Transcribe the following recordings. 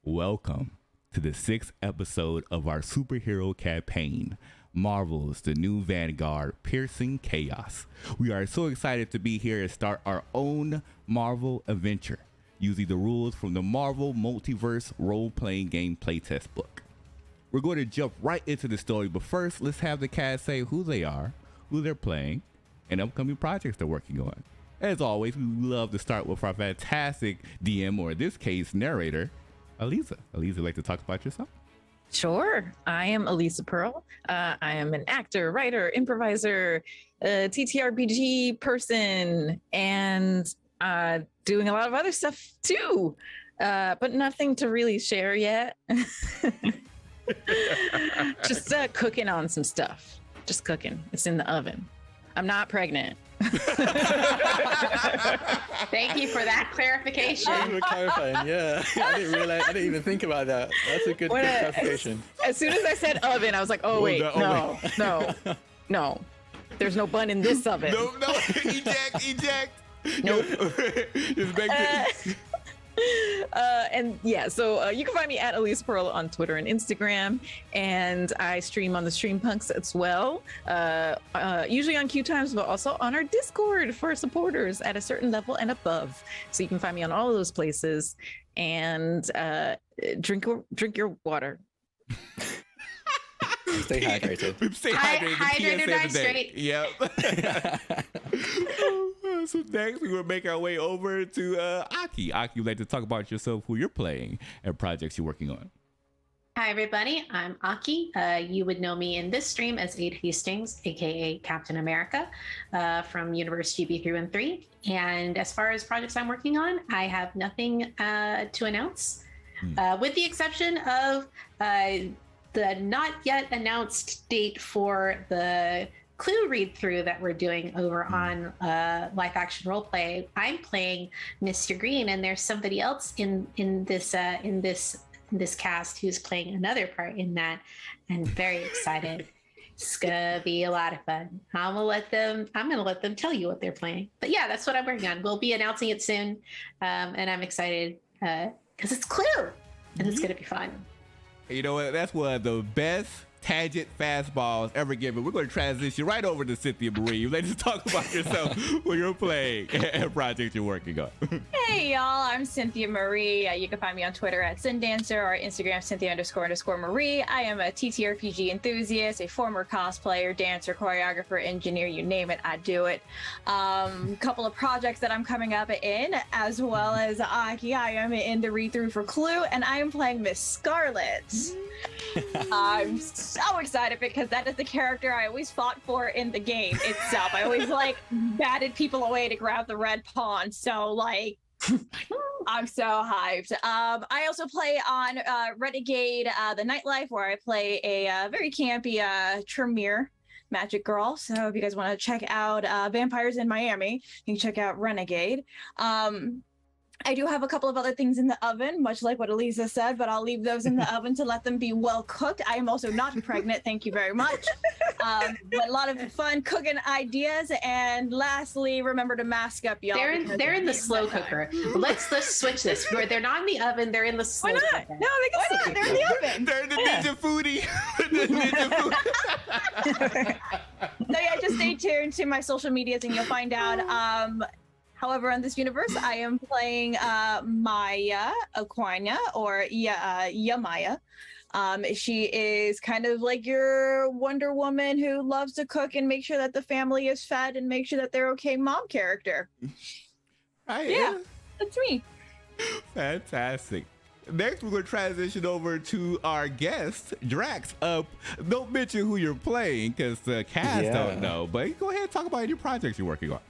Welcome to the sixth episode of our superhero campaign, Marvel's The New Vanguard, Piercing Chaos. We are so excited to be here and start our own Marvel adventure, using the rules from the Marvel Multiverse role-playing game playtest book. We're going to jump right into the story, but first, let's have the cast say who they are, who they're playing, and upcoming projects they're working on. As always, we love to start with our fantastic DM, or in this case, narrator, Aliza. Aliza, like to talk about yourself? Sure. I am Elisa Pearl. I am an actor, writer, improviser, TTRPG person, and doing a lot of other stuff too, but nothing to really share yet. Just cooking on some stuff. Just cooking. It's in the oven. I'm not pregnant. Thank you for that clarification. Thank you for clarifying. Yeah, I didn't even think about that. That's a good clarification. As soon as I said oven, I was like, oh wait, no. There's no bun in this oven. No, eject. Nope. Just make And yeah, so you can find me at Elise Pearl on Twitter and Instagram, and I stream on the Stream Punks as well, usually on Q Times, but also on our Discord for supporters at a certain level and above. So you can find me on all of those places, and drink your water. Stay hydrated. Stay hydrated. Hydrated, die straight. Yep. So next, we will make our way over to Aki. Aki, you'd like to talk about yourself, who you're playing, and projects you're working on. Hi, everybody. I'm Aki. You would know me in this stream as Aid Hastings, aka Captain America, from Universe GB through and 3. And as far as projects I'm working on, I have nothing to announce, with the exception of the not yet announced date for the Clue read through that we're doing over on Live Action Roleplay. I'm playing Mr. Green, and there's somebody else in this cast who's playing another part in that, and very excited. It's gonna be a lot of fun. I'm gonna let them tell you what they're playing. But yeah, that's what I'm working on. We'll be announcing it soon, and I'm excited because it's Clue, and it's gonna be fun. You know what? That's one of the best tangent fastballs ever given. We're going to transition right over to Cynthia Marie. Let's talk about yourself, what you're playing, and project you're working on. Hey y'all, I'm Cynthia Marie. You can find me on Twitter at CynDancer or Instagram Cynthia__Marie. I am a TTRPG enthusiast, a former cosplayer, dancer, choreographer, engineer, you name it, I do it. Couple of projects that I'm coming up in, as well as Aki. I am in the read-through for Clue, and I am playing Miss Scarlet. I'm so excited because that is the character I always fought for in the game itself. I always batted people away to grab the red pawn. So I'm so hyped. I also play on Renegade, the Nightlife, where I play a very campy Tremere magic girl. So if you guys want to check out Vampires in Miami, you can check out Renegade. I do have a couple of other things in the oven, much like what Elisa said, but I'll leave those in the oven to let them be well cooked. I am also not pregnant, thank you very much. But a lot of fun cooking ideas. And lastly, remember to mask up, y'all. They're in the slow cooker. Let's switch this. They're not in the oven. They're in the slow cooker. No, they can They're in the oven. They're the ninja foodie. The ninja foodie. So yeah, just stay tuned to my social medias and you'll find out. However, in this universe, I am playing Maya Aquina, or Yamaya. She is kind of like your Wonder Woman who loves to cook and make sure that the family is fed and make sure that they're okay mom character. Yeah, that's me. Fantastic. Next, we're going to transition over to our guest, Drax. Don't mention who you're playing because the cast don't know, but go ahead and talk about any projects you're working on.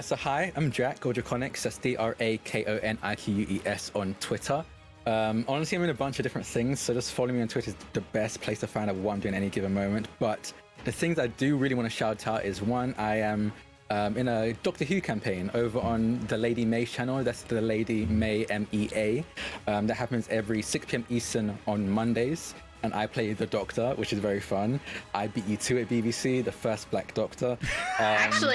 So hi, I'm Drac, Godraconics, that's DRAKONIQUES on Twitter. Honestly, I'm in a bunch of different things, so just following me on Twitter is the best place to find out what I'm doing at any given moment. But the things I do really want to shout out is one, I am in a Doctor Who campaign over on the Lady May channel. That's the Lady May MEA. That happens every 6 p.m. Eastern on Mondays. And I play the Doctor, which is very fun. I beat you to at BBC, the first Black Doctor. Actually,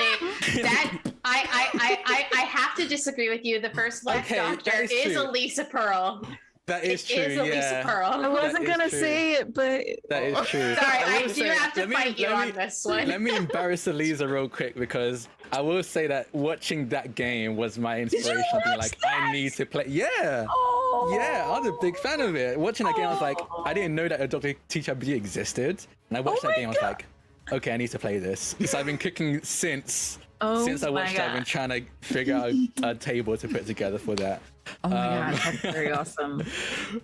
that I have to disagree with you. The first Black Doctor is Elisa Pearl. That is true. It is Elisa Yeah. I Pearl. wasn't gonna true. say it, but That is true. Sorry, I will do say- have to let me- fight you let on me- this one. Let me embarrass Elisa real quick because I will say that watching that game was my inspiration. Being like, I need to play. Yeah. oh, Yeah, I was a big fan of it. Watching that game, I was like, I didn't know that a Dr. TTRPG existed. And I watched that game, I was like, okay, I need to play this. So I've been cooking since Oh I my watched it. I've been God. trying to figure out a table to put together for that. Oh my god, that's very awesome.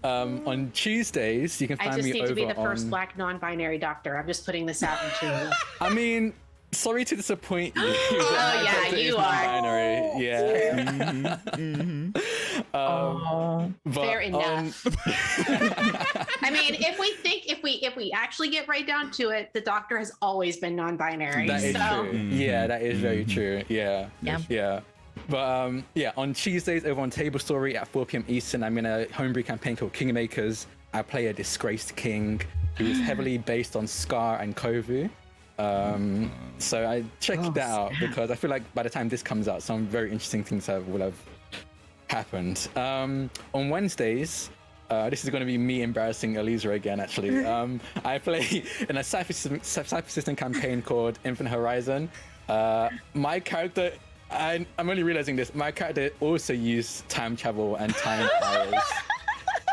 On Tuesdays, you can I find just me need over to be the first on... black non-binary doctor. I'm just putting this out into you. I mean, sorry to disappoint you. Oh, yeah, you are. Binary. Yeah. Oh, But Fair on- enough. I mean, if we actually get right down to it, the doctor has always been non-binary. That is so true. Yeah, that is very true. Yeah. Yeah. Yeah. But yeah, on Tuesdays over on Table Story at 4 p.m. Eastern, I'm in a homebrew campaign called Kingmakers. I play a disgraced king who is heavily based on Scar and Kovu. So I checked that out because I feel like by the time this comes out, some very interesting things will have happened. On Wednesdays, this is going to be me embarrassing Elisa again, actually. I play in a Cypher System campaign called Infinite Horizon. My character, I'm only realizing this, my character also used time travel and time powers.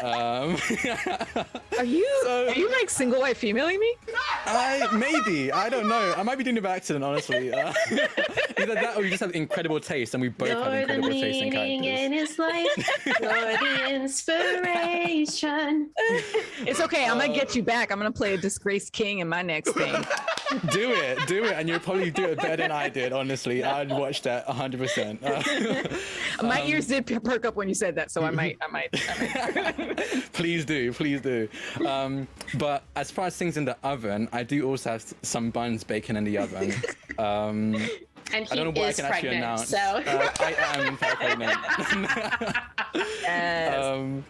are you like single white femaling me? Maybe, I don't know. I might be doing it by accident, honestly. Either that or you just have incredible taste, and we both have you're the incredible taste in meaning in characters. his life. You're the inspiration. It's okay. I'm gonna get you back. I'm gonna play a disgraced king in my next thing. Do it, and you'll probably do it better than I did, honestly. I'd watch that 100%. My ears did perk up when you said that, so I might. Please do. But as far as things in the oven, I do also have some buns baking in the oven. And I he don't know what I is can actually pregnant, announce. so I am in fact pregnant. Yes.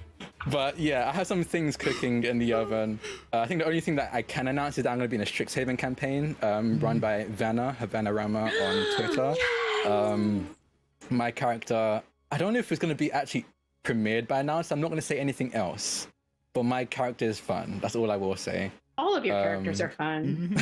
But yeah, I have some things cooking in the oven. I think the only thing that I can announce is that I'm going to be in a Strixhaven campaign run by Havana Rama on Twitter. My character, I don't know if it's going to be actually premiered by now, so I'm not going to say anything else. But my character is fun. That's all I will say. all of your characters are fun.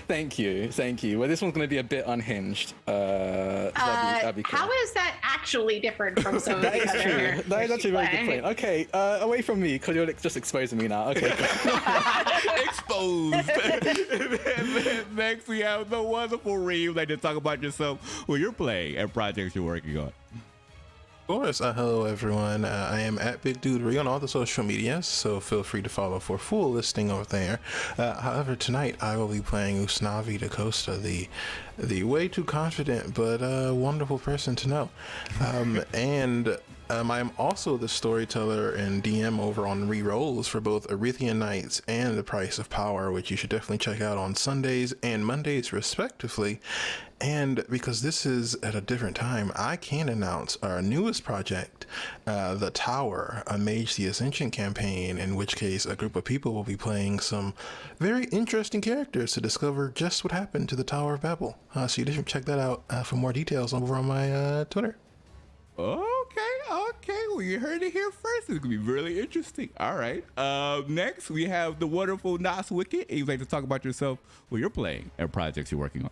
Thank you. Well, this one's going to be a bit unhinged. That'd be cool. How is that actually different from some of the That is other true. That is characters actually a you very good play? point. Okay, away from me, because you're just exposing me now. Okay. Exposed. Next, we have the wonderful Reem. Like to talk about yourself, who you're playing, and projects you're working on. Of course. Hello, everyone. I am at Big Dude Re on all the social medias, so feel free to follow for full listing over there. However, tonight I will be playing Usnavi da Costa, the way too confident but wonderful person to know. I am also the storyteller and DM over on Rerolls for both Arithian Nights and The Price of Power, which you should definitely check out on Sundays and Mondays, respectively. And because this is at a different time, I can announce our newest project, The Tower, a Mage the Ascension campaign, in which case a group of people will be playing some very interesting characters to discover just what happened to the Tower of Babel. So you should check that out for more details over on my Twitter. Okay. Well, you heard it here first. It's gonna be really interesting. All right. Next, we have the wonderful Nas Wicked. You'd like to talk about yourself, who you're playing, and projects you're working on.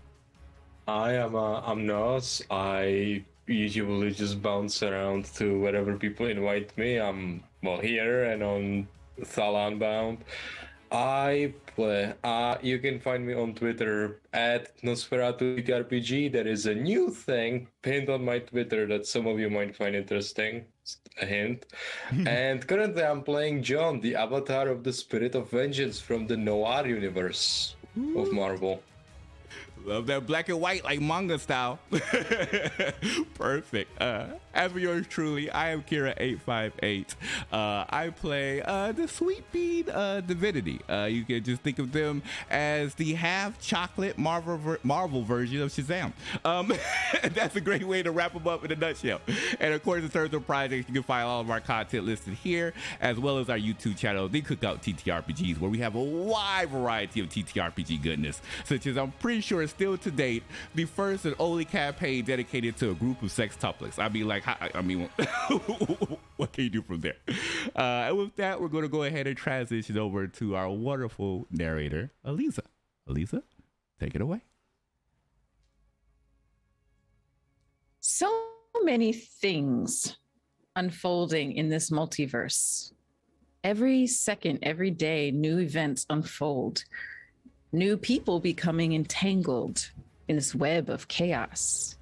I'm Nas. I usually just bounce around to wherever people invite me. I'm here and on Thalan Bound. I play. You can find me on Twitter at Nosferatu There is a new thing pinned on my Twitter that some of you might find interesting. A hint. And currently, I'm playing John, the avatar of the Spirit of Vengeance from the Noir universe of Marvel. Love that black and white, like manga style. Perfect. As for yours truly, I am Kira858. I play the Sweet Bean Divinity. You can just think of them as the half chocolate Marvel version of Shazam. That's a great way to wrap them up in a nutshell. And of course, in terms of projects, you can find all of our content listed here, as well as our YouTube channel, The Cookout TTRPGs, where we have a wide variety of TTRPG goodness, such as I'm pretty sure still to date the first and only campaign dedicated to a group of sextuplets. I mean, like, what can you do from there? And with that, we're going to go ahead and transition over to our wonderful narrator, Aliza. Aliza, take it away. So many things unfolding in this multiverse. Every second, every day, new events unfold. New people becoming entangled in this web of chaos.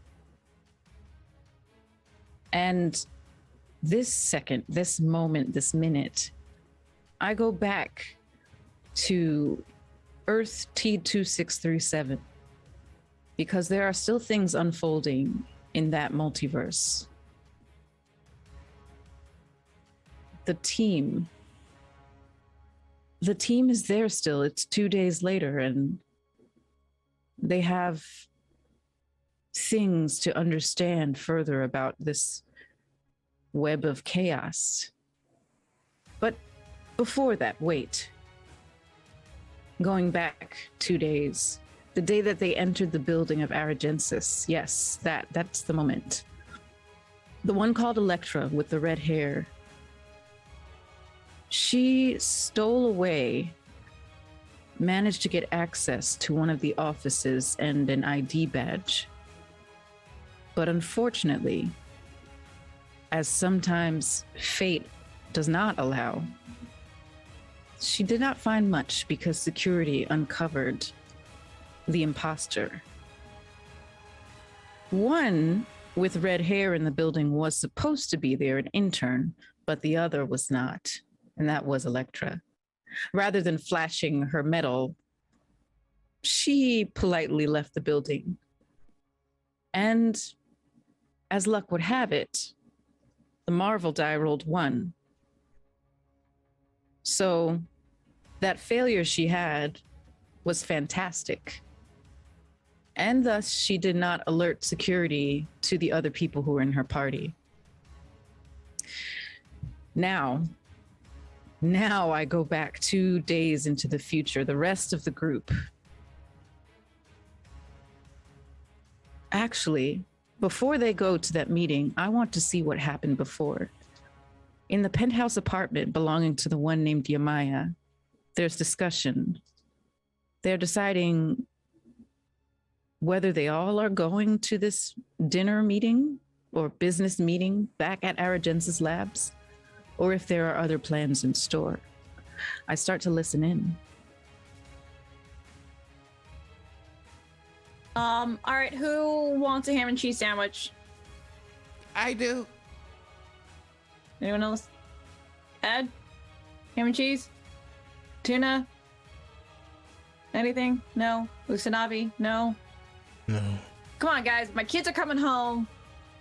And this second, this moment, this minute, I go back to Earth T2637 because there are still things unfolding in that multiverse. The team is there still. It's 2 days later, and they have things to understand further about this web of chaos. But before that, wait. Going back 2 days, the day that they entered the building of Aragensis, yes, that's the moment. The one called Electra with the red hair. She stole away, managed to get access to one of the offices and an ID badge. But unfortunately, as sometimes fate does not allow, she did not find much because security uncovered the imposter. One with red hair in the building was supposed to be there, an intern, but the other was not. And that was Electra. Rather than flashing her medal, she politely left the building. And as luck would have it, the Marvel die rolled 1. So that failure she had was fantastic. And thus she did not alert security to the other people who were in her party. Now I go back 2 days into the future, the rest of the group. Actually, before they go to that meeting, I want to see what happened before. In the penthouse apartment belonging to the one named Yamaya, there's discussion. They're deciding whether they all are going to this dinner meeting or business meeting back at Aragensis Labs, or if there are other plans in store. I start to listen in. All right, who wants a ham and cheese sandwich? I do. Anyone else? Ed? Ham and cheese? Tuna? Anything? No? Usanabe? No? No. Come on, guys. My kids are coming home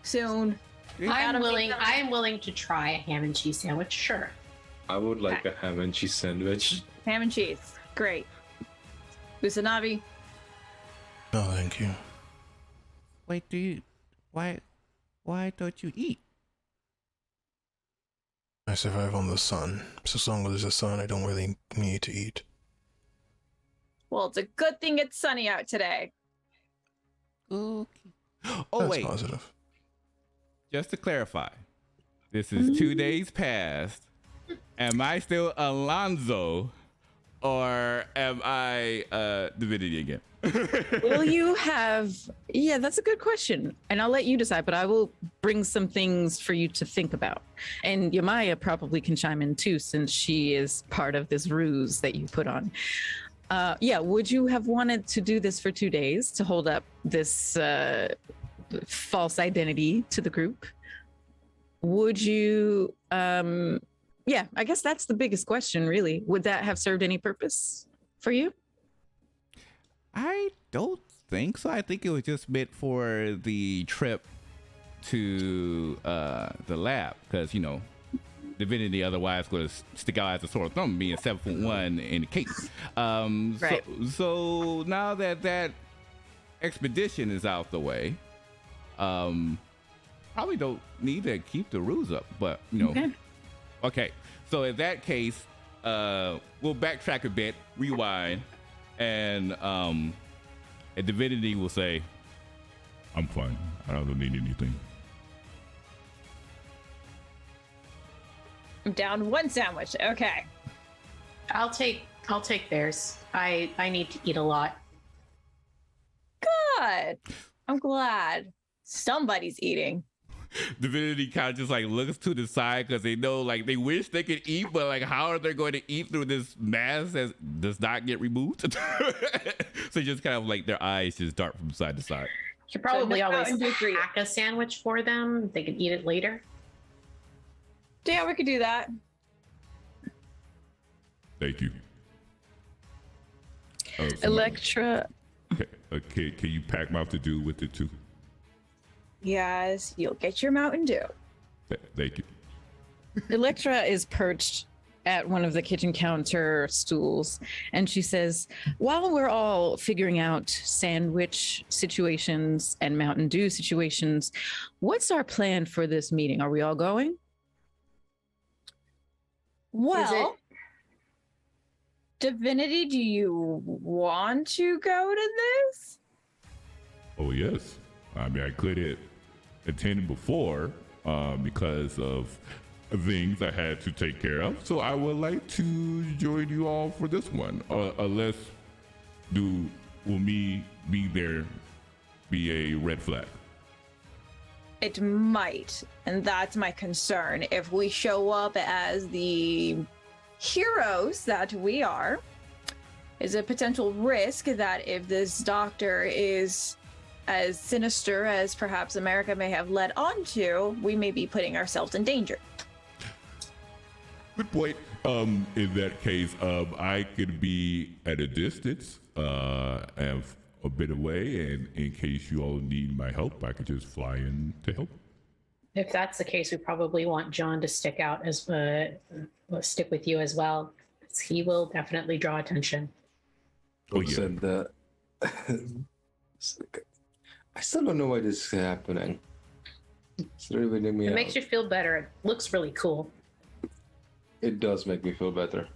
soon. I am willing to try a ham and cheese sandwich. Sure. I would like a ham and cheese sandwich. Ham and cheese. Great. Usanabe? No, thank you. Wait, why don't you eat? I survive on the sun. So as long as there's a sun, I don't really need to eat. Well, it's a good thing it's sunny out today. Okay. Oh, That's wait. positive. Just to clarify, this is 2 days past. Am I still Alonzo, or am I Divinity again? Will you have... Yeah, that's a good question. And I'll let you decide, but I will bring some things for you to think about. And Yamaya probably can chime in too, since she is part of this ruse that you put on. Yeah, would you have wanted to do this for 2 days to hold up this false identity to the group? Would you... yeah, I guess that's the biggest question, really. Would that have served any purpose for you? I don't think so. I think it was just meant for the trip to the lab, because, you know, Divinity otherwise would stick out as a sore thumb, being 7'1" in the case. Right. So now that expedition is out the way, probably don't need to keep the ruse up, but, you know. Okay. So in that case, we'll backtrack a bit, rewind, and And Divinity will say, I'm fine. I don't need anything. I'm down one sandwich. Okay. I'll take theirs. I need to eat a lot. Good. I'm glad somebody's eating. Divinity kind of just like looks to the side because they know like they wish they could eat, but like how are they going to eat through this mask that does not get removed? So just kind of like their eyes just dart from side to side. You should probably no always Mountain Dew for you. pack a sandwich for them. They can eat it later. Yeah, we could do that. Thank you. Oh, so Electra. okay, can you pack Mountain Dew with it too? Yes, you'll get your Mountain Dew. Thank you. Electra is perched at one of the kitchen counter stools, and she says, while we're all figuring out sandwich situations and Mountain Dew situations, what's our plan for this meeting? Are we all going? Well, Divinity, do you want to go to this? Oh yes. I mean, I could have attended before because of things I had to take care of. So I would like to join you all for this one. Unless will me be there be a red flag? It might, and that's my concern. If we show up as the heroes that we are, is a potential risk that if this doctor is as sinister as perhaps America may have led on to, we may be putting ourselves in danger. Good point. In that case, I could be at a distance and a bit away, and in case you all need my help, I could just fly in to help. If that's the case, we probably want John to stick with you as well. He will definitely draw attention. Oh, yeah. Said that. I still don't know why this is happening. It's really weirding me It out. makes you feel better. It looks really cool. It does make me feel better.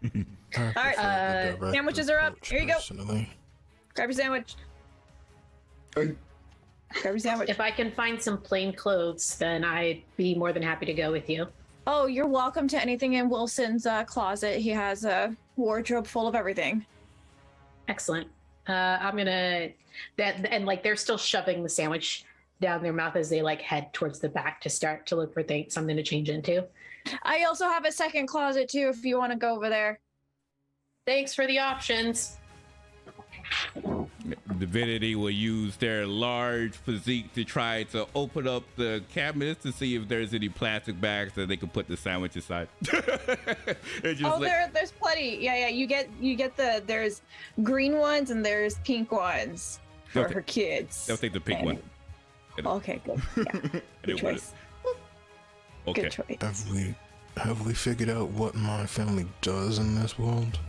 All right, sandwiches are up. Here you go. Personally. Grab your sandwich. Grab your sandwich. If I can find some plain clothes, then I'd be more than happy to go with you. Oh, you're welcome to anything in Wilson's closet. He has a wardrobe full of everything. Excellent. I'm gonna and like they're still shoving the sandwich down their mouth as they like head towards the back to start to look for something to change into. I also have a second closet too if you want to go over there. Thanks for the options. Divinity will use their large physique to try to open up the cabinets to see if there's any plastic bags that they can put the sandwich inside. There's plenty. Yeah, you get there's green ones and there's pink ones for her kids. They'll take the pink one. Okay, good. Yeah. Good choice. Okay. Good choice. Have we figured out what my family does in this world?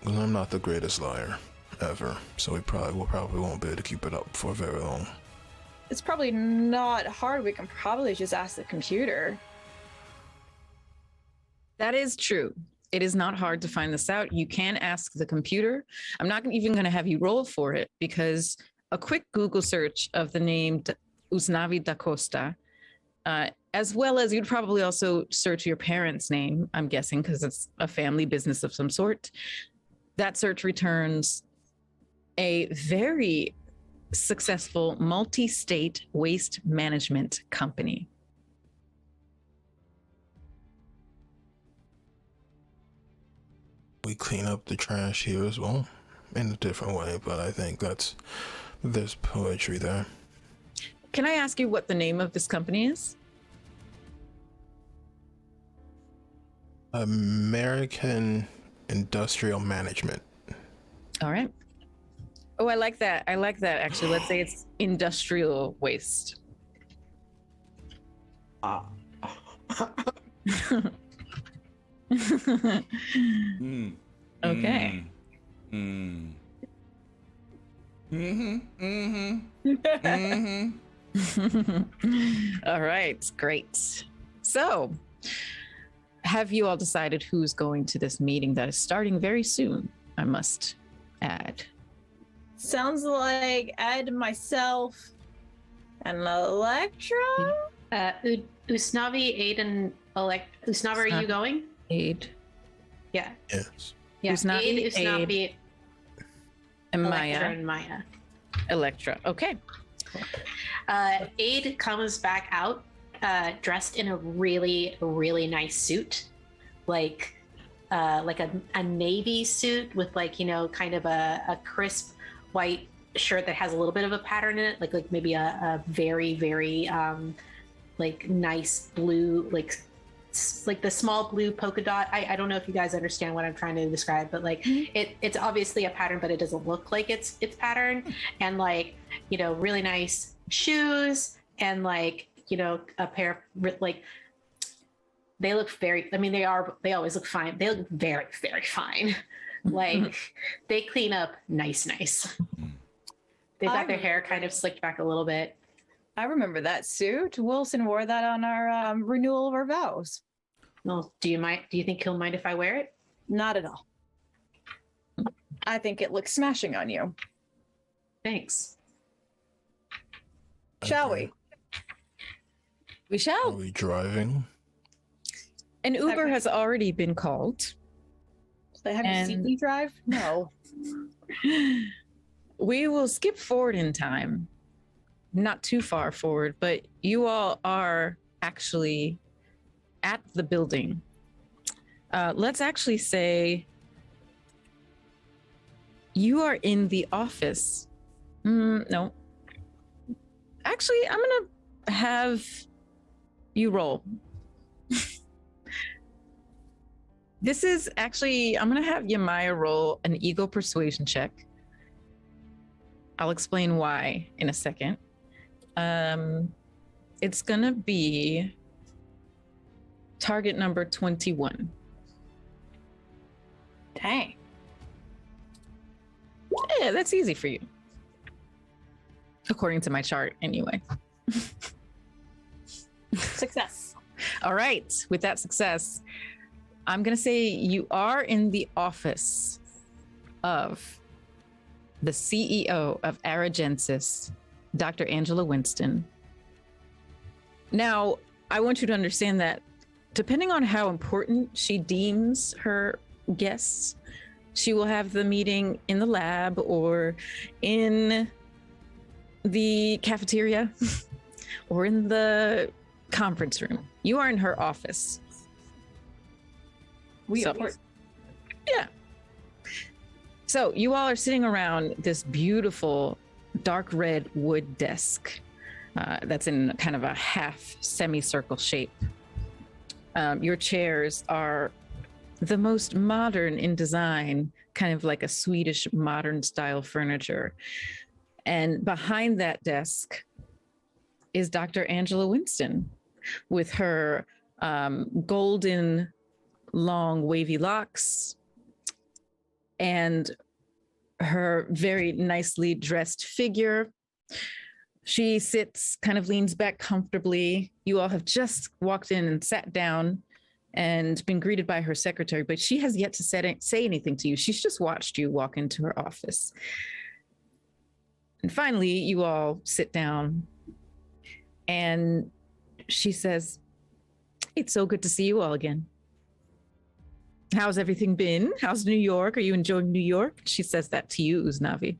Because I'm not the greatest liar ever, so we probably won't be able to keep it up for very long. It's probably not hard. We can probably just ask the computer. That is true. It is not hard to find this out. You can ask the computer. I'm not even going to have you roll for it because a quick Google search of the name Usnavi da Costa, as well as you'd probably also search your parents' name, I'm guessing, because it's a family business of some sort. That search returns a very successful multi-state waste management company. We clean up the trash here as well, in a different way, but I think there's poetry there. Can I ask you what the name of this company is? American Industrial Management. All right. Oh, I like that. Actually, let's say it's industrial waste. Okay. All right, great. So, have you all decided who's going to this meeting that is starting very soon? I must add. Sounds like Ed, myself, and Electra. Usnavi, Aid, and Usnavi, are you going? Aid. Yeah. Yes. Yeah. Usnavi, Aid, Usnavi, And Electra, Maya. and Maya. Electra. Okay. Aid comes back out dressed in a really, really nice suit, like a navy suit with kind of a crisp white shirt that has a little bit of a pattern in it, like maybe a very, very nice blue, like the small blue polka dot. I don't know if you guys understand what I'm trying to describe, but it's obviously a pattern, but it doesn't look like it's pattern. And really nice shoes and a pair of they look very, they always look fine. They look very, very fine. They clean up nice. They've got their hair kind of slicked back a little bit. I remember that suit. Wilson wore that on our renewal of our vows. Well, do you think he'll mind if I wear it? Not at all. I think it looks smashing on you. Thanks. Shall we? We Are shall. we driving? An Uber has already been called. So they have you see And- me drive? No. We will skip forward in time. Not too far forward, but you all are actually at the building. Let's actually say you are in the office. No. Actually, I'm going to have you roll. This is actually, I'm going to have Yamaya roll an ego persuasion check. I'll explain why in a second. It's going to be target number 21. Dang. Yeah, that's easy for you. According to my chart, anyway. Success. All right. With that success, I'm going to say you are in the office of the CEO of Aragensis, Dr. Angela Winston. Now, I want you to understand that depending on how important she deems her guests, she will have the meeting in the lab or in the cafeteria or in the conference room. You are in her office. We So- are. Yeah. So you all are sitting around this beautiful dark red wood desk that's in kind of a half semicircle shape. Your chairs are the most modern in design, kind of like a Swedish modern style furniture. And behind that desk is Dr. Angela Winston with her golden long wavy locks and her very nicely dressed figure. She sits, kind of leans back comfortably. You all have just walked in and sat down and been greeted by her secretary, but she has yet to say anything to you. She's just watched you walk into her office. And finally, you all sit down and she says, "It's so good to see you all again. How's everything been? How's New York? Are you enjoying New York?" She says that to you, Uznavi.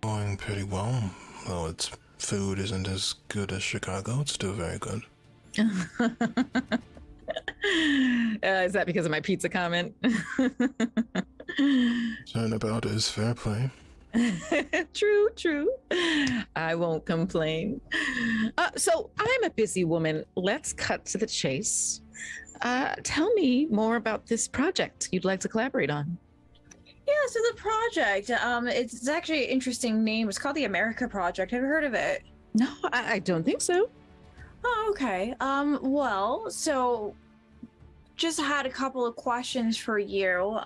Going pretty well. Though its food isn't as good as Chicago, it's still very good. Is that because of my pizza comment? Turnabout is fair play. True. I won't complain. So I'm a busy woman. Let's cut to the chase. Tell me more about this project you'd like to collaborate on. Yeah, so the project, it's actually an interesting name. It's called the America Project. Have you heard of it? No, I don't think so. Oh, okay. Well, so just had a couple of questions for you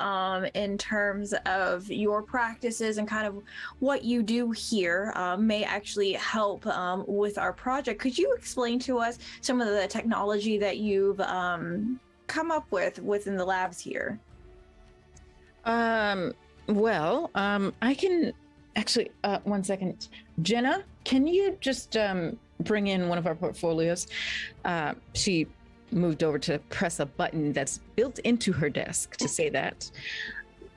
in terms of your practices and kind of what you do here may actually help with our project. Could you explain to us some of the technology that you've come up with within the labs here? Well, I can actually, 1 second. Jenna, can you just bring in one of our portfolios? She moved over to press a button that's built into her desk to say that.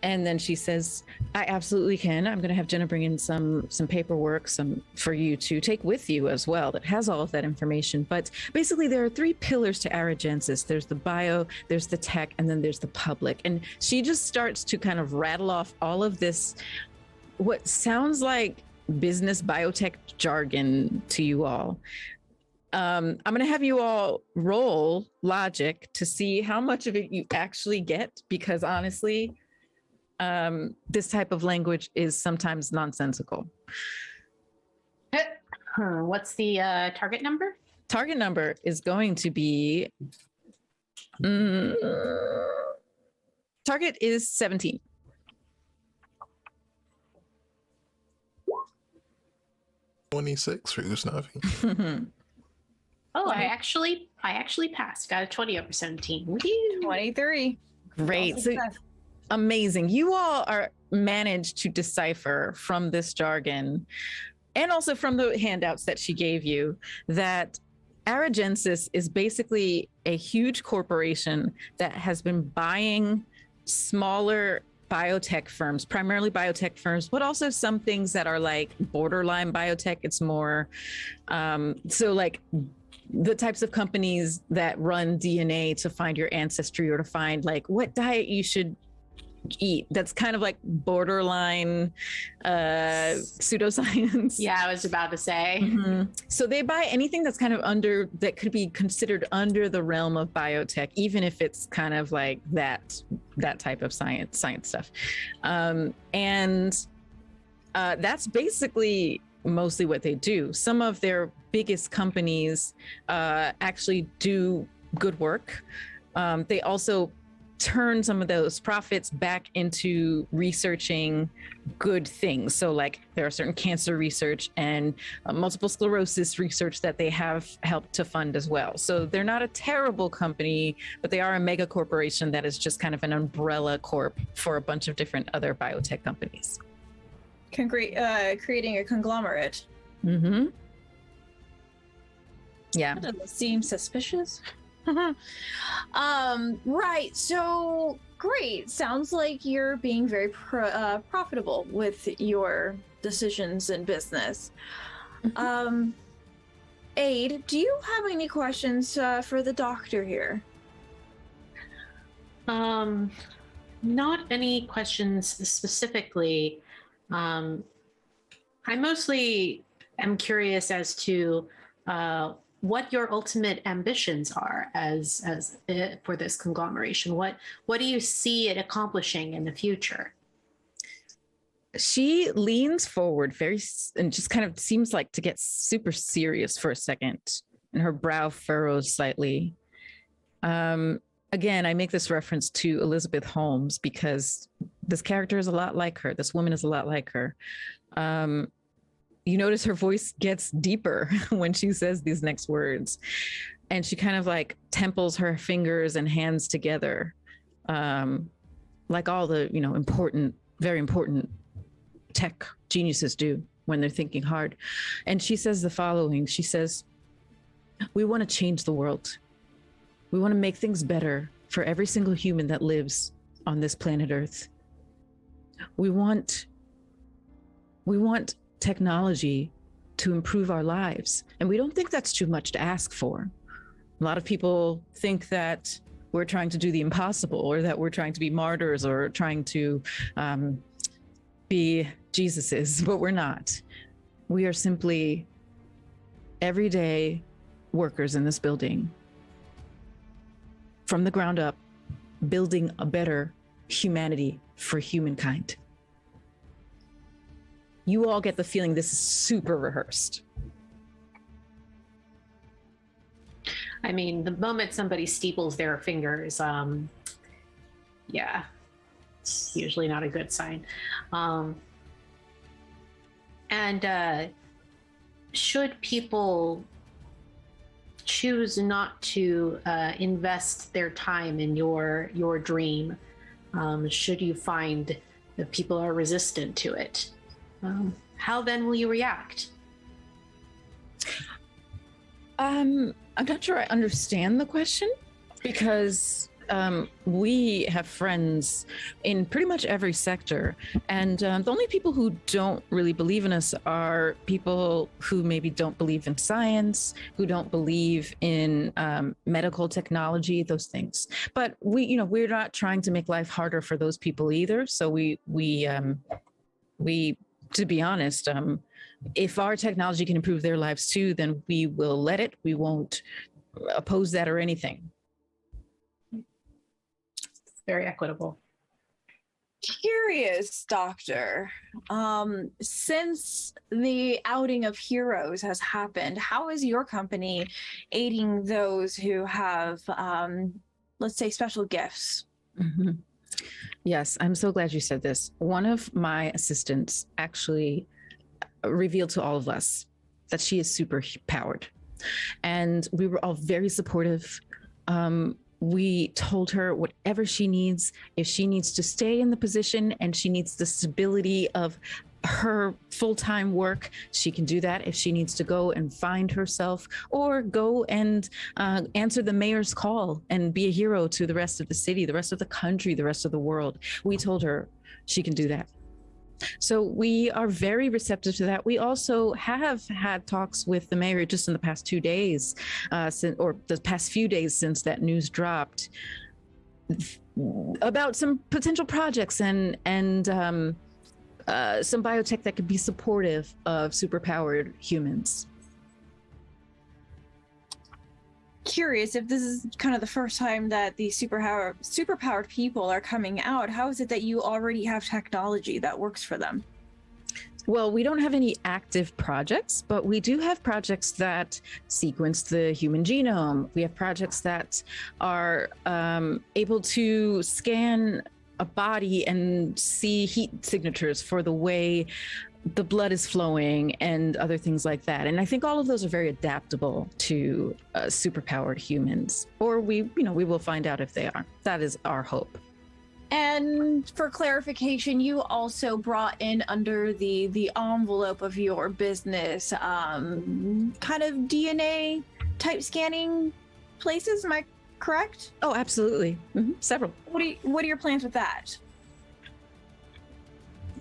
And then she says, I absolutely can. I'm going to have Jenna bring in some paperwork, some for you to take with you as well that has all of that information. But basically, there are 3 pillars to Aragensis. There's the bio, there's the tech, and then there's the public. And she just starts to kind of rattle off all of this, what sounds like business biotech jargon to you all. I'm going to have you all roll logic to see how much of it you actually get, because honestly, this type of language is sometimes nonsensical. What's the target number? Target number is going to be... target is 17. $26 for Usnavi. Oh, I actually passed. Got a 20 over 17. Woo! 23. Great. So, amazing. You all are managed to decipher from this jargon and also from the handouts that she gave you that Aragensis is basically a huge corporation that has been buying smaller biotech firms, primarily biotech firms, but also some things that are like borderline biotech. It's more so like the types of companies that run DNA to find your ancestry or to find like what diet you should eat. That's kind of like borderline pseudoscience. Yeah, I was about to say. Mm-hmm. So they buy anything that's kind of under, that could be considered under the realm of biotech, even if it's kind of like that type of science stuff. And that's basically mostly what they do. Some of their biggest companies actually do good work. They also turn some of those profits back into researching good things. So like there are certain cancer research and multiple sclerosis research that they have helped to fund as well. So they're not a terrible company, but they are a mega corporation that is just kind of an umbrella corp for a bunch of different other biotech companies. Creating a conglomerate. Mm-hmm. Yeah. That doesn't seem suspicious. Right. So great. Sounds like you're being very profitable with your decisions in business. Aid, do you have any questions for the doctor here? Not any questions specifically. I mostly am curious as to what your ultimate ambitions are as for this conglomeration. What do you see it accomplishing in the future? She leans forward and just kind of seems like to get super serious for a second, and her brow furrows slightly. Again, I make this reference to Elizabeth Holmes because this character is a lot like her. This woman is a lot like her. You notice her voice gets deeper when she says these next words, and she kind of like temples her fingers and hands together, like all the, very important tech geniuses do when they're thinking hard. And she says the following. She says, we want to change the world. We want to make things better for every single human that lives on this planet Earth. We want technology to improve our lives. And we don't think that's too much to ask for. A lot of people think that we're trying to do the impossible, or that we're trying to be martyrs, or trying to be Jesuses, but we're not. We are simply everyday workers in this building, from the ground up, building a better humanity for humankind. You all get the feeling this is super rehearsed. I mean, the moment somebody steeples their fingers, yeah, it's usually not a good sign. And should people choose not to invest their time in your dream, should you find if people are resistant to it, how then will you react? I'm not sure I understand the question, because we have friends in pretty much every sector, and the only people who don't really believe in us are people who maybe don't believe in science, who don't believe in medical technology, those things. But we're not trying to make life harder for those people either. So we to be honest, if our technology can improve their lives too, then we will let it. We won't oppose that or anything. Very equitable. Curious, Doctor. Since the outing of heroes has happened, how is your company aiding those who have, let's say, special gifts? Mm-hmm. Yes, I'm so glad you said this. One of my assistants actually revealed to all of us that she is super powered, and we were all very supportive. We told her whatever she needs, if she needs to stay in the position and she needs the stability of her full-time work, she can do that. If she needs to go and find herself, or go and answer the mayor's call and be a hero to the rest of the city, the rest of the country, the rest of the world, we told her she can do that. So we are very receptive to that. We also have had talks with the mayor just in the past 2 days, or the past few days since that news dropped, about some potential projects and some biotech that could be supportive of superpowered humans. Curious if this is kind of the first time that the superpowered people are coming out. How is it that you already have technology that works for them? Well, we don't have any active projects, but we do have projects that sequence the human genome. We have projects that are able to scan a body and see heat signatures for the way the blood is flowing and other things like that. And I think all of those are very adaptable to superpowered humans, or we will find out if they are. That is our hope. And for clarification, you also brought in under the envelope of your business kind of DNA type scanning places. Am I correct? Oh, absolutely. Mm-hmm. Several. What are your plans with that?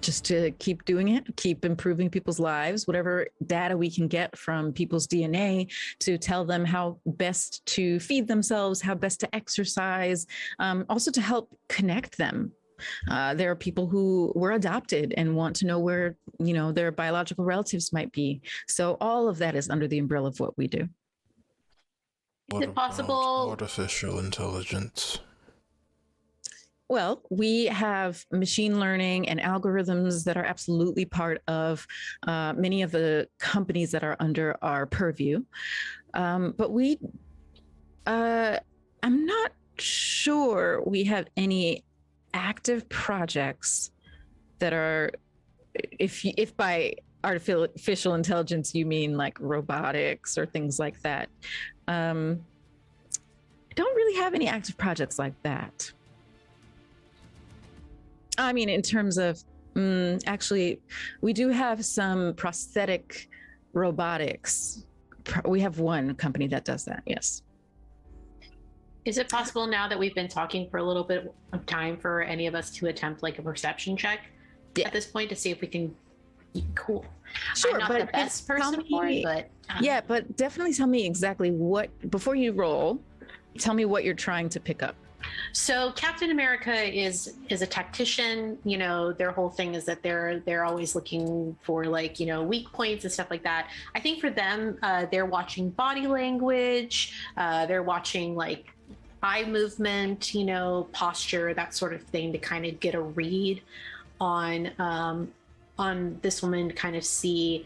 Just to keep doing it, keep improving people's lives, whatever data we can get from people's DNA to tell them how best to feed themselves, how best to exercise, also to help connect them. There are people who were adopted and want to know where, their biological relatives might be. So all of that is under the umbrella of what we do. Is it possible? Artificial intelligence. Well, we have machine learning and algorithms that are absolutely part of many of the companies that are under our purview. But I'm not sure we have any active projects that are, if by artificial intelligence you mean like robotics or things like that. I don't really have any active projects like that. I mean, in terms of, actually, we do have some prosthetic robotics. We have one company that does that, yes. Is it possible now that we've been talking for a little bit of time for any of us to attempt like a perception check at this point to see if we can? Cool. Sure, I'm not but the best person for it, but yeah, but definitely tell me exactly what, before you roll, tell me what you're trying to pick up. So Captain America is a tactician. Their whole thing is that they're always looking for weak points and stuff like that. I think for them, they're watching body language. They're watching like eye movement, posture, that sort of thing, to kind of get a read on this woman, to kind of see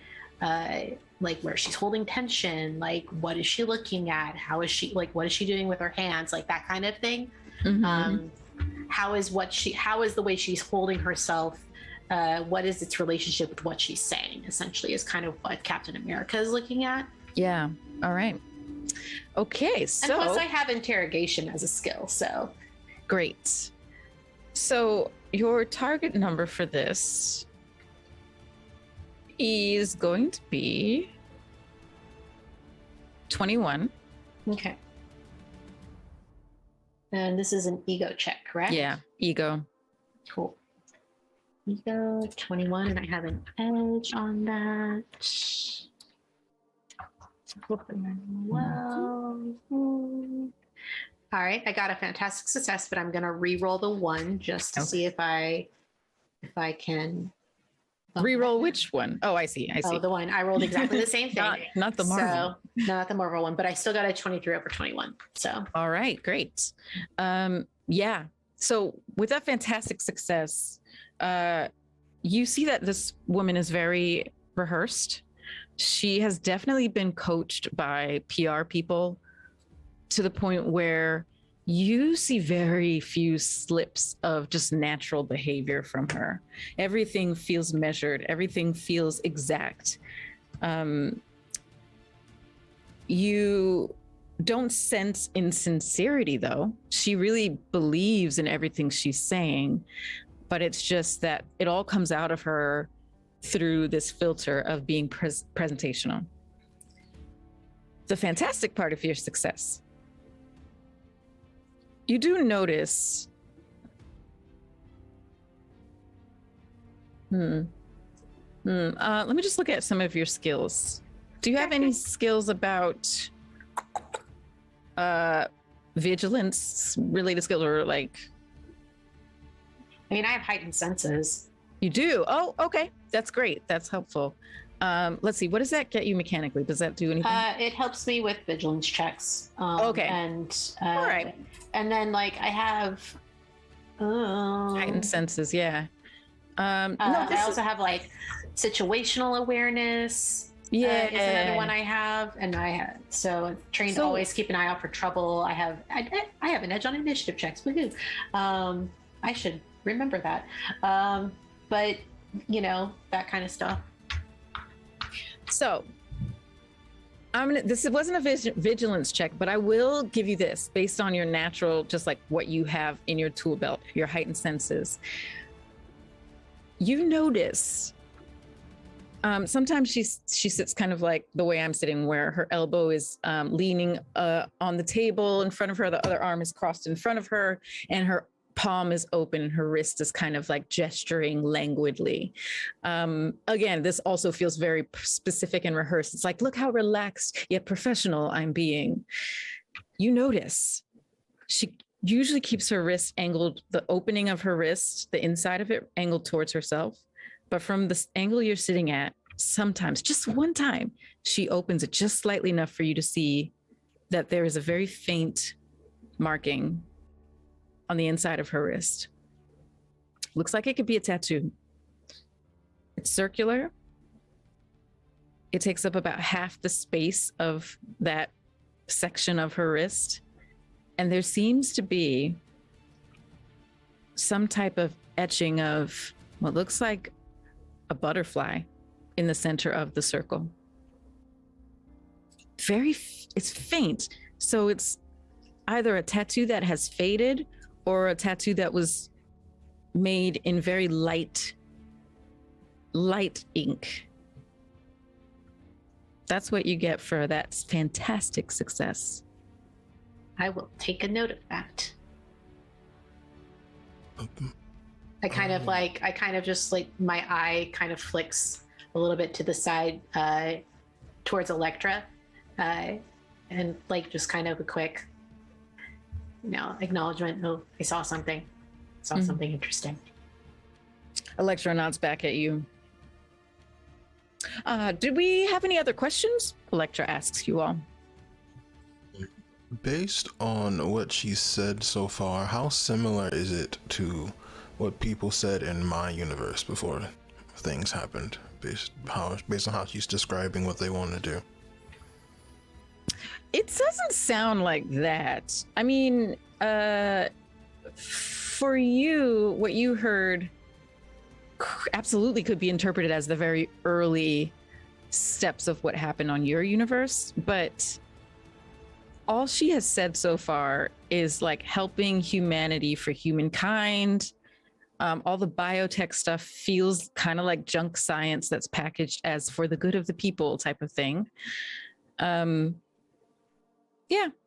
like where she's holding tension, like what is she looking at, how is she, like what is she doing with her hands, like that kind of thing. Mm-hmm. How is the way she's holding herself, what is its relationship with what she's saying, essentially, is kind of what Captain America is looking at. Yeah. All right. Okay. So, and plus I have interrogation as a skill, so great. So your target number for this is going to be 21. Okay. And this is an ego check, correct? Yeah, ego. Cool. Ego 21, and I have an edge on that. Well. All right, I got a fantastic success, but I'm gonna re-roll the 1 just to see if I can Reroll which one? Oh, I see. I see. Oh, the one I rolled exactly the same thing. Not the Marvel. So, not the Marvel one, but I still got a 23 over 21. So all right, great. Yeah. So with that fantastic success, you see that this woman is very rehearsed. She has definitely been coached by PR people to the point where you see very few slips of just natural behavior from her. Everything feels measured. Everything feels exact. You don't sense insincerity, though. She really believes in everything she's saying, but it's just that it all comes out of her through this filter of being presentational. The fantastic part of your success, you do notice let me just look at some of your skills. Do you have any skills about vigilance related skills, or like? I mean, I have heightened senses. You do? Oh, okay. That's great. That's helpful. Let's see. What does that get you mechanically? Does that do anything? It helps me with vigilance checks. Okay. And all right. And then, like, I have heightened senses. Yeah. No, I also have like situational awareness. Yeah, is another one I have, and I have trained to always keep an eye out for trouble. I have an edge on initiative checks. Woohoo! I should remember that. But you know, that kind of stuff. So this wasn't a vigilance check, but I will give you this based on your natural, just like what you have in your tool belt, your heightened senses. You notice sometimes she sits kind of like the way I'm sitting, where her elbow is leaning on the table in front of her, the other arm is crossed in front of her, and her palm is open, her wrist is kind of like gesturing languidly. Again, this also feels very specific and rehearsed. It's like, look how relaxed yet professional I'm being. You notice she usually keeps her wrist angled, the opening of her wrist, the inside of it angled towards herself. But from the angle you're sitting at, sometimes, just one time, she opens it just slightly enough for you to see that there is a very faint marking on the inside of her wrist. Looks like it could be a tattoo. It's circular. It takes up about half the space of that section of her wrist. And there seems to be some type of etching of what looks like a butterfly in the center of the circle. It's faint. So it's either a tattoo that has faded or a tattoo that was made in very light ink. That's what you get for that fantastic success. I will take a note of that. I kind of just like my eye kind of flicks a little bit to the side towards Electra, and like just kind of a quick, acknowledgement. Oh, I saw something. Something interesting. Electra nods back at you. Did we have any other questions? Electra asks you all. Based on what she said so far, how similar is it to what people said in my universe before things happened, based on how she's describing what they want to do? It doesn't sound like that. I mean, for you, what you heard absolutely could be interpreted as the very early steps of what happened on your universe, but all she has said so far is like helping humanity for humankind, All the biotech stuff feels kind of like junk science that's packaged as for the good of the people type of thing. Yeah,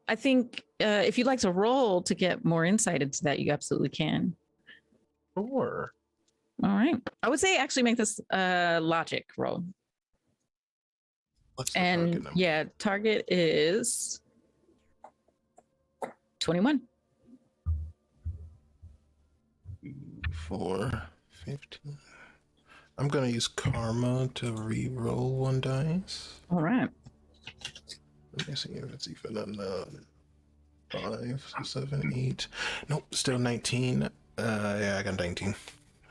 I think if you'd like to roll to get more insight into that, you absolutely can. Sure. All right. I would say actually make this logic roll. What's the And target number? yeah, target is 21. 4, 15. I'm gonna use karma to re-roll one dice. All right. Let me see if it's even enough. 5, 7, 8. Nope, still 19. Yeah, I got 19.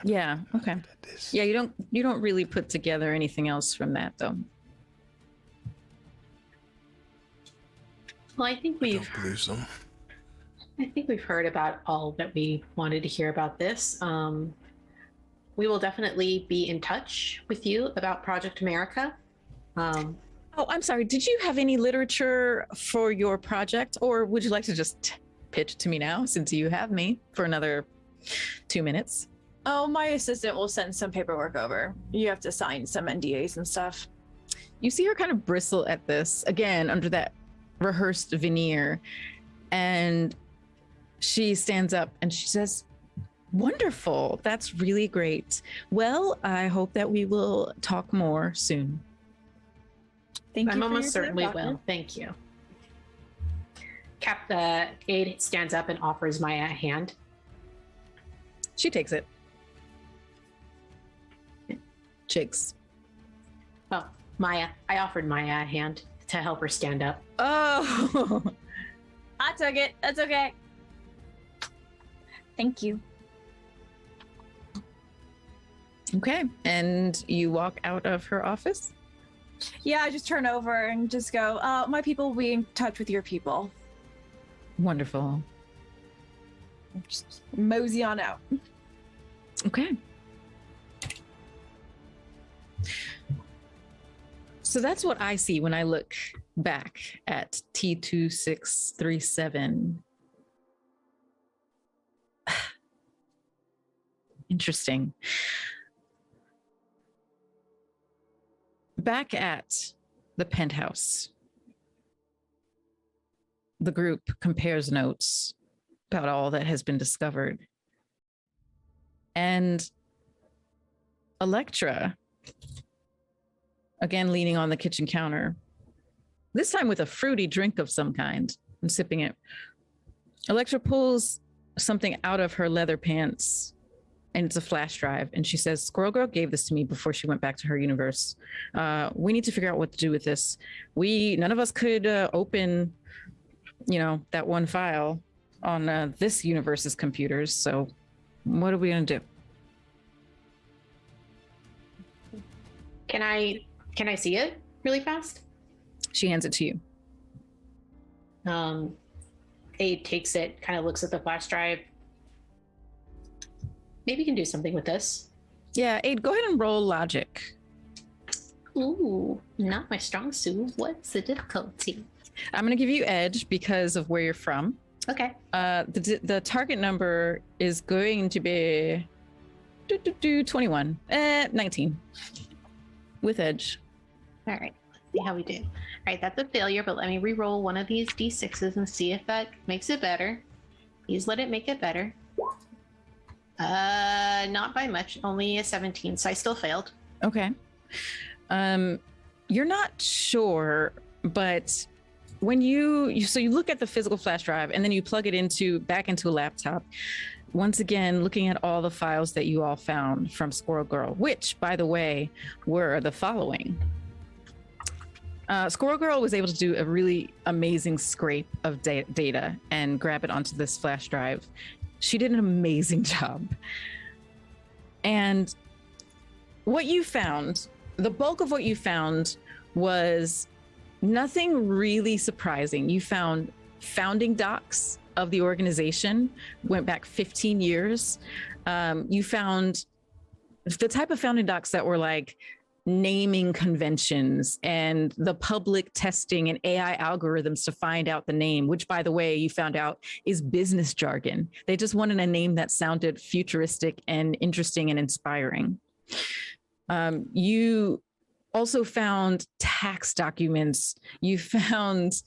Yeah. Okay. This. Yeah, you don't really put together anything else from that though. Well, I think I don't believe so. we've heard about all that we wanted to hear about this. We will definitely be in touch with you about Project America. Oh, I'm sorry. Did you have any literature for your project, or would you like to just pitch to me now since you have me for another 2 minutes? Oh, my assistant will send some paperwork over. You have to sign some NDAs and stuff. You see her kind of bristle at this again under that rehearsed veneer, and she stands up and she says, "Wonderful. That's really great. Well, I hope that we will talk more soon." Thank I'm you. almost certainly will. Thank you. Aid stands up and offers Maya a hand. She takes it. Shakes. Oh, Maya. I offered Maya a hand to help her stand up. Oh, I took it. That's okay. Thank you. okay. And you walk out of her office? Yeah, I just turn over and just go, my people will be in touch with your people. Wonderful. Just mosey on out. Okay. So that's what I see when I look back at T2637. Interesting. Back at the penthouse, the group compares notes about all that has been discovered. And Electra, again leaning on the kitchen counter, this time with a fruity drink of some kind, and sipping it. Electra pulls something out of her leather pants, and it's a flash drive. And she says, "Squirrel Girl gave this to me before she went back to her universe. We need to figure out what to do with this. None of us could open, that one file on this universe's computers. So what are we going to do?" Can I see it really fast? She hands it to you. Aid takes it, kind of looks at the flash drive. Maybe you can do something with this. Yeah, Aid, go ahead and roll logic. Ooh, not my strong suit. What's the difficulty? I'm going to give you edge because of where you're from. Okay. The target number is going to be 21, 19 with edge. All right. Let's see how we do. All right, that's a failure, but let me re-roll one of these D6s and see if that makes it better. Please let it make it better. Not by much, only a 17, so I still failed. Okay. You're not sure, but when you look at the physical flash drive and then you plug it back into a laptop, once again looking at all the files that you all found from Squirrel Girl, which, by the way, were the following. Squirrel Girl was able to do a really amazing scrape of data and grab it onto this flash drive. She did an amazing job. And what you found, the bulk of what you found was nothing really surprising. You found founding docs of the organization, went back 15 years. You found the type of founding docs that were like naming conventions and the public testing and AI algorithms to find out the name, which, by the way, you found out is business jargon. They just wanted a name that sounded futuristic and interesting and inspiring. You also found tax documents. You found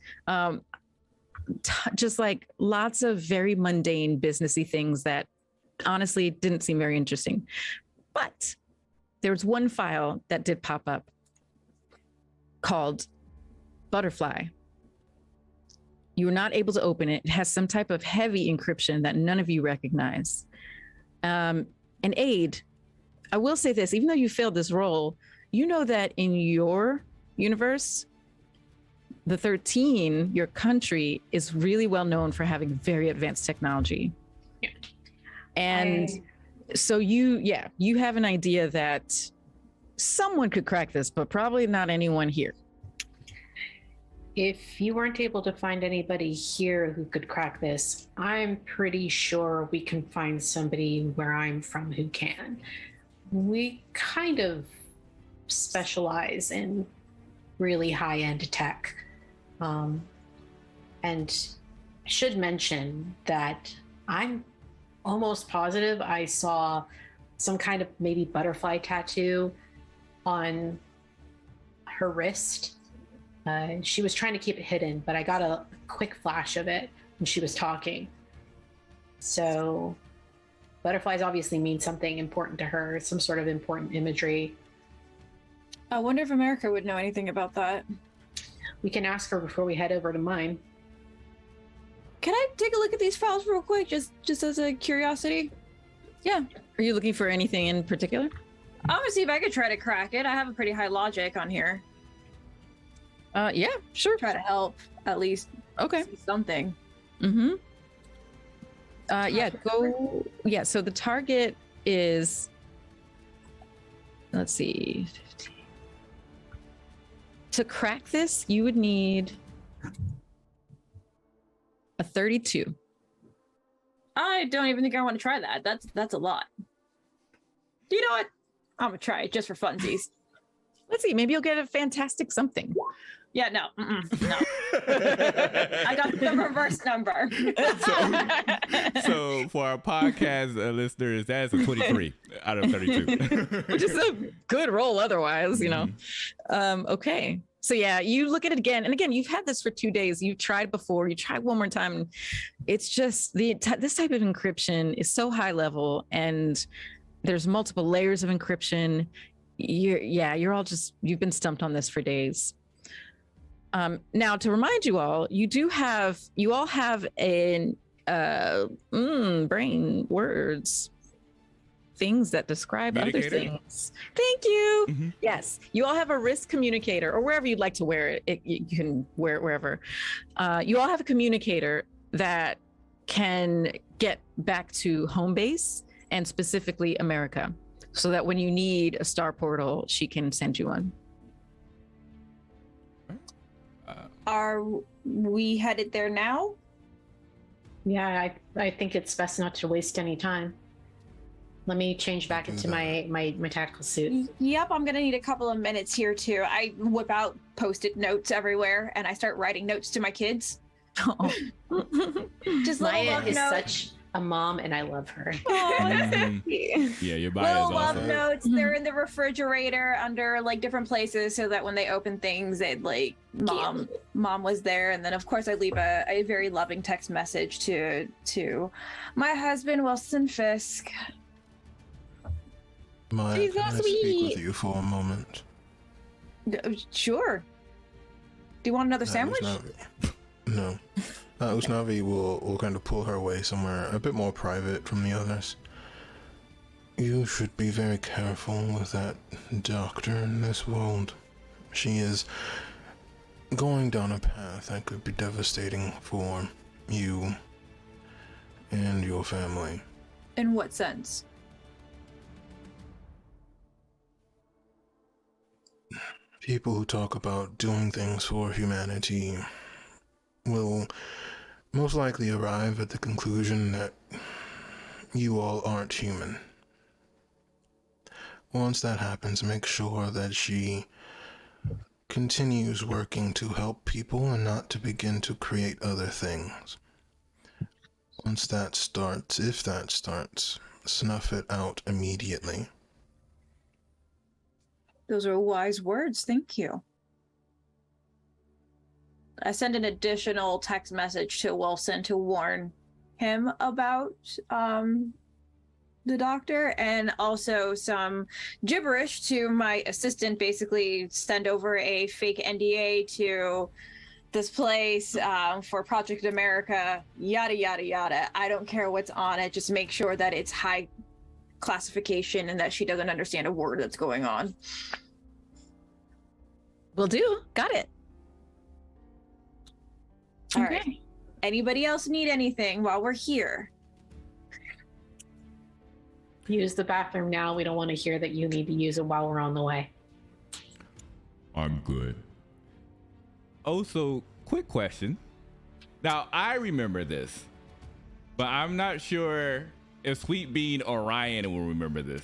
just like lots of very mundane businessy things that honestly didn't seem very interesting. But there was one file that did pop up called Butterfly. You were not able to open it. It has some type of heavy encryption that none of you recognize. And Aid, I will say this, even though you failed this role, you know that in your universe, the 13, your country, is really well known for having very advanced technology. Yeah. And so you have an idea that someone could crack this, but probably not anyone here. If you weren't able to find anybody here who could crack this, I'm pretty sure we can find somebody where I'm from who can. We kind of specialize in really high-end tech. And I should mention that I'm almost positive I saw some kind of maybe butterfly tattoo on her wrist. She was trying to keep it hidden, but I got a quick flash of it when she was talking. So butterflies obviously mean something important to her, some sort of important imagery. I wonder if America would know anything about that. We can ask her before we head over to mine. Can I take a look at these files real quick, just as a curiosity? Yeah. Are you looking for anything in particular? I'm gonna see if I could try to crack it. I have a pretty high logic on here. Yeah, sure. Try to help at least. Okay. See something. Mm-hmm. Yeah, go. Yeah, so the target is, let's see. 15. To crack this, you would need a 32. I don't even think I want to try that. That's a lot. You know what? I'm gonna try it just for funsies. Let's see, maybe you'll get a fantastic something. Yeah, no. No. I got the reverse number. So for our podcast listeners, that's a 23 out of 32. Which is a good roll otherwise, you know. Okay. So yeah, you look at it again. And again, you've had this for 2 days. You've tried before. You tried one more time. And it's just this type of encryption is so high level, and there's multiple layers of encryption. You're all just, you've been stumped on this for days. Now, to remind you all, you all have an brain words, things that describe other things. Thank you. Mm-hmm. Yes, you all have a wrist communicator, or wherever you'd like to wear it. You can wear it wherever. You all have a communicator that can get back to home base, and specifically America, so that when you need a star portal, she can send you one. Are we headed there now? Yeah, I think it's best not to waste any time. Let me change back into my tactical suit. Yep, I'm gonna need a couple of minutes here too. I whip out Post-it notes everywhere and I start writing notes to my kids. Oh. Just Maya is such a mom, and I love her. Oh, yeah, your bio little is love awesome. notes. They're in the refrigerator under like different places, so that when they open things, they'd like mom was there. And then of course I leave a very loving text message to my husband Wilson Fisk. Maya, She's can I so speak sweet. with you for a moment? Sure. Do you want another sandwich? No. Usnavi will kind of pull her away somewhere a bit more private from the others. You should be very careful with that doctor in this world. She is going down a path that could be devastating for you and your family. In what sense? People who talk about doing things for humanity will most likely arrive at the conclusion that you all aren't human. Once that happens, make sure that she continues working to help people and not to begin to create other things. Once that starts, if that starts, snuff it out immediately. Those are wise words. Thank you. I send an additional text message to Wilson to warn him about the doctor, and also some gibberish to my assistant, basically send over a fake NDA to this place for Project America, yada, yada, yada. I don't care what's on it. Just make sure that it's high classification and that she doesn't understand a word that's going on. Will do. Got it. All right. Anybody else need anything while we're here? Use the bathroom now. We don't want to hear that you need to use it while we're on the way. I'm good. Also, quick question. Now, I remember this, but I'm not sure if Sweet Bean or Ryan will remember this.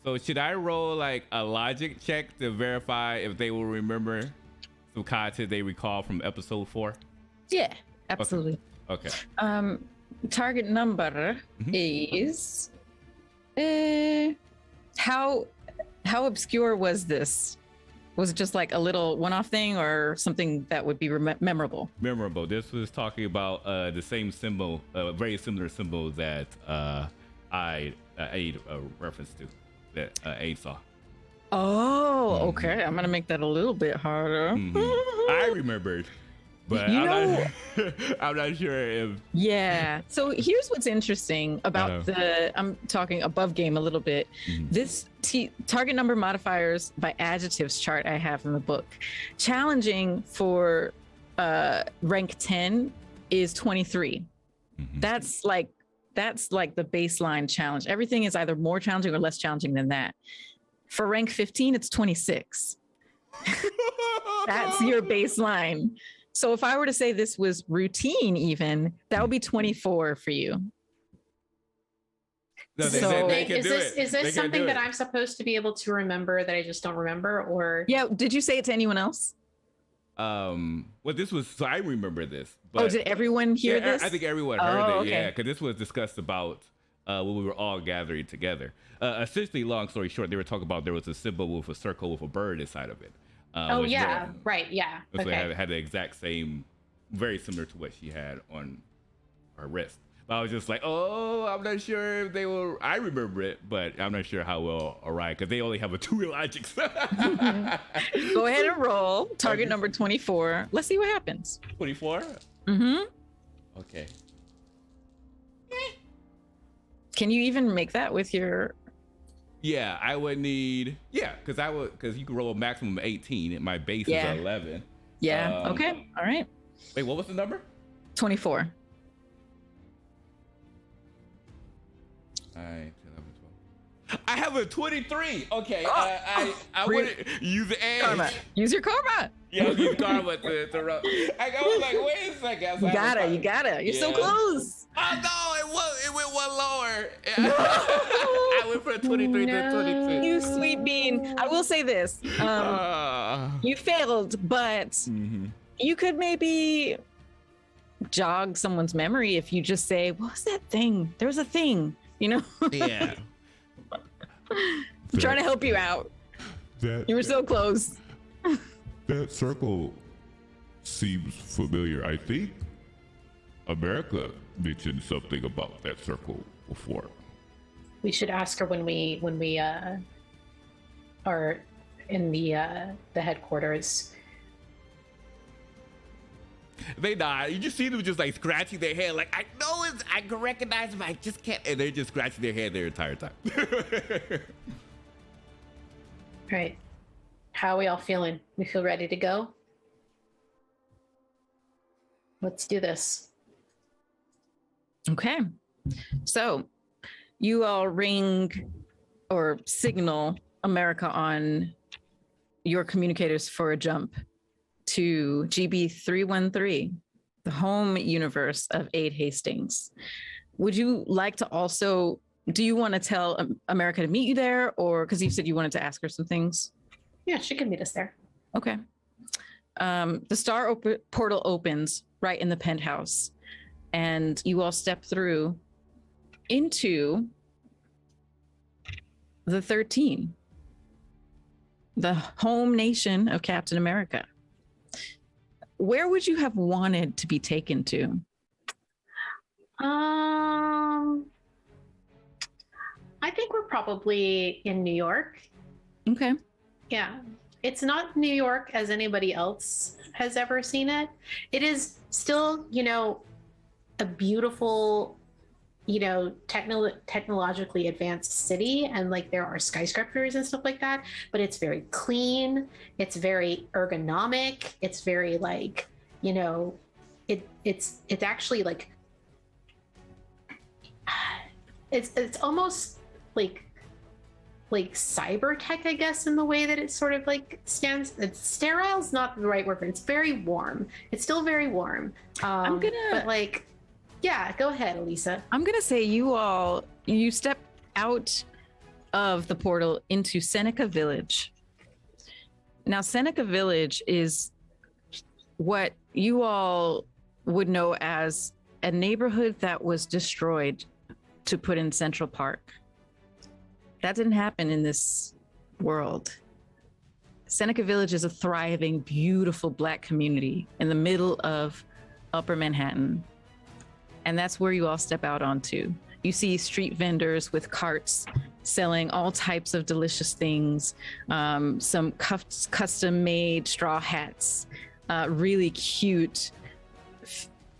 So should I roll like a logic check to verify if they will remember some content they recall from episode 4? Yeah, absolutely. Okay. Target number is how obscure was this? Was it just like a little one-off thing or something that would be memorable? Memorable. This was talking about the same symbol, very similar symbol that I Aid reference to, that Aid saw. Oh, okay. I'm gonna make that a little bit harder. I remembered, but I'm not sure if. Yeah. So here's what's interesting about I'm talking above game a little bit. This target number modifiers by adjectives chart I have in the book. Challenging for rank 10 is 23. That's like the baseline challenge. Everything is either more challenging or less challenging than that. For rank 15, it's 26. That's your baseline. So if I were to say this was routine even, that would be 24 for you. No, is this something that I'm supposed to be able to remember that I just don't remember, or? Yeah, did you say it to anyone else? Well, this was, so I remember this. But did everyone hear this? I think everyone heard it, okay. yeah, because this was discussed about when we were all gathering together. Essentially, long story short, they were talking about there was a symbol with a circle with a bird inside of it. Right, yeah. So it had the exact same, very similar to what she had on her wrist. But I was just like, I'm not sure if they will. I remember it, but I'm not sure how well Orion, because they only have a 2 logics. Go ahead and roll. Target number 24. Let's see what happens. 24? Okay. Can you even make that with your? Yeah, I would need. Yeah, because you can roll a maximum of 18. And my base is 11. Yeah. Okay. All right. Wait, what was the number? 24. All right. I have a 23. Okay. I would use the edge. Karma. Use your karma. Yeah, use karma to roll. I was like, wait a second. You gotta. You're so close. Oh no, it went one lower. I went from 23 to 22. You sweet bean. I will say this. You failed, but you could maybe jog someone's memory if you just say, what was that thing? There was a thing, you know? Yeah. I'm trying to help you out. You were so close. That circle seems familiar. I think America mentioned something about that circle before. We should ask her when we are in the headquarters. They nod. You just see them just like scratching their head, like I know I can recognize them, I just can't. And they're just scratching their head their entire time. Right. How are we all feeling? We feel ready to go? Let's do this. Okay. So you all ring or signal America on your communicators for a jump to GB 313, the home universe of Aid Hastings. Would you like to also do you want to tell America to meet you there, or because you said you wanted to ask her some things? Yeah, she can meet us there. Okay. The star portal opens right in the penthouse, and you all step through into the 13, the home nation of Captain America. Where would you have wanted to be taken to? I think we're probably in New York. Okay. Yeah. It's not New York as anybody else has ever seen it. It is still, a beautiful, technologically advanced city, and like there are skyscrapers and stuff like that, but it's very clean. It's very ergonomic. It's very like, it's actually like, it's almost like cyber tech, I guess, in the way that it sort of like stands. It's sterile is not the right word, but it's very warm. It's still very warm. But like, yeah, go ahead, Elisa. I'm gonna say you step out of the portal into Seneca Village. Now, Seneca Village is what you all would know as a neighborhood that was destroyed to put in Central Park. That didn't happen in this world. Seneca Village is a thriving, beautiful Black community in the middle of Upper Manhattan. And that's where you all step out onto. You see street vendors with carts selling all types of delicious things, some custom-made straw hats, really cute,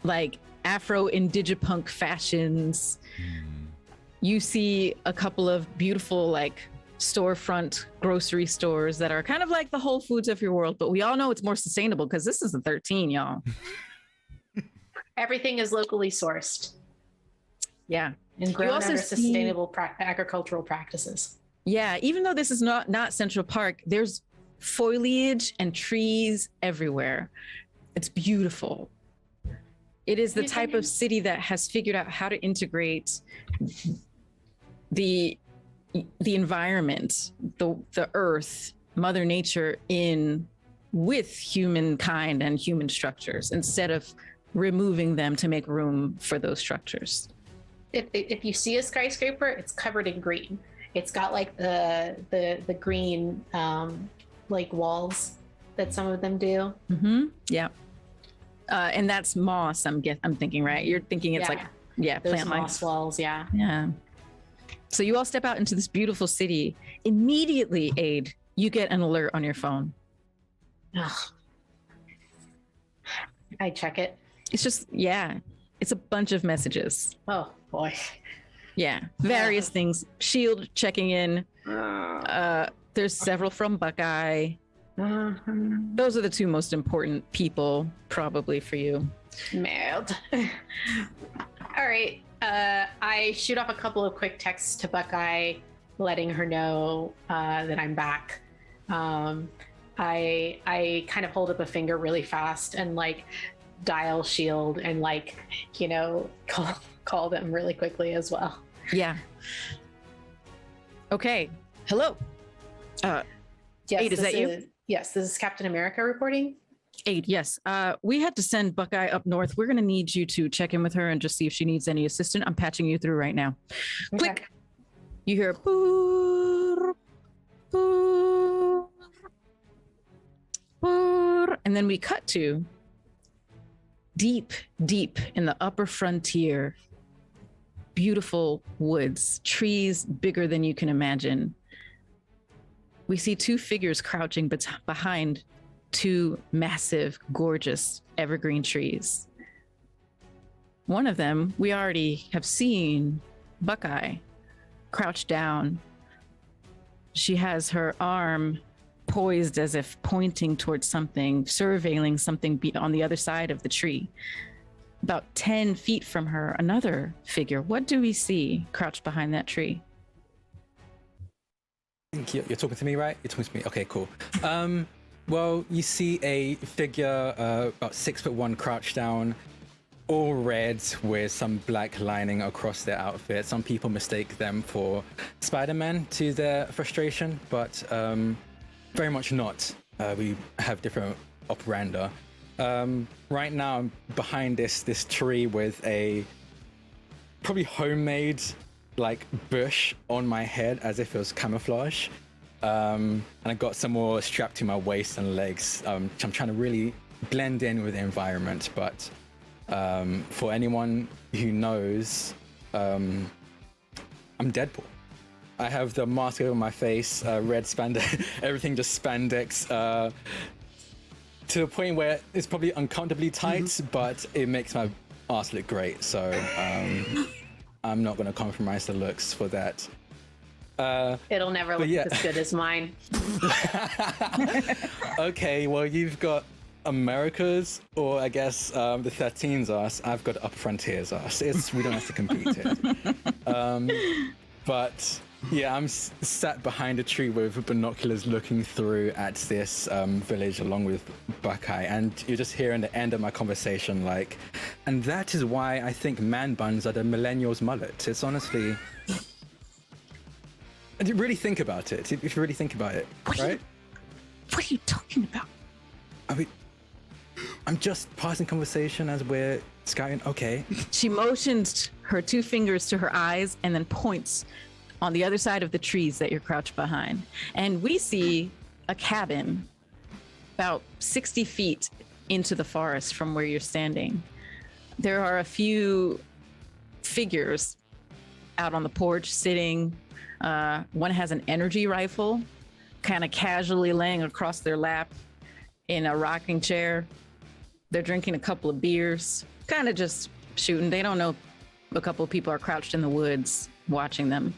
like Afro-Indigipunk fashions. You see a couple of beautiful, like, storefront grocery stores that are kind of like the Whole Foods of your world, but we all know it's more sustainable because this is the 13, y'all. Everything is locally sourced. Yeah. And grown under sustainable agricultural practices. Yeah, even though this is not Central Park, there's foliage and trees everywhere. It's beautiful. It is the type of city that has figured out how to integrate the environment, the earth, Mother Nature in with humankind and human structures instead of removing them to make room for those structures. If you see a skyscraper, it's covered in green. It's got like the green like walls that some of them do. Mm-hmm. Yeah. And that's moss, I'm thinking, right? You're thinking it's like, yeah, those plant moss walls, yeah. Yeah. So you all step out into this beautiful city. Immediately, Aid, you get an alert on your phone. Ugh. I check it. It's just, it's a bunch of messages. Oh, boy. Yeah, various things. Shield checking in. There's several from Buckeye. Those are the two most important people, probably, for you. Mad. All right. I shoot off a couple of quick texts to Buckeye, letting her know that I'm back. I kind of hold up a finger really fast and like dial Shield and like, call them really quickly as well. Yeah. Okay. Hello. Yes, Aid, is that you? Yes, this is Captain America reporting. Aid, yes. We had to send Buckeye up north. We're going to need you to check in with her and just see if she needs any assistance. I'm patching you through right now. Okay. Click. You hear boor, boor, boor, and then we cut to deep, deep in the upper frontier. Beautiful woods, trees bigger than you can imagine. We see two figures crouching behind two massive, gorgeous evergreen trees. One of them we already have seen, Buckeye, crouched down. She has her arm poised as if pointing towards something, surveilling something on the other side of the tree. About 10 feet from her, another figure. What do we see crouched behind that tree? You're talking to me, right? You're talking to me. Okay, cool. Well, you see a figure about 6'1", crouched down. all red with some black lining across their outfit. Some people mistake them for Spider-Man to their frustration, but very much not. We have different operanda. Right now, I'm behind this tree with a probably homemade like bush on my head, as if it was camouflage. And I got some more strapped to my waist and legs. I'm trying to really blend in with the environment, but for anyone who knows, I'm Deadpool. I have the mask over my face, red spandex, everything just spandex, to the point where it's probably uncomfortably tight, but it makes my ass look great. So I'm not going to compromise the looks for that. It'll never look as good as mine. Okay, well, you've got America's, or I guess the 13's ass. I've got Upper Frontier's ass. We don't have to compete here. But yeah, I'm sat behind a tree with binoculars looking through at this village along with Buckeye, and you're just hearing the end of my conversation like, and that is why I think man buns are the millennials' mullet. It's honestly... Really think about it. If you really think about it, right? What are you talking about? I mean, I'm just passing conversation as we're scouting. Okay. She motions her 2 fingers to her eyes and then points on the other side of the trees that you're crouched behind. And we see a cabin about 60 feet into the forest from where you're standing. There are a few figures out on the porch sitting. One has an energy rifle, kind of casually laying across their lap in a rocking chair. They're drinking a couple of beers, kind of just shooting. They don't know a couple of people are crouched in the woods watching them.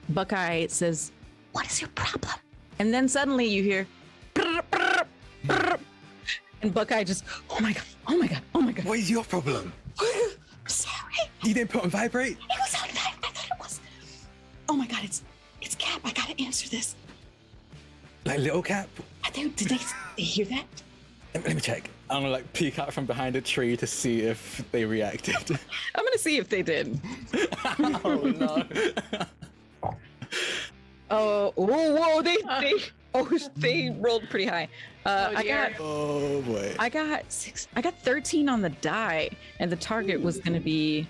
Buckeye says, "What is your problem?" And then suddenly you hear, brr, brr, brr. And Buckeye just, oh my God, oh my God, oh my God. What is your problem? Sorry. You didn't put on vibrate? It was on vibrate. I thought it was. Oh my God, it's Cap. I gotta answer this. Like Little Cap? Did they hear that? Let me check. I'm gonna like peek out from behind a tree to see if they reacted. I'm gonna see if they did. Oh no. Whoa, they rolled pretty high. Oh boy. I got 13 on the die, and the target was gonna be.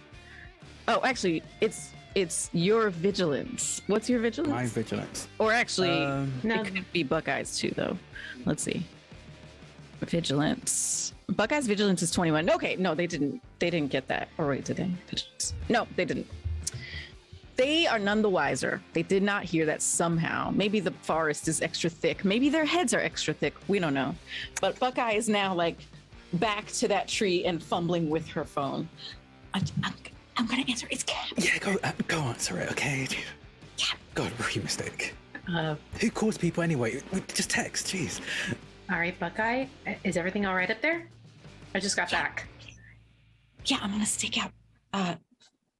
Oh, actually, it's your vigilance. What's your vigilance? My vigilance. Or actually, No. it could be Buckeye's too, though. Let's see. Vigilance. Buckeye's vigilance is 21. Okay, no, they didn't get that. Or wait, did they? Vigilance. No, they didn't. They are none the wiser. They did not hear that somehow. Maybe the forest is extra thick. Maybe their heads are extra thick. We don't know. But Buckeye is now like back to that tree and fumbling with her phone. I'm gonna answer. It's Cap. Yeah, go answer it, okay? Cap. God, rookie mistake. Uh, Who calls people anyway? Just text, jeez. all right, Buckeye, is everything all right up there? I just got back. Yeah, I'm gonna stake out.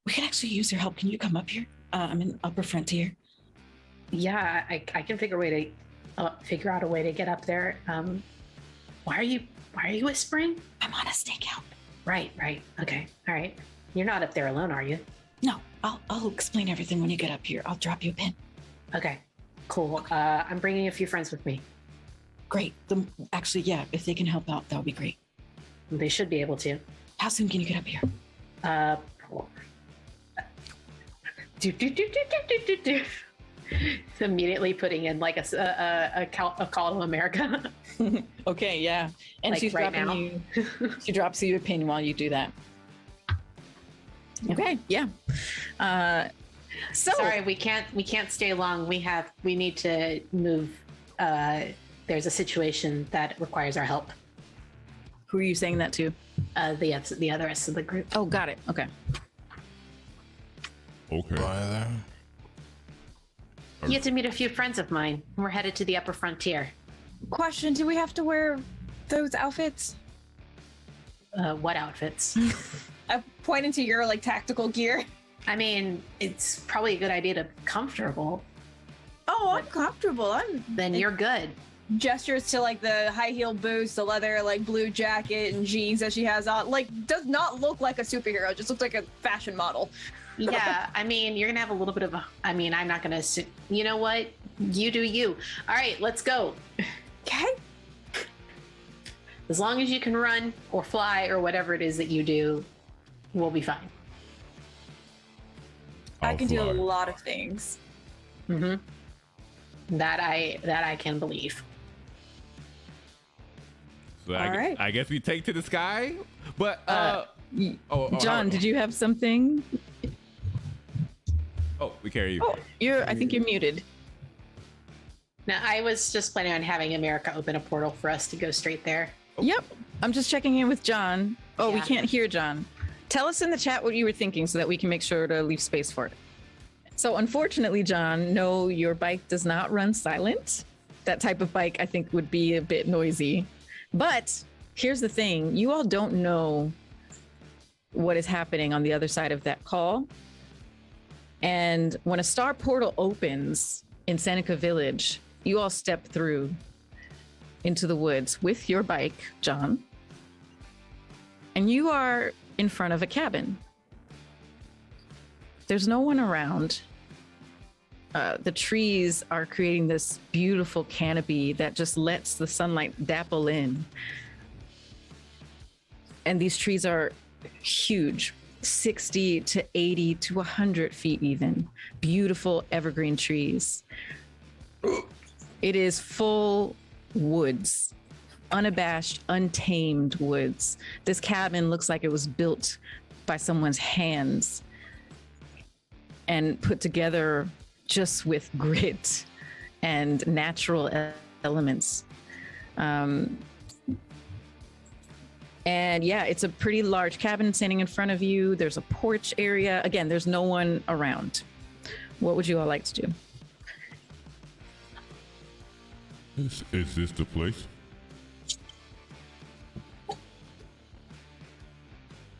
We could actually use your help. Can you come up here? I'm in Upper Frontier. Yeah, I can figure out a way to get up there. Why are you whispering? I'm on a stakeout. Right. Okay. All right. You're not up there alone, are you? No, I'll explain everything when you get up here. I'll drop you a pin. Okay. Cool. I'm bringing a few friends with me. Great. Actually, yeah, if they can help out, that would be great. They should be able to. How soon can you get up here? Immediately putting in like a call to America. Okay, yeah. And Like she's right dropping you. She drops you a pin while you do that. Okay, yeah. So Sorry, we can't stay long. We need to move. There's a situation that requires our help. who are you saying that to? The other rest of the group. Oh, got it. Okay. Okay. Bye there. You get to meet a few friends of mine. We're headed to the Upper Frontier. Question: do we have to wear those outfits? What outfits? I pointed to your like tactical gear. I mean, it's probably a good idea to be comfortable. Oh, I'm comfortable. Then you're good. gestures to like the high heel boots, the leather like blue jacket and jeans that she has on. Like, does not look like a superhero. Just looks like a fashion model. Yeah, I mean, you're gonna have a little bit of a. I mean, I'm not gonna. You know what? You do you. All right, let's go. Okay. As long as you can run or fly or whatever it is that you do, we'll be fine. I can do a fly. lot of things. Mm-hmm. That I can believe. So All right. I guess we take to the sky. But John, did you have something? Oh, we carry you. Oh, I think you're muted. Now, I was just planning on having America open a portal for us to go straight there. Yep. I'm just checking in with John. Oh, we Yeah. can't hear John. Tell us in the chat what you were thinking so that we can make sure to leave space for it. So unfortunately, John, no, your bike does not run silent. That type of bike, I think, would be a bit noisy. But here's the thing. You all don't know what is happening on the other side of that call. And when a star portal opens in Seneca Village, you all step through into the woods with your bike, John. And you are in front of a cabin. There's no one around. The trees are creating this beautiful canopy that just lets the sunlight dapple in. And these trees are huge, 60 to 80 to 100 feet even. Beautiful evergreen trees. It is full woods, unabashed, untamed woods. This cabin looks like it was built by someone's hands and put together just with grit and natural elements. And yeah, it's a pretty large cabin standing in front of you. There's a porch area. Again, there's no one around. What would you all like to do? Is this the place?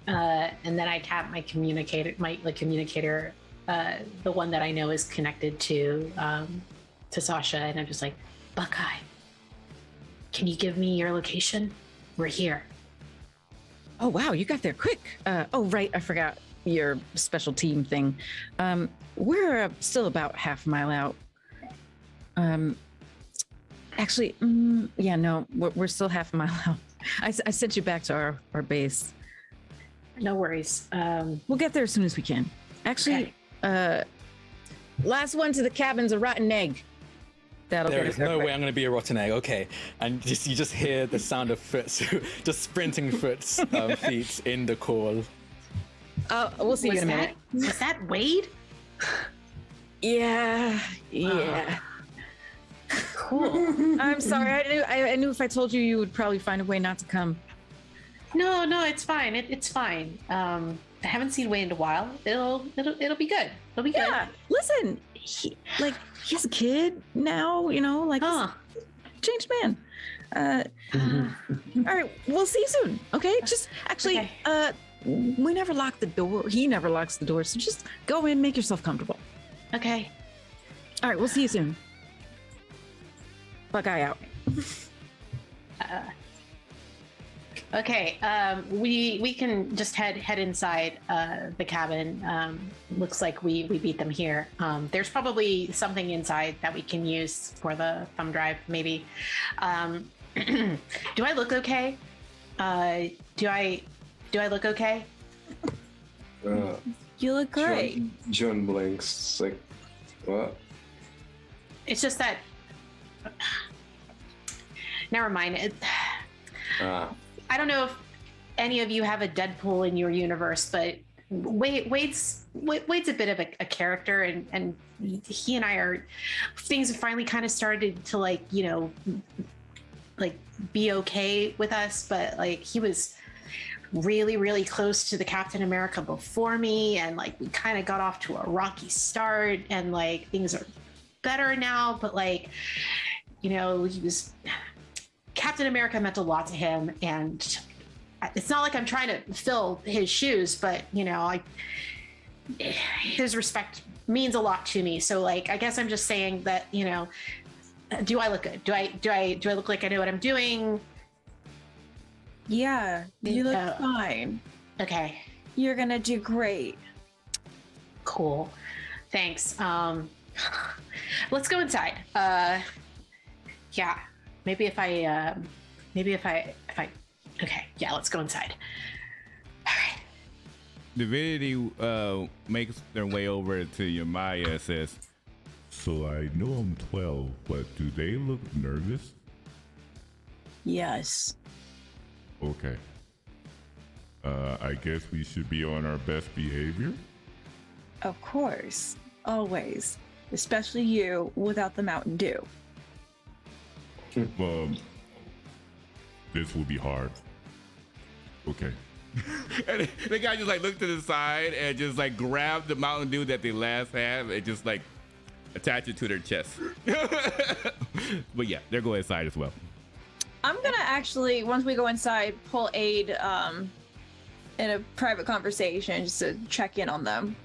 And then I tap my communicator, the one that I know is connected to Sasha, and I'm just like, Buckeye, can you give me your location? We're here. Oh, wow, you got there quick. Oh, right, I forgot your special team thing. We're still about half a mile out. Actually, yeah, no, we're still half a mile out. I sent you back to our base. No worries. We'll get there as soon as we can. Actually, last one to the cabin's a rotten egg. That'll There get is us there no way quick. I'm going to be a rotten egg. Okay, and you just hear the sound of foot, just sprinting feet in the call. We'll see you Was in a minute. that Wade? Yeah. Cool. I'm sorry. I knew if I told you, you would probably find a way not to come. No, it's fine. It's fine. I haven't seen Wade in a while. It'll be good. It'll be good. Yeah. Listen, he has a kid now. You know, like changed man. All right, we'll see you soon. Okay. Just actually, we never lock the door. He never locks the door. So just go in, make yourself comfortable. Okay. All right, we'll see you soon. Buckeye out. Okay, we can just head inside the cabin. Looks like we beat them here. There's probably something inside that we can use for the thumb drive, maybe. Do I look okay? Do I look okay? You look great. John blinks. It's like, what? It's just that. Never mind. I don't know if any of you have a Deadpool in your universe, but Wade's a bit of a character, and he and I are, things have finally kind of started to like be okay with us, but like he was really, really close to the Captain America before me, and like we kind of got off to a rocky start, and like things are better now, but like, he was, Captain America meant a lot to him, and it's not like I'm trying to fill his shoes, but his respect means a lot to me. So like, I guess I'm just saying that, do I look good? Do I look like I know what I'm doing? Yeah, you look fine. Okay, You're gonna do great. cool. Thanks. Let's go inside. Yeah, maybe if I okay, yeah, let's go inside. All right. Divinity makes their way over to Yamaya and says, So I know I'm 12, but do they look nervous? Yes. Okay. I guess we should be on our best behavior. Of course. Always. Especially you without the Mountain Dew. This will be hard. Okay. and the guy just like looked to the side and just like grabbed the Mountain Dew that they last had and just like attach it to their chest. But yeah, they're going inside as well. I'm gonna actually, once we go inside, pull Aid in a private conversation just to check in on them.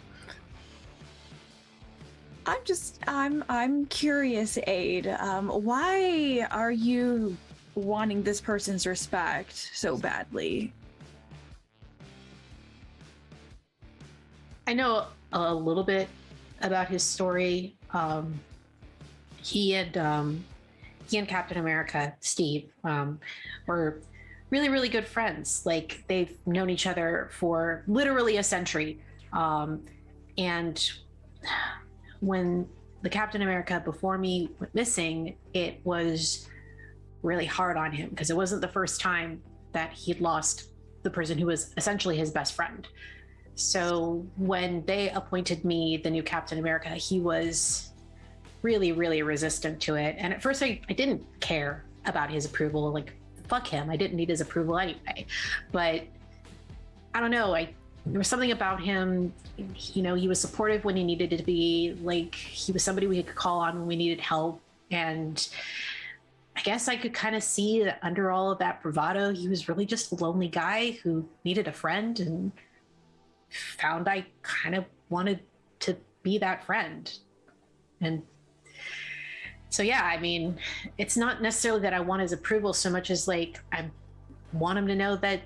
I'm curious, Aid. Why are you wanting this person's respect so badly? I know a little bit about his story. He and Captain America, Steve, were really, really good friends. Like, they've known each other for literally a century. And when the Captain America before me went missing, it was really hard on him because it wasn't the first time that he'd lost the person who was essentially his best friend. So when they appointed me the new Captain America, he was really, really resistant to it. And at first I didn't care about his approval. Like, fuck him. I didn't need his approval anyway. But I don't know. There was something about him, you know, he was supportive when he needed to be. Like, he was somebody we could call on when we needed help. And I guess I could kind of see that under all of that bravado, he was really just a lonely guy who needed a friend, and found I kind of wanted to be that friend. And so, yeah, I mean, it's not necessarily that I want his approval so much as like, I want him to know that,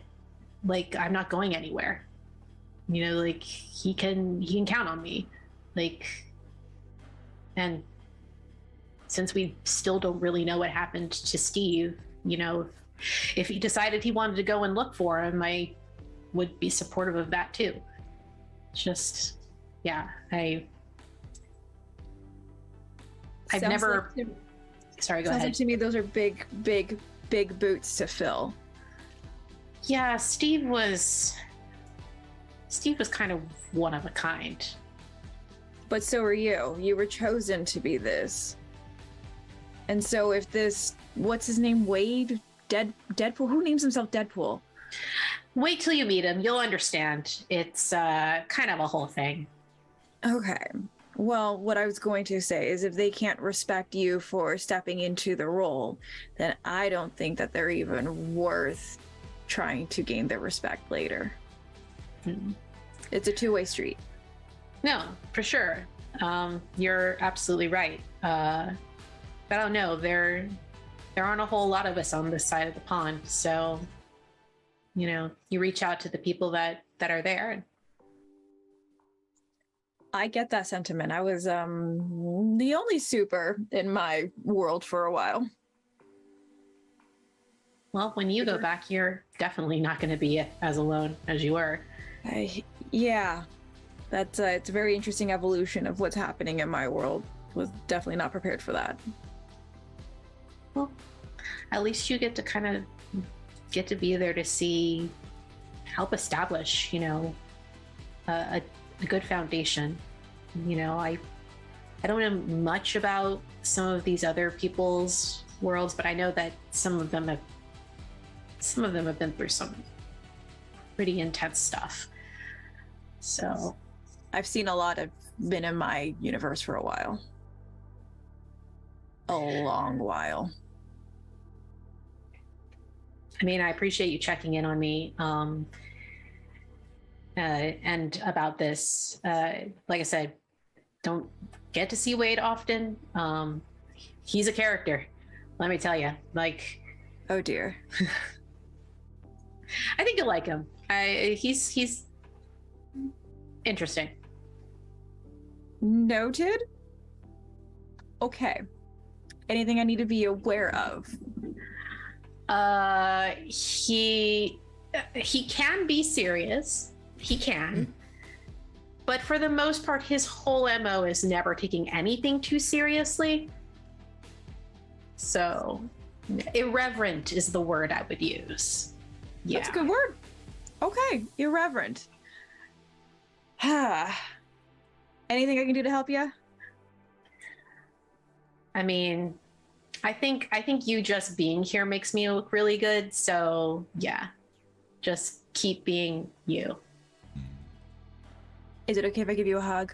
like, I'm not going anywhere. You know, like, he can count on me. Like, and since we still don't really know what happened to Steve, you know, if he decided he wanted to go and look for him, I would be supportive of that too. Just, yeah, I've never. Sorry, go ahead. Sounds like to me those are big boots to fill. Yeah, Steve was kind of one of a kind. But so are you. You were chosen to be this. And so if this, what's his name, Wade? Deadpool? Who names himself Deadpool? Wait till you meet him. You'll understand. It's kind of a whole thing. Okay. Well, what I was going to say is if they can't respect you for stepping into the role, then I don't think that they're even worth trying to gain their respect later. It's a two-way street. No, for sure. You're absolutely right. But I don't know. There aren't a whole lot of us on this side of the pond. So, you know, you reach out to the people that are there. I get that sentiment. I was the only super in my world for a while. Well, when you go back, you're definitely not going to be as alone as you were. Yeah, that's it's a very interesting evolution of what's happening in my world. Was definitely not prepared for that. Well, at least you get to be there to help establish, you know, a good foundation. You know, I don't know much about some of these other people's worlds, but I know that some of them have been through some pretty intense stuff. So I've seen a lot. I've been in my universe for a while. A long while. I mean, I appreciate you checking in on me. And about this, like I said, don't get to see Wade often. he's a character. Let me tell you. Like, Oh dear. I think you'll like him. He's interesting. Noted. Okay. Anything I need to be aware of? He can be serious. He can. But for the most part, his whole MO is never taking anything too seriously. So, irreverent is the word I would use. Yeah. That's a good word. Okay, irreverent. Anything I can do to help you? I mean, I think you just being here makes me look really good. So yeah, just keep being you. Is it okay if I give you a hug?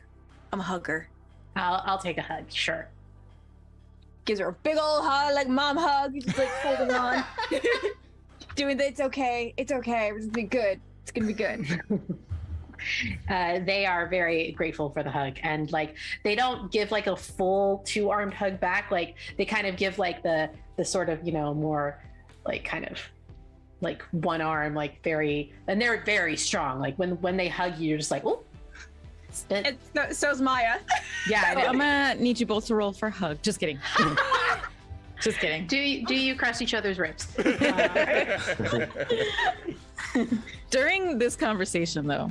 I'm a hugger. I'll take a hug. Sure. Gives her a big old hug, like mom hug. Just like holding on. Doing that. It's okay. It's okay. It's gonna be good. It's gonna be good. They are very grateful for the hug, and like they don't give like a full 2-armed hug back. Like they kind of give like the sort of, you know, more like kind of like one arm, like very, and they're very strong. Like when they hug you, you're just like, oh. So's Maya. Yeah, So I'm gonna need you both to roll for a hug. Just kidding. Just kidding. Do you cross each other's ribs? During this conversation, though,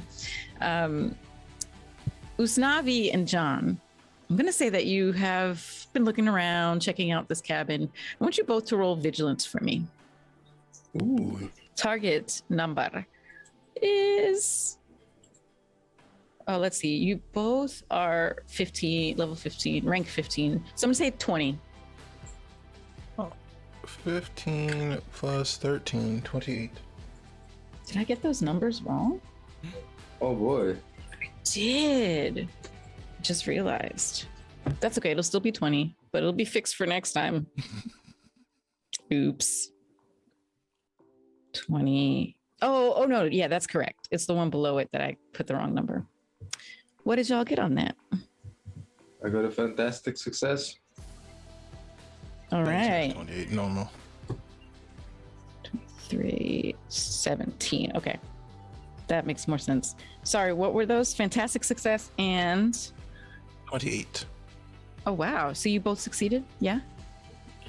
Usnavi and John, I'm going to say that you have been looking around, checking out this cabin. I want you both to roll vigilance for me. Ooh. Target number is... Oh, let's see. You both are 15, level 15, rank 15. So I'm going to say 20. 15 plus 13, 28. Did I get those numbers wrong? Oh boy. Did. Just realized. That's okay. It'll still be 20, but it'll be fixed for next time. Oops. 20. Oh no. Yeah, that's correct. It's the one below it that I put the wrong number. What did y'all get on that? I got a fantastic success. All right. 28 normal. 3, 17. Okay. That makes more sense. Sorry, what were those? Fantastic success and... 28. Oh, wow. So you both succeeded? Yeah?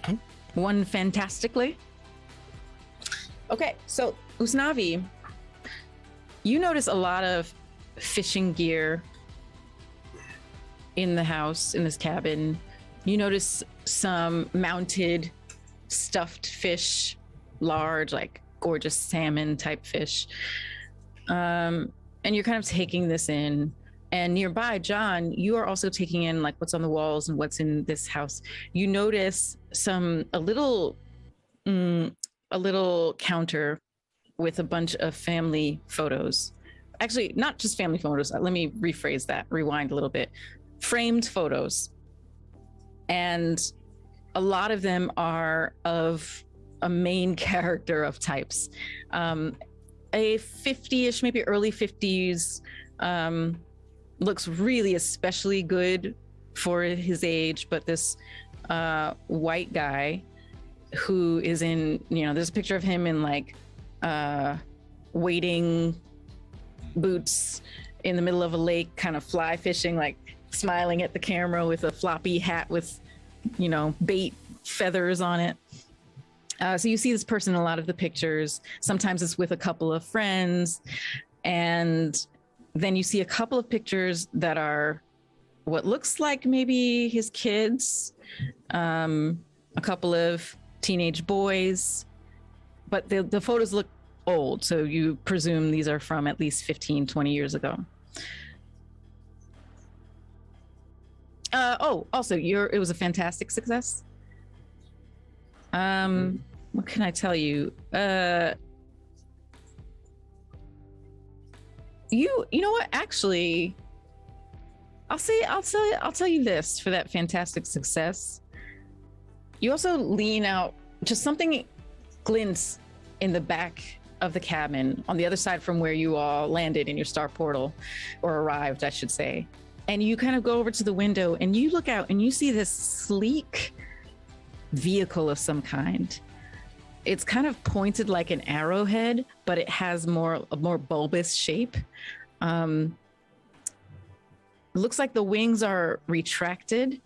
Mm-hmm. One fantastically? Okay, so Usnavi, you notice a lot of fishing gear in the house, in this cabin. You notice some mounted stuffed fish, large, like gorgeous salmon type fish. And you're kind of taking this in. And nearby, John, you are also taking in like what's on the walls and what's in this house. You notice a little counter with a bunch of family photos. Actually, not just family photos. Let me rephrase that, rewind a little bit. Framed photos. And a lot of them are of a main character of types. A 50-ish, maybe early 50s, looks really especially good for his age, but this white guy who is in, there's a picture of him in like wading boots in the middle of a lake, kind of fly fishing, like smiling at the camera with a floppy hat with, bait feathers on it. So you see this person in a lot of the pictures. Sometimes it's with a couple of friends. And then you see a couple of pictures that are what looks like maybe his kids, a couple of teenage boys, but the photos look old. So you presume these are from at least 15, 20 years ago. Also, it was a fantastic success. What can I tell you? You know what? Actually, I'll tell you this for that fantastic success. You also lean out, just something glints in the back of the cabin on the other side from where you all landed in your star portal, or arrived, I should say. And you kind of go over to the window and you look out and you see this sleek vehicle of some kind. It's kind of pointed like an arrowhead, but it has a more bulbous shape. It looks like the wings are retracted,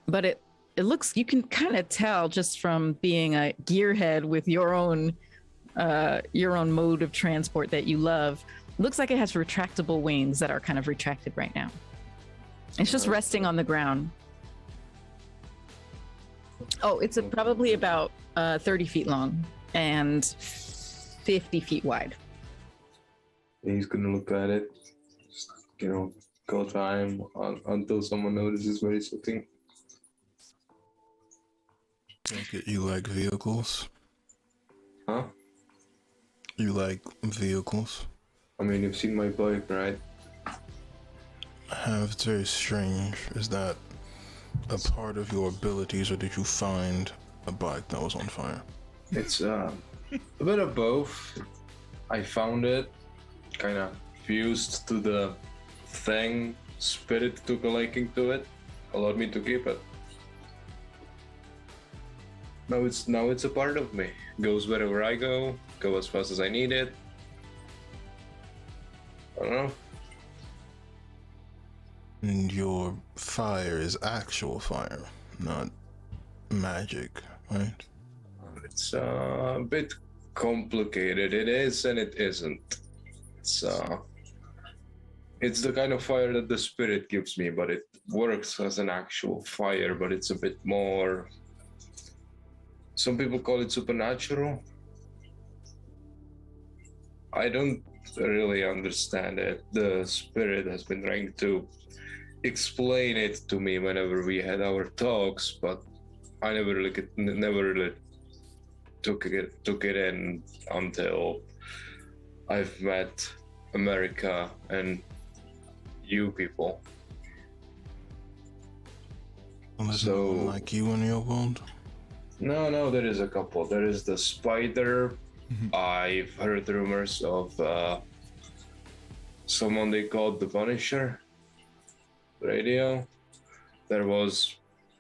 but it looks, you can kind of tell just from being a gearhead with your own mode of transport that you love. Looks like it has retractable wings that are kind of retracted right now. It's just resting on the ground. Oh, it's probably about 30 feet long and 50 feet wide. He's gonna look at it, just, go time until someone notices where he's looking. Take it you like vehicles? Huh? You like vehicles? I mean, you've seen my bike, right? I have. It's very strange. Is that a part of your abilities, or did you find a bike that was on fire? It's a bit of both. I found it, kind of fused to the thing. Spirit took a liking to it, allowed me to keep it. Now it's a part of me. Goes wherever I go as fast as I need it. I don't know. And your fire is actual fire, not magic, right? It's a bit complicated. It is and it isn't. It's the kind of fire that the spirit gives me, but it works as an actual fire, but it's a bit more... Some people call it supernatural. I don't really understand it. The spirit has been trying to explain it to me whenever we had our talks, but I never really took it in until I've met America and you people. So, like you in your world? No, there is a couple. There is the spider. I've heard rumors of someone they called the Punisher. Radio. There was,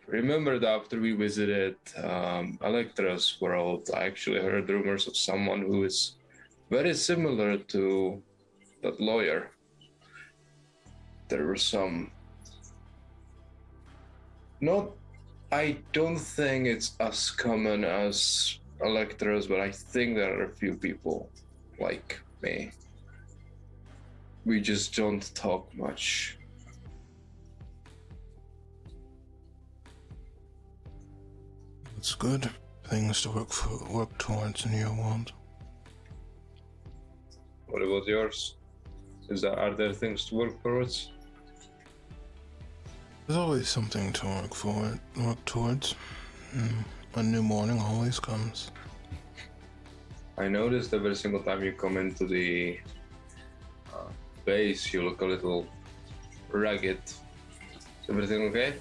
remembered after we visited Electra's world, I actually heard rumors of someone who is very similar to that lawyer. There were some, I don't think it's as common as Electra's, but I think there are a few people like me. We just don't talk much. It's good. Things to work towards in your world. What about yours? Are there things to work towards? There's always something to work towards. A new morning always comes. I noticed every single time you come into the base, you look a little ragged. Is everything okay?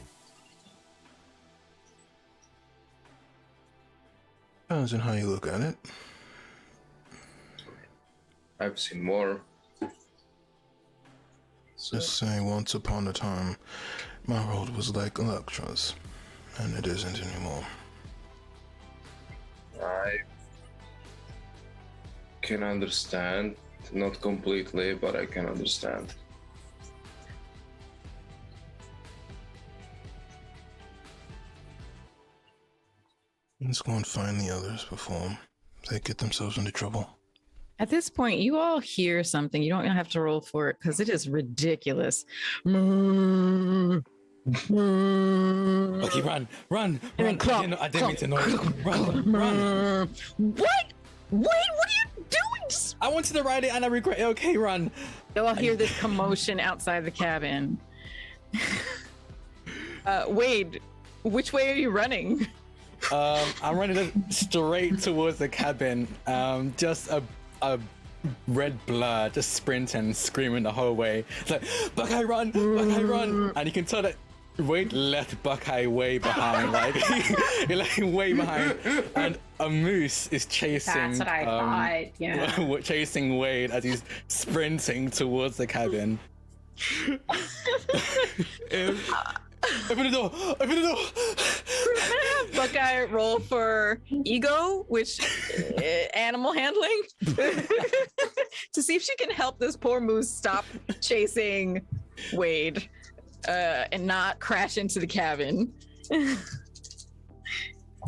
Depends on how you look at it. I've seen more. Just say once upon a time, my world was like Electra's, and it isn't anymore. I can understand, not completely, but I can understand. Let's go and find the others before they get themselves into trouble. At this point, you all hear something. You don't even have to roll for it because it is ridiculous. Okay, run. I didn't mean to noise. Run. What? Wait, what are you doing? I wanted to ride it and I regret it. Okay, run. You'll all hear this commotion outside the cabin. Wade, which way are you running? I'm running straight towards the cabin. Just a red blur, just sprinting, screaming the whole way. It's like, Buckeye run! And you can tell that Wade left Buckeye way behind, like way behind. And a moose is chasing. That's what I thought. Yeah. Chasing Wade as he's sprinting towards the cabin. Open the door! Buckeye roll for ego, which animal handling, to see if she can help this poor moose stop chasing Wade and not crash into the cabin.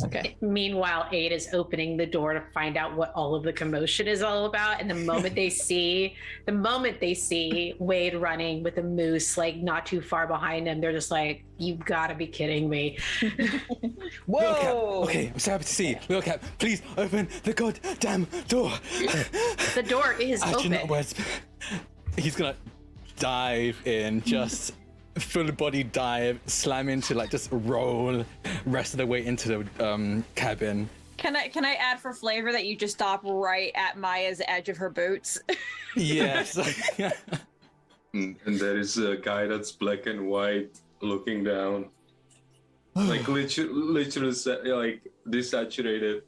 Okay. Meanwhile, Aid is opening the door to find out what all of the commotion is all about. And the moment they see Wade running with a moose like not too far behind him, they're just like, "You gotta be kidding me!" Whoa! Okay, I'm so happy to see you. Little Cap, please open the goddamn door. The door is Actually, open. not words. He's gonna dive in, just full body dive, slam into, like, just roll rest of the way into the cabin. Can I add for flavor that you just stop right at Maya's edge of her boots? Yes. And there is a guy that's black and white looking down, like literally like desaturated.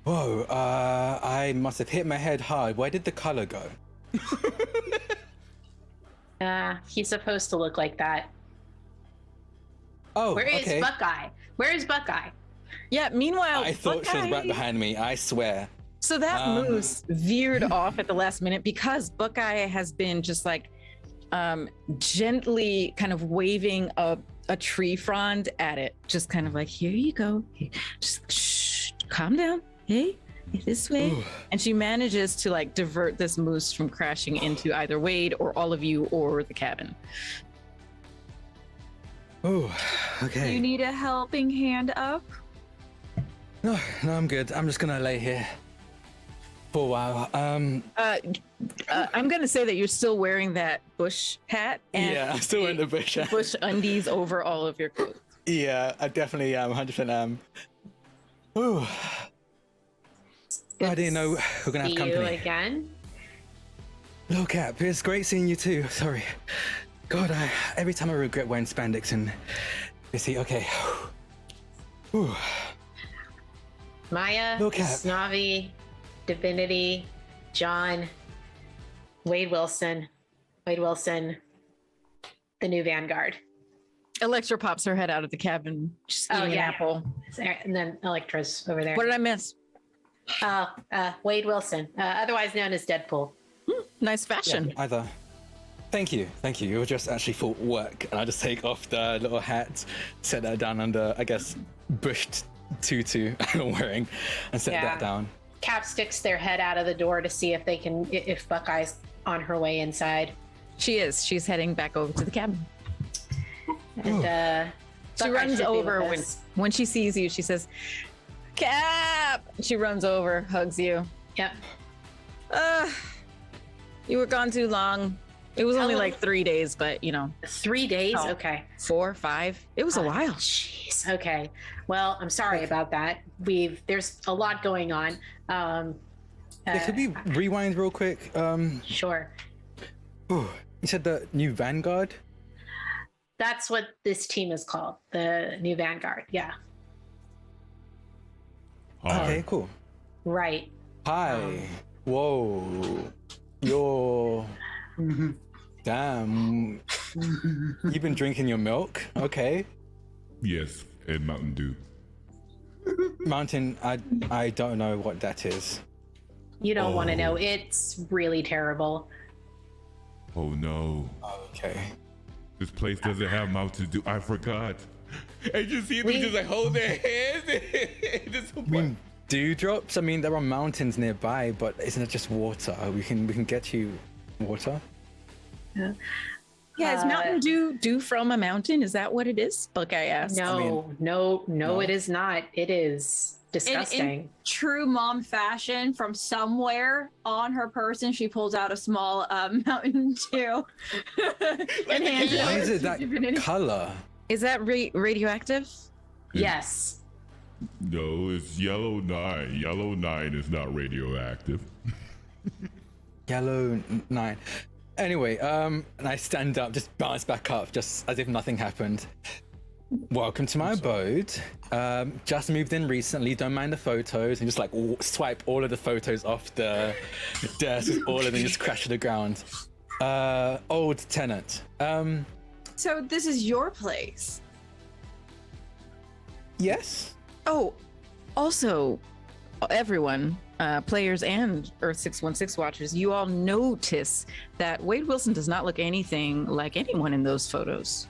Whoa, I must have hit my head hard. Where did the color go? He's supposed to look like that. Oh, Where is okay. Buckeye? Where is Buckeye? Yeah, meanwhile, I thought she was right behind me, I swear. So that moose veered off at the last minute because Buckeye has been just like gently kind of waving a tree frond at it. Just kind of like, here you go. Just shh, calm down. Hey, this way. Ooh. And she manages to like divert this moose from crashing into either Wade or all of you or the cabin. Oh, Do okay. you need a helping hand up? No, I'm good. I'm just gonna lay here for a while. I'm going to say that you're still wearing that bush hat and Yeah, I'm still in the bush. bush undies over all of your clothes. Yeah, I definitely am. 100% am. Ooh. I didn't know we we're gonna have See company. you again. Little Cap, it's great seeing you too. Sorry. God, every time I regret wearing spandex and you see, okay. Ooh. Maya, Little Cap. Snavi, Divinity, John, Wade Wilson, the new Vanguard. Electra pops her head out of the cabin. She's eating an apple. And then Electra's over there. What did I miss? Wade Wilson, otherwise known as Deadpool. Nice fashion. Yeah, either. Thank you. It was just actually for work, and I just take off the little hat, set that down under, I guess, bushed tutu I'm wearing, and set that down. Cap sticks their head out of the door to see if Buckeye's on her way inside. She is. She's heading back over to the cabin. And She Buckeye runs should be over with us. when she sees you. She says, "Cap!" She runs over, hugs you. Yep. You were gone too long. It was How only long? like 3 days, but 3 days. Oh. Okay. 4, 5. It was a while. Jeez. Okay. Well, I'm sorry about that. There's a lot going on. Could we rewind real quick? Sure. You said the new Vanguard? That's what this team is called, the new Vanguard. Yeah. Hi. Okay, cool. Right. Hi. Whoa. You're... Damn. You've been drinking your milk? Okay. Yes, and Mountain Dew. Mountain, I don't know what that is. You don't want to know. It's really terrible. Oh no. Okay. This place doesn't have Mountain Dew. I forgot. And you see them just like hold their hands. Just, I mean, dewdrops? I mean, there are mountains nearby, but isn't it just water? We can get you water. Yeah, is Mountain Dew from a mountain? Is that what it is? Buckeye asked. No, it is not. It is disgusting. In true mom fashion, from somewhere on her person, she pulls out a small Mountain Dew. And hands it Why over is it to that Divinity. color? Is that radioactive? Yes. No, it's Yellow 9. Yellow 9 is not radioactive. Yellow 9. Anyway, and I stand up, just bounce back up, just as if nothing happened. Welcome to my abode. Just moved in recently, don't mind the photos, and just like swipe all of the photos off the desk, all of them just crash to the ground. Old tenant. So this is your place. Yes. Oh, also, everyone, players and Earth 616 watchers, you all notice that Wade Wilson does not look anything like anyone in those photos.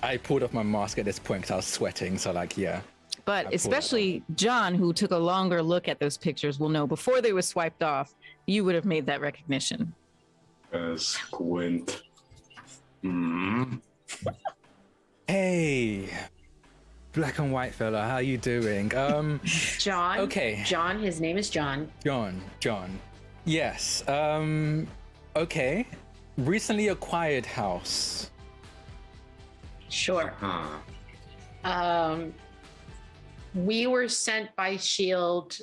I pulled off my mask at this point because I was sweating. So I But especially John, who took a longer look at those pictures, will know before they were swiped off, you would have made that recognition. Squint. Hey, black and white fella, how you doing? John. Okay. John. His name is John. John. Yes. Okay. Recently acquired house. Sure. We were sent by Shield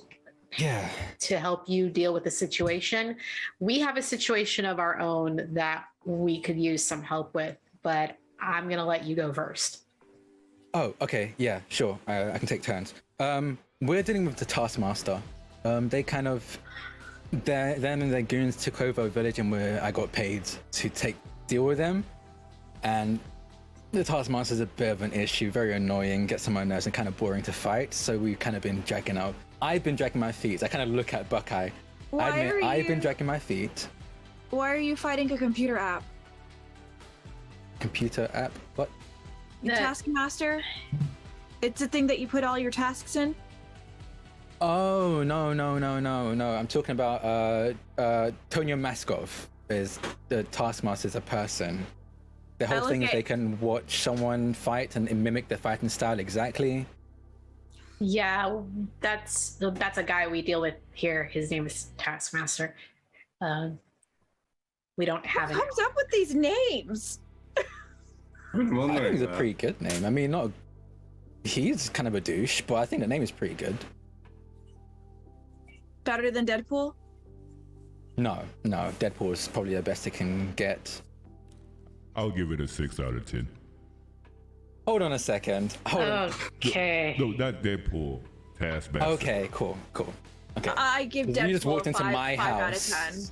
Yeah. to help you deal with the situation. We have a situation of our own that we could use some help with, but I'm gonna let you go first. Oh, okay. Yeah, sure. I can take turns. We're dealing with the Taskmaster. They kind of, them and their goons took over a village, and I got paid to deal with them. And the Taskmaster's a bit of an issue, very annoying, gets on my nerves, and kind of boring to fight. So we've kind of been dragging out. I've been dragging my feet. I kind of look at Buckeye. I've been dragging my feet. Why are you fighting a computer app? Computer app? What? The Taskmaster? It's a thing that you put all your tasks in? Oh, no. I'm talking about Tonya Maskov is the Taskmaster's a person. The whole thing is they can watch someone fight and mimic the fighting style exactly. Yeah, that's a guy we deal with here. His name is Taskmaster. We don't have What it. comes up with these names? I think it's a pretty good name. I mean, he's kind of a douche, but I think the name is pretty good. Better than Deadpool? No, Deadpool is probably the best it can get. I'll give it a 6 out of 10. Hold on a second. Okay. No, not Deadpool. Taskmaster. Okay, cool. Okay. I give Deadpool You just walked into my 5 house. out of 10.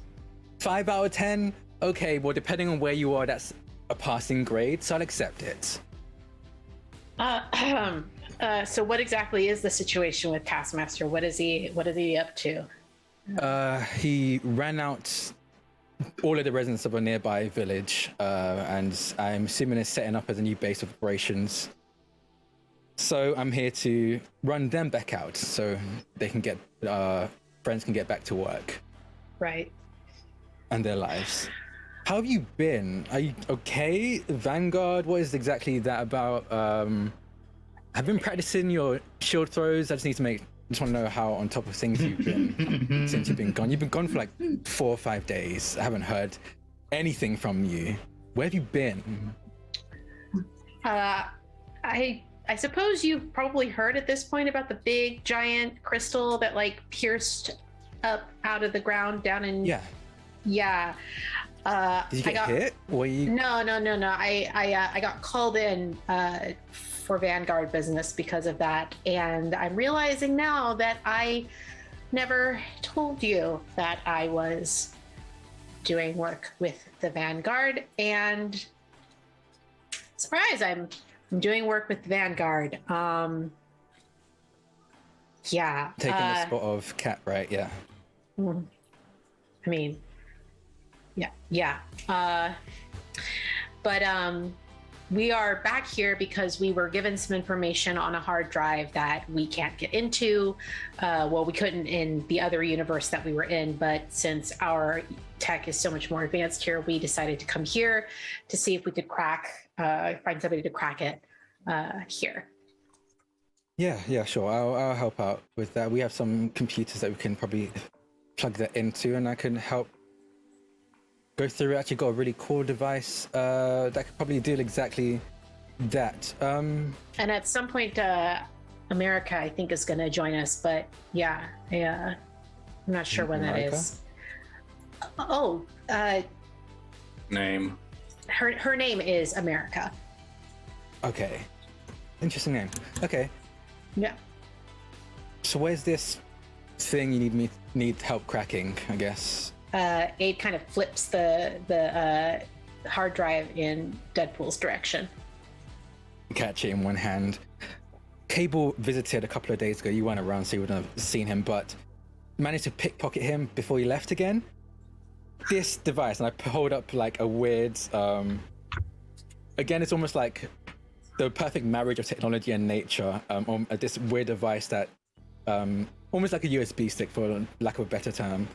5 out of 10? Okay, well, depending on where you are, that's a passing grade, so I'll accept it. So what exactly is the situation with Taskmaster? What is he up to? He ran out all of the residents of a nearby village, and I'm assuming is setting up as a new base of operations. So I'm here to run them back out so they can get, friends can get back to work. Right. And their lives. How have you been? Are you okay? Vanguard, what is exactly that about? I've been practicing your shield throws. I just want to know how on top of things you've been since you've been gone. You've been gone for like 4 or 5 days. I haven't heard anything from you. Where have you been? I suppose you've probably heard at this point about the big giant crystal that like pierced up out of the ground down in. Yeah. Did you get hit? Were you? No. I got called in for Vanguard business because of that, and I'm realizing now that I never told you that I was doing work with the Vanguard, and surprise, I'm doing work with Vanguard. Yeah. Taking the spot of Cat, right? Yeah. I mean, yeah. But we are back here because we were given some information on a hard drive that we can't get into. Well, we couldn't in the other universe that we were in, but since our tech is so much more advanced here, we decided to come here to see if we could find somebody to crack it here. Yeah, sure. I'll help out with that. We have some computers that we can probably plug that into, and I can help go through it. Actually got a really cool device that could probably do exactly that. And at some point, America, I think, is going to join us, but yeah, I'm not sure when that is. Name. Her name is America. Okay. Interesting name. Okay. Yeah. So where's this thing you need help cracking, I guess? Aid kind of flips the hard drive in Deadpool's direction. Catch it in one hand. Cable visited a couple of days ago. You weren't around, so you wouldn't have seen him, but managed to pickpocket him before he left again. This device, and I hold up like a weird, again, it's almost like the perfect marriage of technology and nature. This weird device that, almost like a USB stick, for lack of a better term.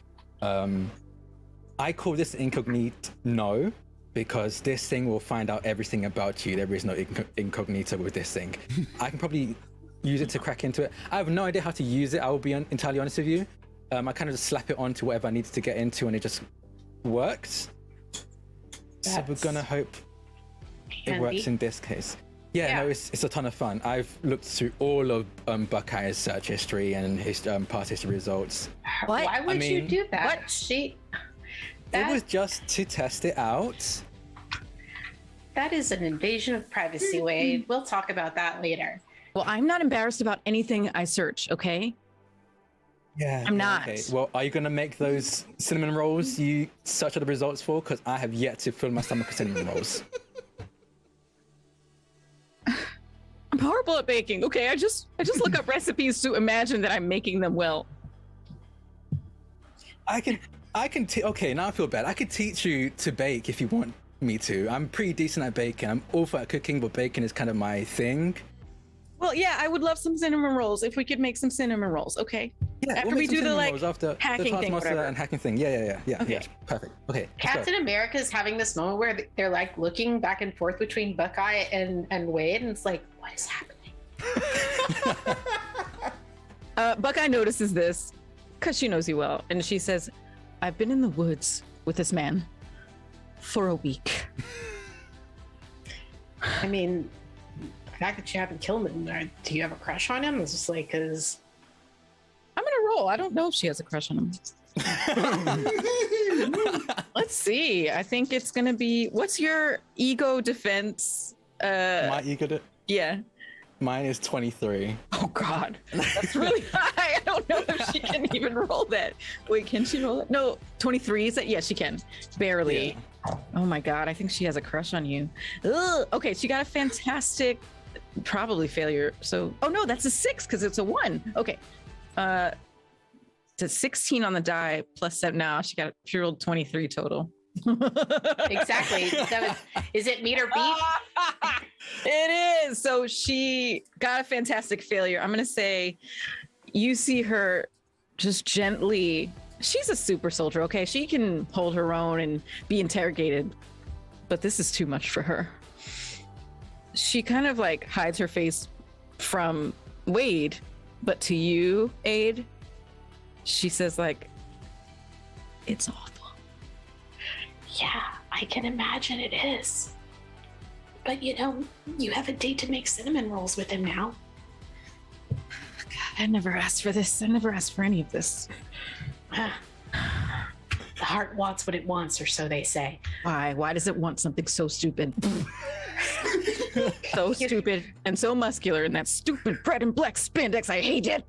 I call this incognito because this thing will find out everything about you. There is no incognito with this thing. I can probably use it to crack into it. I have no idea how to use it. I will be entirely honest with you. I kind of just slap it onto whatever I needed to get into, and it just works. So we're gonna hope it works in this case. Yeah, no, it's a ton of fun. I've looked through all of Buckeye's search history and his past history results. What? Why would you do that? What? It was just to test it out. That is an invasion of privacy, Wade. We'll talk about that later. Well, I'm not embarrassed about anything I search, okay? Yeah, I'm not. Okay. Well, are you gonna make those cinnamon rolls you search the results for? Because I have yet to fill my stomach with cinnamon rolls. I'm horrible at baking. Okay, I just look up recipes to imagine that I'm making them well. Okay, now I feel bad. I could teach you to bake if you want me to. I'm pretty decent at baking. I'm awful at cooking, but baking is kind of my thing. Well, yeah, I would love some cinnamon rolls if we could make some cinnamon rolls. Okay. Yeah, after we do the like after hacking the thing, whatever. and hacking thing. Yeah. Okay. Yeah, perfect. Okay. Captain America's having this moment where they're like looking back and forth between Buckeye and Wade, and it's like, what is happening? Buckeye notices this because she knows you well, and she says, "I've been in the woods with this man for a week." I mean, the fact that you haven't killed him, do you have a crush on him? It's just like, because I'm gonna roll. I don't know if she has a crush on him. Let's see. I think it's gonna be. What's your ego defense? My ego. Yeah. Mine is 23. Oh God, that's really high. I don't know if she can even roll that. Wait, can she roll it? No, 23 is that? Yeah, she can. Barely. Yeah. Oh my God, I think she has a crush on you. Ugh. Okay, she got a fantastic, probably failure. So, oh no, that's a 6 because it's a 1. Okay. It's a 16 on the die plus 7. Now she rolled 23 total. Exactly. Is it meet or beat? It is. So she got a fantastic failure. I'm going to say you see her just gently. She's a super soldier, okay? She can hold her own and be interrogated, but this is too much for her. She kind of like hides her face from Wade, but to you, Aid, she says like, it's awful. Yeah, I can imagine it is. But you know, you have a date to make cinnamon rolls with him now. God, I never asked for this. I never asked for any of this. The heart wants what it wants, or so they say. Why? Why does it want something so stupid? So stupid and so muscular in that stupid red and black spandex. I hate it.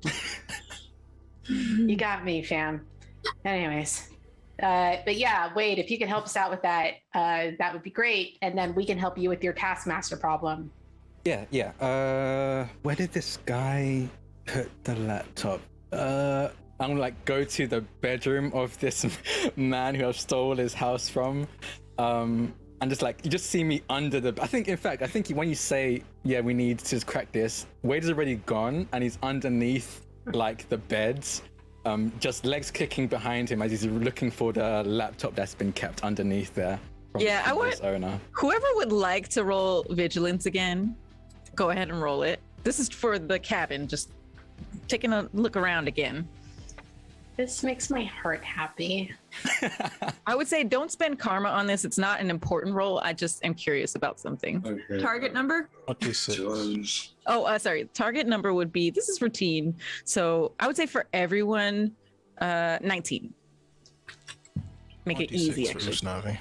You got me, fam. Anyways. But yeah, Wade, if you can help us out with that, that would be great. And then we can help you with your Taskmaster problem. Yeah. Where did this guy put the laptop? I'm gonna like go to the bedroom of this man who I've stole his house from. And just like, you just see me under the, I think when you say, yeah, we need to crack this, Wade is already gone and he's underneath like the beds. Just legs kicking behind him as he's looking for the laptop that's been kept underneath there. Yeah, I want owner. Whoever would like to roll vigilance again, go ahead and roll it. This is for the cabin, just taking a look around again. This makes my heart happy. I would say don't spend karma on this. It's not an important roll. I just am curious about something. Okay. Target number? Okay, sorry. Target number would be, this is routine. So I would say for everyone, 19. Make it easy, actually.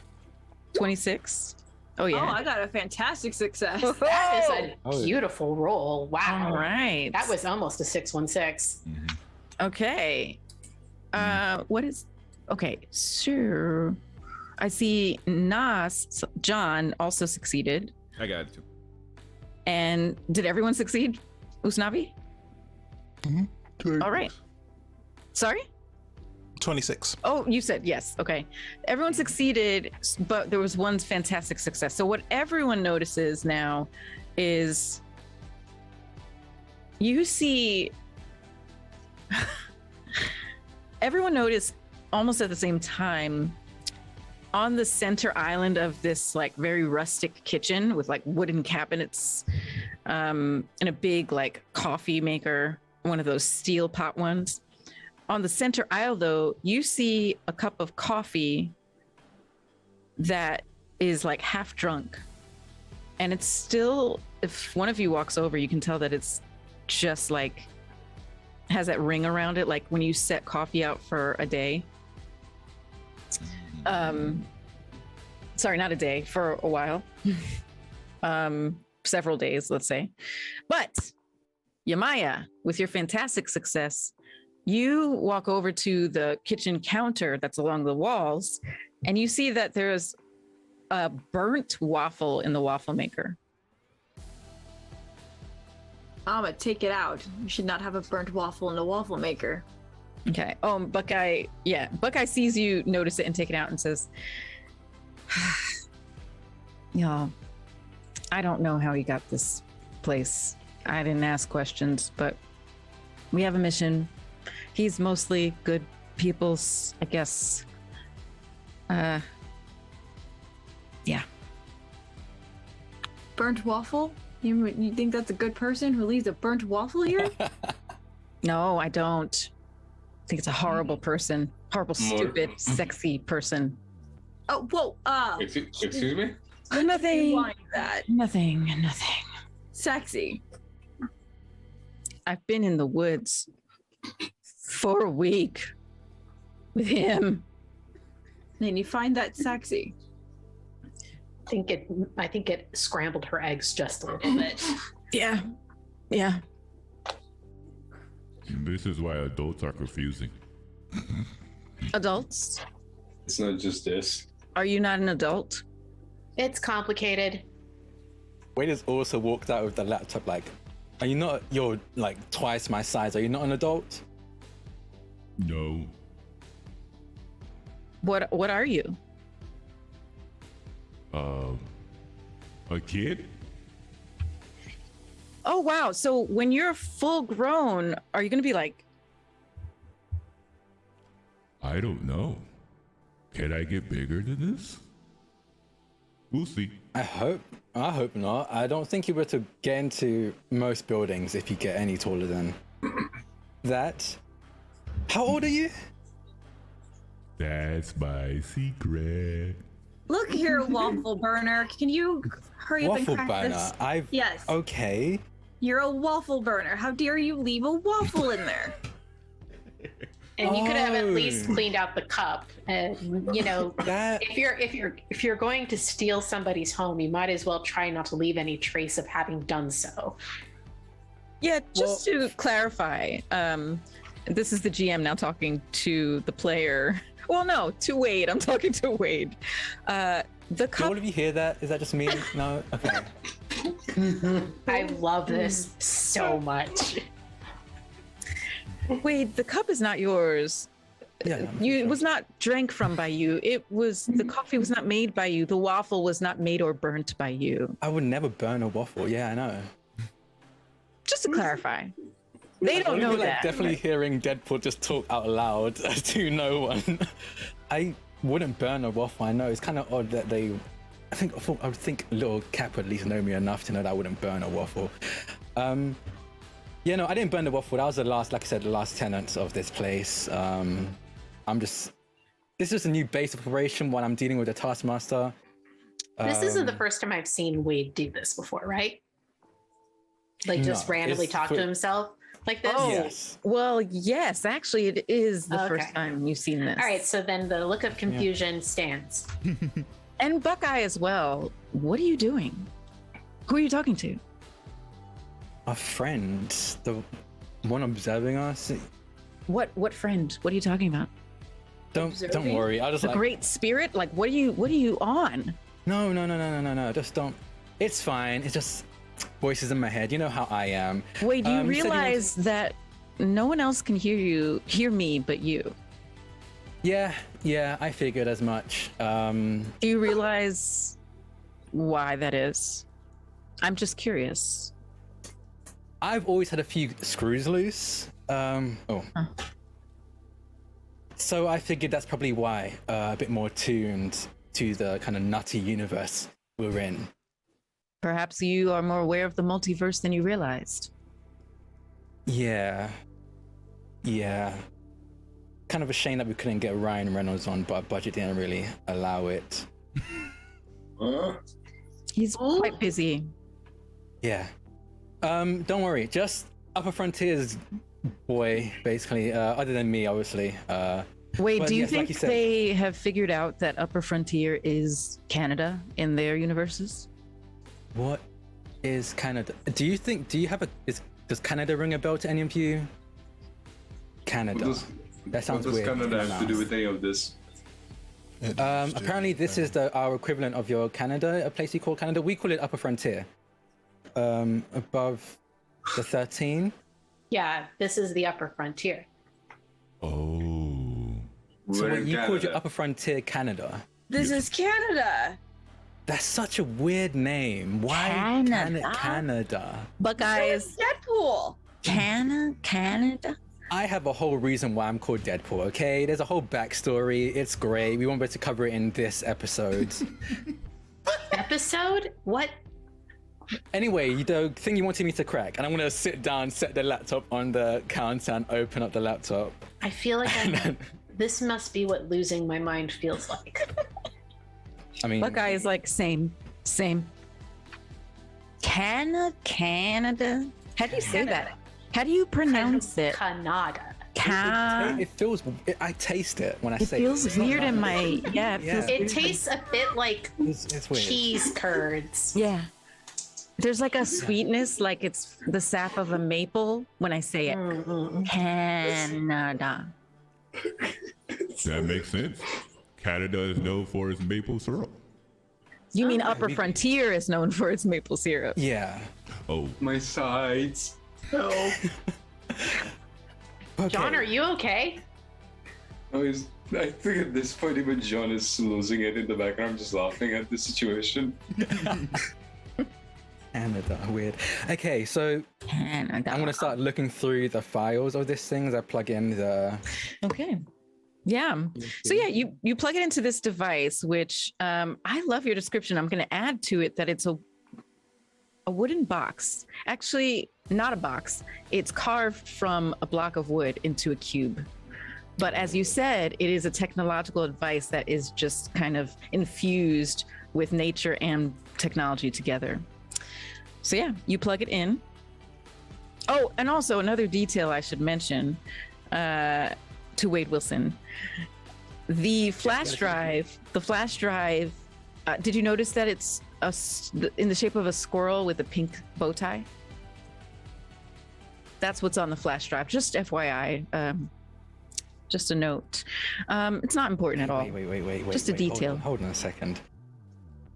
26. Oh, yeah. Oh, I got a fantastic success. That is a beautiful roll. Wow. All right. That was almost a 616. Mm-hmm. Okay. What is, okay, sure. I see John also succeeded. I got it too. And did everyone succeed? Usnavi? All right. Sorry? 26. Oh, you said yes. Okay. Everyone succeeded, but there was one fantastic success. So what everyone notices now is you see everyone noticed almost at the same time on the center island of this like very rustic kitchen with like wooden cabinets and a big like coffee maker, one of those steel pot ones. On the center aisle, though, you see a cup of coffee that is like half drunk. And it's still, if one of you walks over, you can tell that it's just like, has that ring around it, like when you set coffee out for a day. Sorry, not a day, for a while. Several days, let's say. But Yamaya, with your fantastic success, you walk over to the kitchen counter that's along the walls, and you see that there's a burnt waffle in the waffle maker. I'm gonna take it out. You should not have a burnt waffle in a waffle maker. Okay. Buckeye sees you notice it and take it out and says, y'all, I don't know how he got this place. I didn't ask questions, but we have a mission. He's mostly good people's, I guess. Yeah. Burnt waffle? You think that's a good person who leaves a burnt waffle here? No, I don't. I think it's a horrible person. Horrible, stupid, sexy person. Oh, whoa, Excuse me? Nothing. Like that. Nothing. Sexy. I've been in the woods for a week with him. And you find that sexy. I think it scrambled her eggs just a little bit. Yeah. This is why adults are confusing. Adults? It's not just this. Are you not an adult? It's complicated. Wade has also walked out with the laptop like, are you not, you're like twice my size, are you not an adult? No. What are you? A kid? Oh, wow. So when you're full grown, are you going to be like... I don't know. Can I get bigger than this? We'll see. I hope not. I don't think you were to get into most buildings if you get any taller than that. How old are you? That's my secret. Look here, waffle burner. Can you hurry up Waffle and crack burner. this? Yes. Okay. You're a waffle burner. How dare you leave a waffle in there? And you could have at Oh. least cleaned out the cup. And you know, That if you're going to steal somebody's home, you might as well try not to leave any trace of having done so. Yeah, just to clarify, this is the GM now talking to the player. Well, no, to Wade. I'm talking to Wade. The do cup. all of you hear that? Is that just me? No? Okay. I love this so much. Wade, the cup is not yours. Yeah. It was not drank from by you. It was the coffee was not made by you. The waffle was not made or burnt by you. I would never burn a waffle. Yeah, I know. Just to clarify, they don't know Like that. definitely hearing Deadpool just talk out loud to no one. I wouldn't burn a waffle. I know it's kind of odd that they. I would think little Cap would at least know me enough to know that I wouldn't burn a waffle. Yeah, no, I didn't burn the waffle. That was the last, like I said, the last tenants of this place. This is just a new base of operation when I'm dealing with the Taskmaster. This isn't the first time I've seen Wade do this before, right? Like just No, randomly it's talk to himself like this? Oh, Yes. well, yes, actually, it is the Okay. first time you've seen this. All right, so then the look of confusion stands. And Buckeye as well. What are you doing? Who are you talking to? A friend, the one observing us. What friend? What are you talking about? Don't worry. I'll just The like Great Spirit? Like, what are you on? no. Just don't. It's fine. It's just voices in my head. You know how I am. Wait, do you You said you realize that no one else can hear me but you? Yeah, I figured as much. Do you realize why that is? I'm just curious. I've always had a few screws loose. So I figured that's probably why, a bit more tuned to the kind of nutty universe we're in. Perhaps you are more aware of the multiverse than you realized. Yeah. Kind of a shame that we couldn't get Ryan Reynolds on, but our budget didn't really allow it. He's quite busy. Yeah. Don't worry, just Upper Frontiers boy, basically, other than me, obviously. Wait, but do you yes, like think you said- they have figured out that Upper Frontier is Canada in their universes? What is Canada? Do you have does Canada ring a bell to any of you? Canada. That sounds what does weird. Canada have to do with any of this? Apparently, this is our equivalent of your Canada, a place you call Canada. We call it Upper Frontier. Above the 13. Yeah, this is the upper frontier. Oh. So We're what in you called your Canada. Upper Frontier Canada. This is Canada. That's such a weird name. Why Canada? Canada? Buckeyes, Deadpool. Canada. I have a whole reason why I'm called Deadpool, okay? There's a whole backstory. It's great. We won't be able to cover it in this episode. Episode? What? Anyway, the thing you wanted me to crack, and I'm gonna sit down, set the laptop on the counter, and open up the laptop. I feel like this must be what losing my mind feels like. I mean, Buckeye is like same. Canada. How do you say that? How do you pronounce it? Canada. it feels. I taste it when I It say feels it. It's not weird in nice. my yeah. It feels It weird. tastes a bit like It's weird. cheese curds. Yeah. There's like a sweetness, like it's the sap of a maple when I say it. Canada. That makes sense. Canada is known for its maple syrup. You mean Upper Frontier is known for its maple syrup? Yeah. Oh, My sides. Help. Okay. John, are you okay? I think at this point even John is losing it in the background, just laughing at the situation. Canada, weird. Okay, so Canada. I'm gonna start looking through the files of this thing as I plug in the. Okay. Yeah. So yeah, you plug it into this device, which I love your description. I'm going to add to it that it's a wooden box. Actually, not a box. It's carved from a block of wood into a cube. But as you said, it is a technological device that is just kind of infused with nature and technology together. So yeah, you plug it in. Oh, and also another detail I should mention to Wade Wilson. The flash drive, did you notice that it's in the shape of a squirrel with a pink bow tie? That's what's on the flash drive. Just FYI, just a note. It's not important at all. Wait. Just a detail. Hold on a second.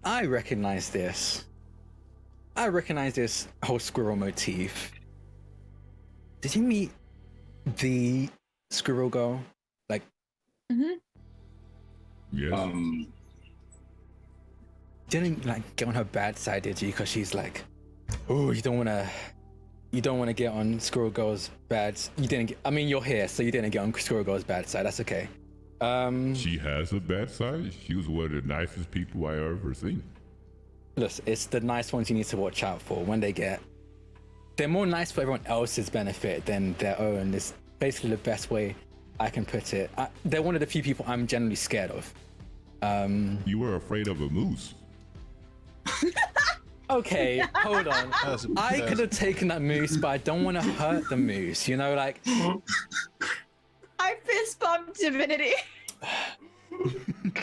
I recognize this. I recognize this whole squirrel motif. Did you meet the squirrel girl? Like, yes. didn't like get on her bad side, did you? Because she's like, oh, you don't want to get on Squirrel Girl's bad. You didn't get. I mean, you're here, so you didn't get on Squirrel Girl's bad side. That's okay. She has a bad side. She was one of the nicest people I ever seen. Look, it's the nice ones you need to watch out for when they're more nice for everyone else's benefit than their own. It's basically the best way I can put it. They're one of the few people I'm generally scared of. You were afraid of a moose. Okay, hold on. I could have taken that moose, but I don't want to hurt the moose. You know, like. I fist bumped Divinity.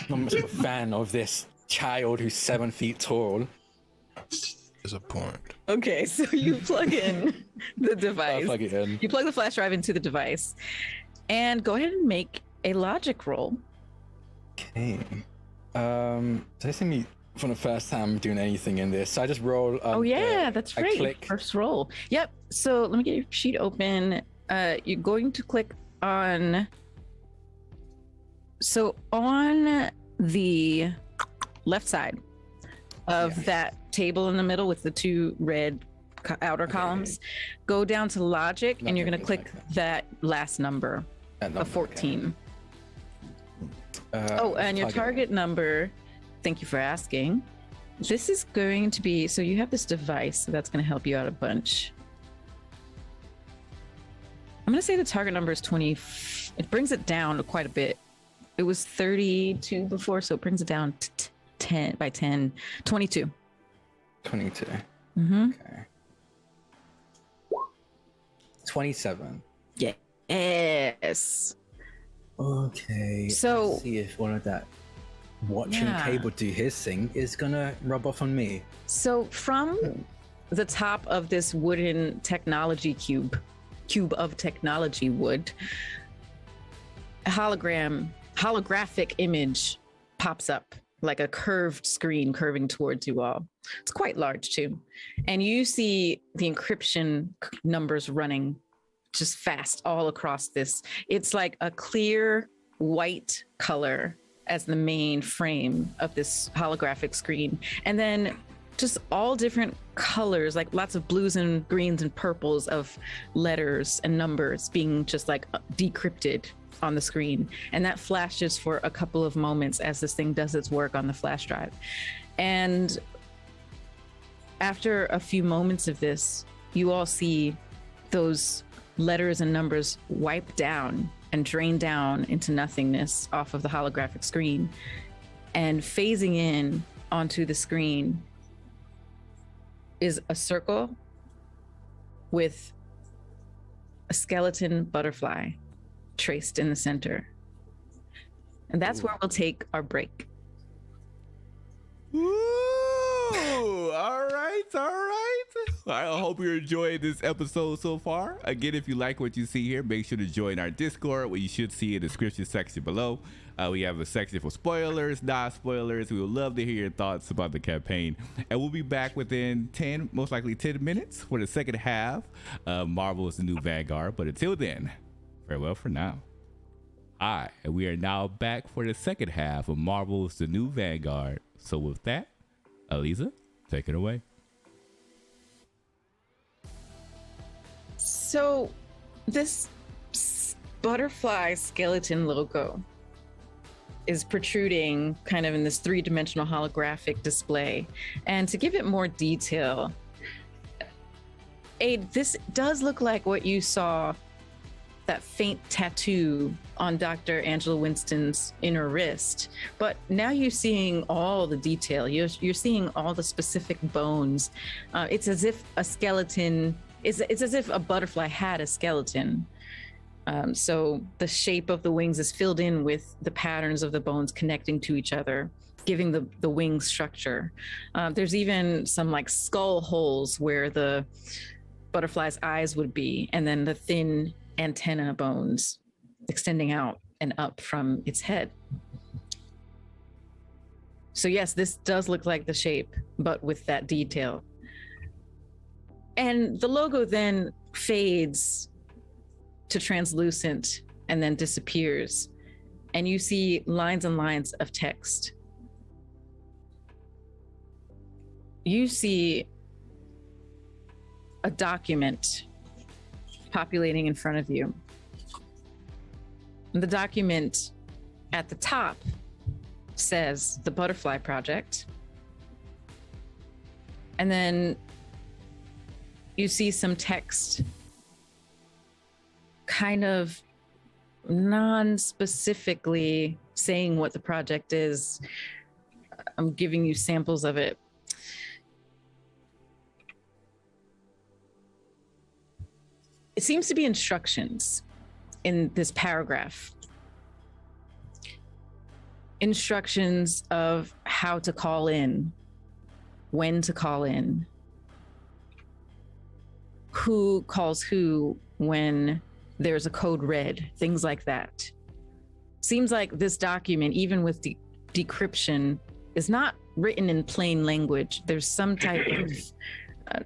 I'm a fan of this child who's 7 feet tall. Disappoint. Okay, so you plug in the device. I'll plug it in. You plug the flash drive into the device, and go ahead and make a logic roll. Okay. Does this mean for the first time doing anything in this. So I just roll. Oh yeah, that's I right. click. First roll. Yep. So let me get your sheet open. You're going to click on. So on the left side of that table in the middle with the two red outer columns, go down to logic, and you're going to click that last number, of 14. And your target number, thank you for asking. This is going to be, so you have this device, so that's going to help you out a bunch. I'm going to say the target number is 20. It brings it down quite a bit. It was 32 before, so it brings it down to 10 by 10, 22. 22. Mm-hmm. Okay. 27. Yes. Okay. So let's see if one of that watching cable do his thing is gonna rub off on me. So from the top of this wooden technology cube of technology wood, a holographic image pops up, like a curved screen curving towards you all. It's quite large too. And you see the encryption numbers running just fast all across this. It's like a clear white color as the main frame of this holographic screen. And then just all different colors, like lots of blues and greens and purples of letters and numbers being just like decrypted on the screen. And that flashes for a couple of moments as this thing does its work on the flash drive. And after a few moments of this, you all see those letters and numbers wipe down and drain down into nothingness off of the holographic screen. And phasing in onto the screen is a circle with a skeleton butterfly traced in the center. And that's where we'll take our break. Ooh, all right. I hope you're enjoying this episode so far. Again, if you like what you see here, make sure to join our Discord, where you should see a description section below. We have a section for spoilers, not spoilers. We would love to hear your thoughts about the campaign. And we'll be back within most likely 10 minutes for the second half of Marvel's The New Vanguard. But until then, farewell for now. And we are now back for the second half of Marvel's The New Vanguard. So with that, Aliza, take it away. So this butterfly skeleton logo is protruding kind of in this three-dimensional holographic display. And to give it more detail, this does look like what you saw, that faint tattoo on Dr. Angela Winston's inner wrist. But now you're seeing all the detail. You're seeing all the specific bones. It's as if a skeleton, it's as if a butterfly had a skeleton. So the shape of the wings is filled in with the patterns of the bones connecting to each other, giving the wing structure. There's even some like skull holes where the butterfly's eyes would be, and then the thin antenna bones extending out and up from its head. So yes, this does look like the shape, but with that detail. And the logo then fades to translucent and then disappears. And you see lines and lines of text. You see a document populating in front of you. The document at the top says the Butterfly Project. And then you see some text kind of non-specifically saying what the project is. I'm giving you samples of it. It seems to be instructions in this paragraph. Instructions of how to call in, when to call in, who calls who when there's a code red, things like that. Seems like this document, even with decryption, is not written in plain language. There's some type of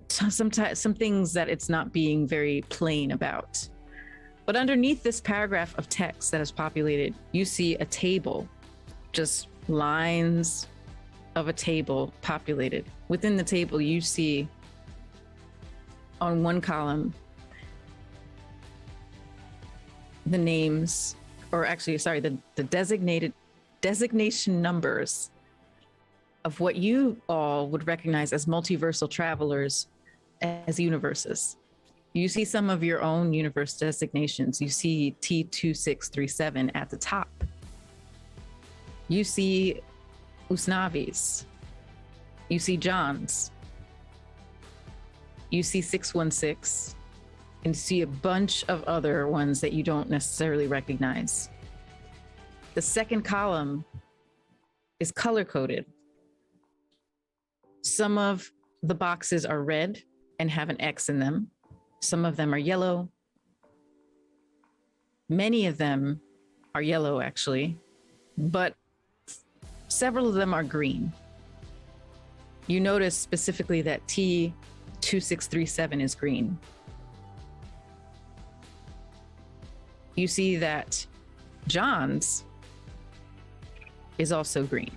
some things that it's not being very plain about. But underneath this paragraph of text that is populated, you see a table, just lines of a table populated. Within the table, you see on one column the names, or actually, sorry, the designation numbers of what you all would recognize as multiversal travelers as universes. You see some of your own universe designations. You see T2637 at the top. You see Usnavi's. You see John's. You see 616. And you see a bunch of other ones that you don't necessarily recognize. The second column is color-coded. Some of the boxes are red and have an X in them. Some of them are yellow. Many of them are yellow, actually, but several of them are green. You notice specifically that T2637 is green. You see that John's is also green.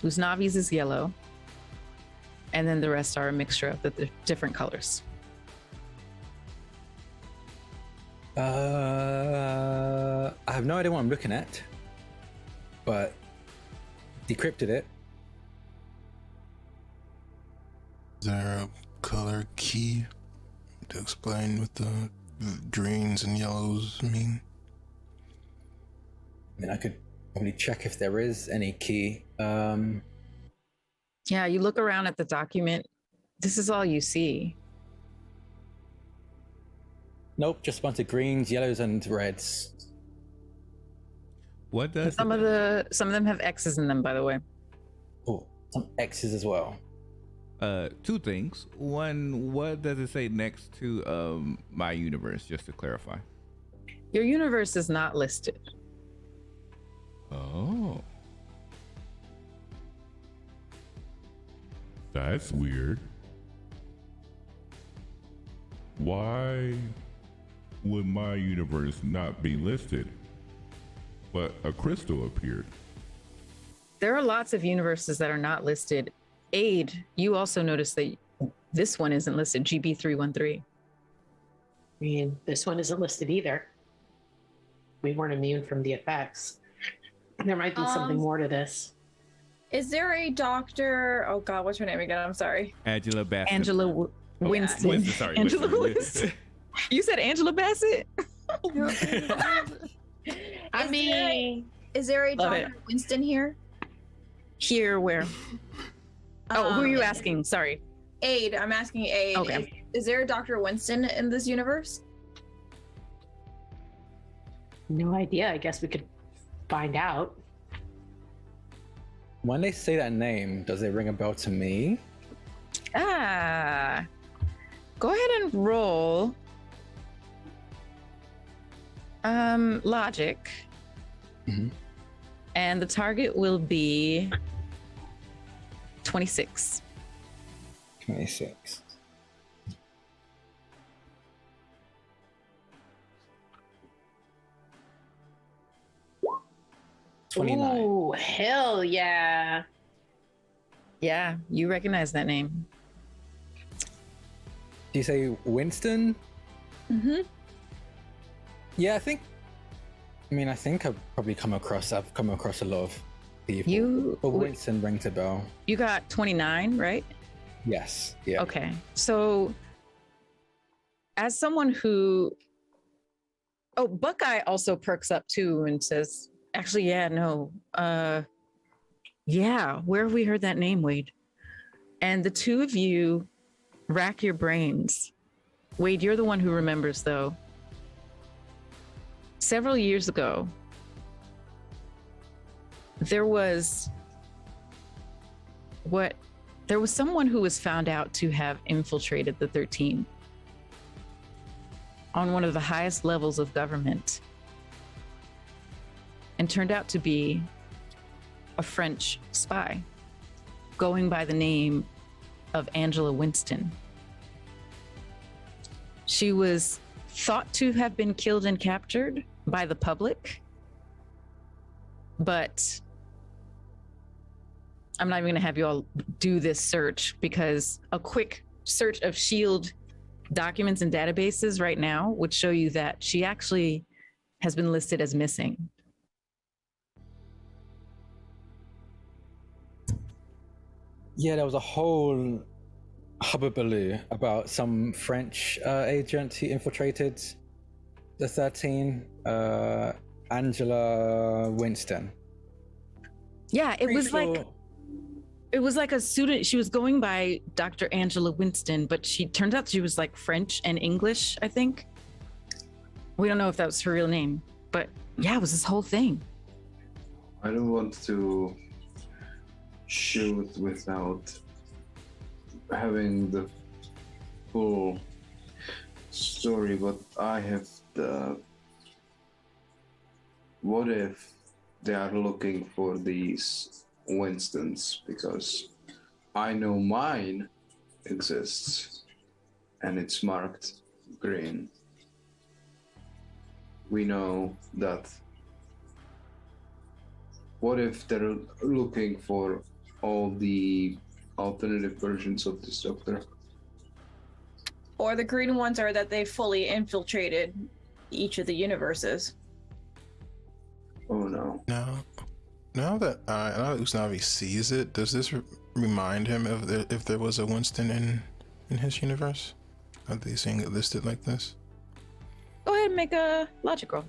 Usnavi's is yellow. And then the rest are a mixture of the different colors. I have no idea what I'm looking at, but decrypted it. Is there a color key to explain what the greens and yellows mean? I mean, I could probably check if there is any key. Yeah, you look around at the document. This is all you see. Nope, just a bunch of greens, yellows, and reds. What does Some of them have X's in them, by the way. Oh, some X's as well. Two things. One, what does it say next to my universe, just to clarify? Your universe is not listed. Oh. That's weird. Why would my universe not be listed, but a crystal appeared? There are lots of universes that are not listed. Aid, you also notice that this one isn't listed, GB313. I mean, this one isn't listed either. We weren't immune from the effects. There might be something more to this. Is there a doctor? Oh God, what's her name again? I'm sorry. Angela Bassett. Winston. Winston, sorry. Angela Winston. Winston. You said Angela Bassett? I mean, is there a Love Dr. Winston here? Here, where? Oh, who are you asking? Sorry. Aid. I'm asking Aid. Okay. Is there a Dr. Winston in this universe? no idea. I guess we could find out. When they say that name, does it ring a bell to me? Go ahead and roll logic. Mm-hmm. And the target will be 26. 26. Ooh, hell yeah. Yeah, you recognize that name. Do you say Winston? Mm-hmm. Yeah, I think I've probably come across a lot of people. But Winston rings a bell. You got 29, right? Yes. Yeah. Okay. So as someone who Buckeye also perks up too and says, actually, yeah, no. Yeah, where have we heard that name, Wade? And the two of you rack your brains. Wade, you're the one who remembers, though. Several years ago, there was someone who was found out to have infiltrated the 13 on one of the highest levels of government, and turned out to be a French spy going by the name of Angela Winston. She was thought to have been killed and captured by the public, but I'm not even going to have you all do this search, because a quick search of SHIELD documents and databases right now would show you that she actually has been listed as missing. Yeah, there was a whole hubbubaloo about some French agent who infiltrated the 13, Angela Winston. Yeah, it Pretty was sure- like it was like a student. She was going by Dr. Angela Winston, but she turns out she was like French and English, I think. We don't know if that was her real name, but yeah, it was this whole thing. I don't want to shoot without having the full story, but I have the. What if they are looking for these Winstons? Because I know mine exists and it's marked green. We know that. What if they're looking for all the alternative versions of this doctor? Or the green ones are that they fully infiltrated each of the universes. Oh no. Now that Usnavi sees it, does this remind him of if there was a Winston in his universe? Are they seeing it listed like this? Go ahead and make a logic roll.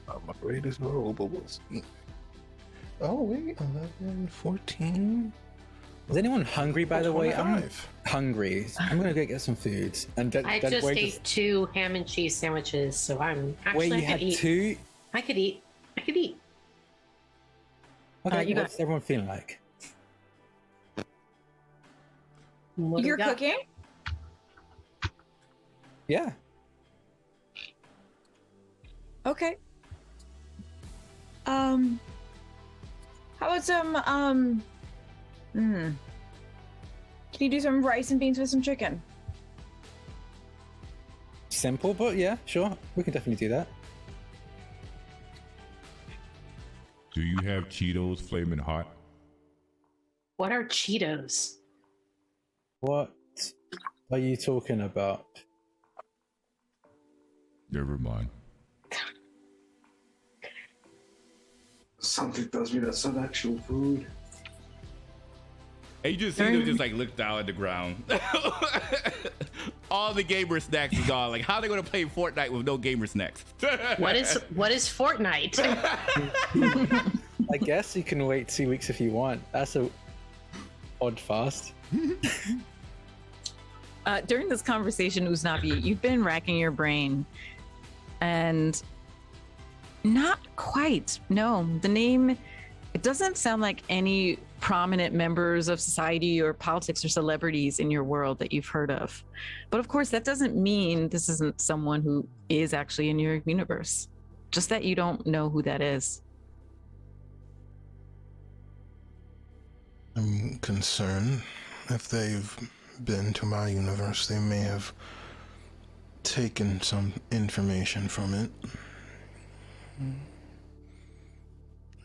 I'm afraid it's roll, but we'll see. Oh wait, 11, 14. Is anyone hungry, by the way? I'm 25. hungry. I'm gonna go get some food. And I just ate 2 ham and cheese sandwiches, so I'm actually. Wait, you had 2? I could eat. Okay, you got- what's everyone feeling like? What do we You're got? cooking? Yeah. Okay. How about some can you do some rice and beans with some chicken? Simple, but yeah, sure. We can definitely do that. Do you have Cheetos flaming hot? What are Cheetos? What are you talking about? Never mind. Something tells me that's not actual food. And you just see them just like look down at the ground. All the gamer snacks is gone. Like, how are they gonna play Fortnite with no gamer snacks? What is Fortnite? I guess you can wait 2 weeks if you want. That's a odd fast. During this conversation, Uznavi, you've been racking your brain, and not quite. No, the name, it doesn't sound like any prominent members of society or politics or celebrities in your world that you've heard of. But of course, that doesn't mean this isn't someone who is actually in your universe. Just that you don't know who that is. I'm concerned if they've been to my universe, they may have taken some information from it.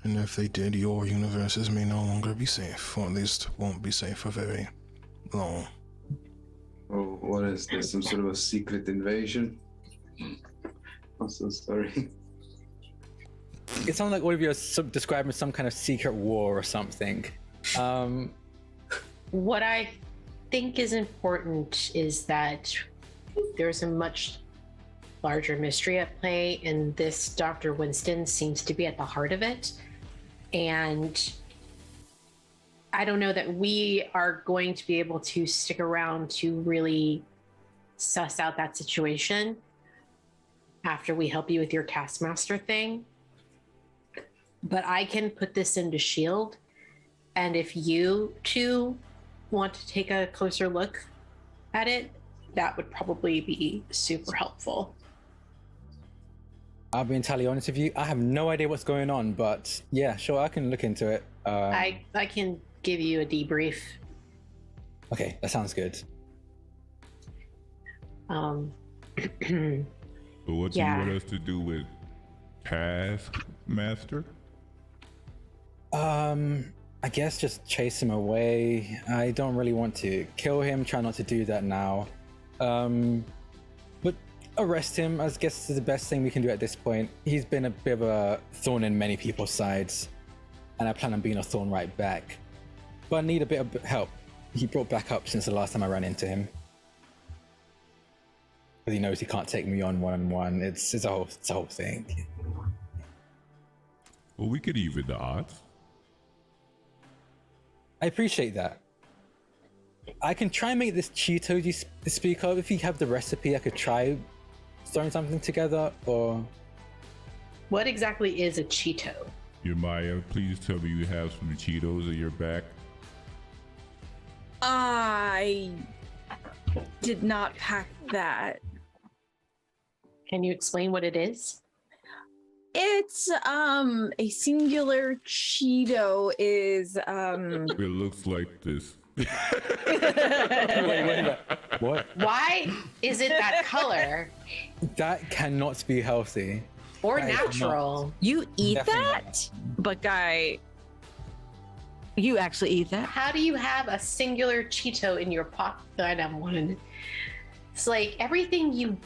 And if they did, your universes may no longer be safe, or at least won't be safe for very long. Oh, what is this? Some sort of a secret invasion? I'm so sorry. It sounds like all of you are describing some kind of secret war or something. What I think is important is that there's a much larger mystery at play, and this Dr. Winston seems to be at the heart of it. And I don't know that we are going to be able to stick around to really suss out that situation after we help you with your Taskmaster thing. But I can put this into SHIELD, and if you two want to take a closer look at it, that would probably be super helpful. I'll be entirely honest with you. I have no idea what's going on, but yeah, sure, I can look into it. I can give you a debrief. Okay, that sounds good. So what do you want us to do with Taskmaster? I guess just chase him away. I don't really want to kill him. Try not to do that now. But arrest him, I guess, is the best thing we can do at this point. He's been a bit of a thorn in many people's sides, and I plan on being a thorn right back. But I need a bit of help. He brought back up since the last time I ran into him. Because he knows he can't take me on one-on-one. It's a whole thing. Well, we could even the odds. I appreciate that. I can try and make this Cheeto you speak of. If you have the recipe, I could try throwing something together, or... What exactly is a Cheeto? Your Maya, please tell me you have some Cheetos in your back. I did not pack that. Can you explain what it is? It's a singular Cheeto is It looks like this. Wait, what? Why is it that color That cannot be healthy. or That is natural? You eat Definitely that? But guy, you actually eat that? How do you have a singular Cheeto in your pocket? I don't want to. It's like everything you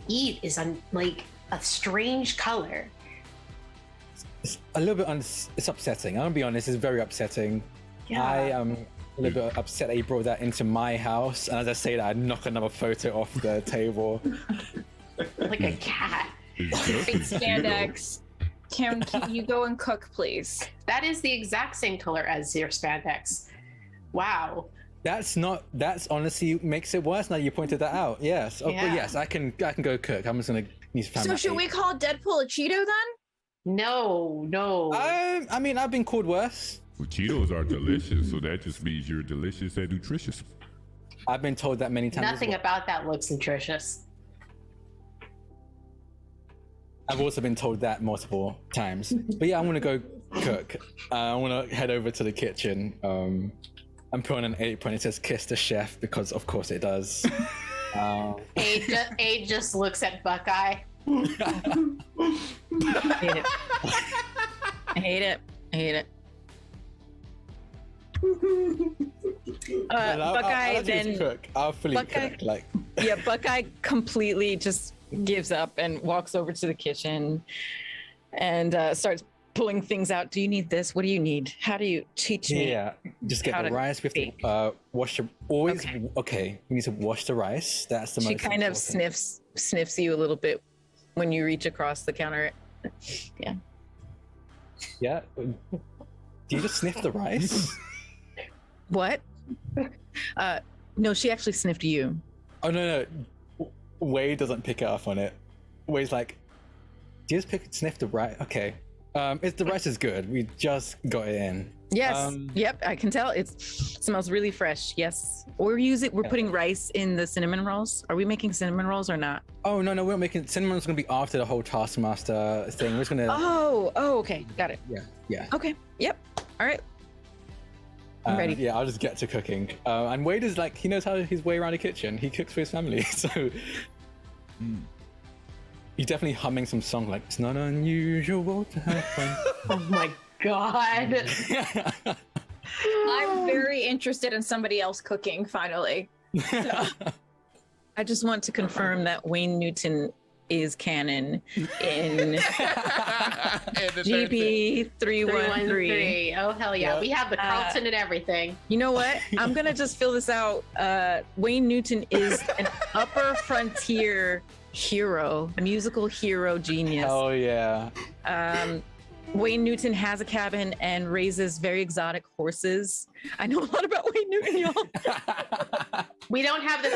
eat is like a strange color. It's a little bit it's upsetting. I'm gonna be honest, it's very upsetting. I am a little bit upset that you brought that into my house, and as I say that, I knock another photo off the table. Like a cat. It's spandex. Can you go and cook, please? That is the exact same color as your spandex. Wow. That's honestly makes it worse now you pointed that out. Yes. Oh, Yeah. but yes, I can go cook. I'm just gonna need to find So my should egg. we call Deadpool a Cheeto then? No. I mean, I've been called worse. Well, Cheetos are delicious, so that just means you're delicious and nutritious. I've been told that many times. as Nothing well. about that looks nutritious. I've also been told that multiple times. But yeah, I'm gonna go cook. I want to head over to the kitchen. I'm putting an apron. It says "Kiss the Chef" because, of course, it does. Aid just looks at Buckeye. I hate it. I hate it. I hate it. Buckeye I'll then cook. I'll fully Buckeye- cook. Like, yeah, Buckeye completely just gives up and walks over to the kitchen and starts pulling things out. Do you need this? What do you need? How do you teach me? yeah, just get how the to rice. We have bake. to wash the always. Okay, we need to wash the rice. That's the She most. kind of important. sniffs you a little bit when you reach across the counter. Yeah. Yeah. Do you just sniff the rice? What? No, she actually sniffed you. Oh no. Wade doesn't pick it up on it. Wade's like, do you just sniff the rice? Okay. The rice is good. We just got it in. Yes. Yep. I can tell. It smells really fresh. Yes. We're putting rice in the cinnamon rolls. Are we making cinnamon rolls or not? Oh no, we're not making cinnamon's gonna be after the whole Taskmaster thing. We're just gonna. Oh, okay. Got it. Yeah. Okay. Yep. All right. I'm ready. Yeah, I'll just get to cooking. And Wade is like, he knows how his way around the kitchen. He cooks for his family, so he's definitely humming some song like "It's not unusual to have fun." Oh my god. I'm very interested in somebody else cooking, finally. I just want to confirm that Wayne Newton is canon in GB 313. Oh hell yeah. We have the Carlton and everything. You know what? I'm gonna just fill this out. Wayne Newton is an upper frontier hero, musical hero genius. Oh yeah. Wayne Newton has a cabin and raises very exotic horses. I know a lot about Wayne Newton, y'all. We don't have the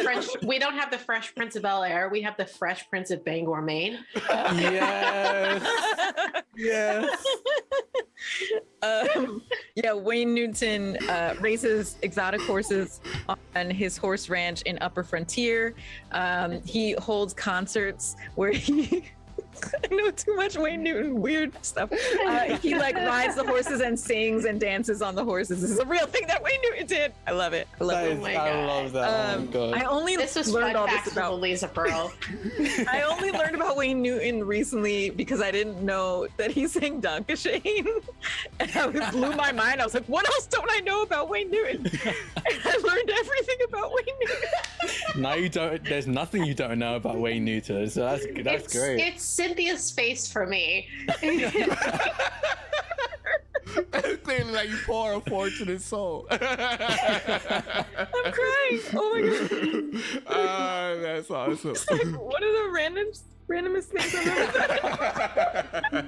Fresh Prince of Bel-Air. We have the Fresh Prince of Bangor, Maine. Yes. Yes. Yeah, Wayne Newton raises exotic horses on his horse ranch in Upper Frontier. He holds concerts where he I know too much Wayne Newton weird stuff. He like rides the horses and sings and dances on the horses. This is a real thing that Wayne Newton did. I love it. I love it. I love that. Oh my God. I only This was learned fun all facts this with about. Lisa Pearl. I only learned about Wayne Newton recently because I didn't know that he sang Dankeschön. And it blew my mind. I was like, what else don't I know about Wayne Newton? And I learned everything about Wayne Newton. No, you don't. There's nothing you don't know about Wayne Newton, so that's great. It's Cynthia's face for me. Clearly, like you pour a fortunate soul. I'm crying. Oh my god. That's awesome. Like, what are the randomest things I've ever done?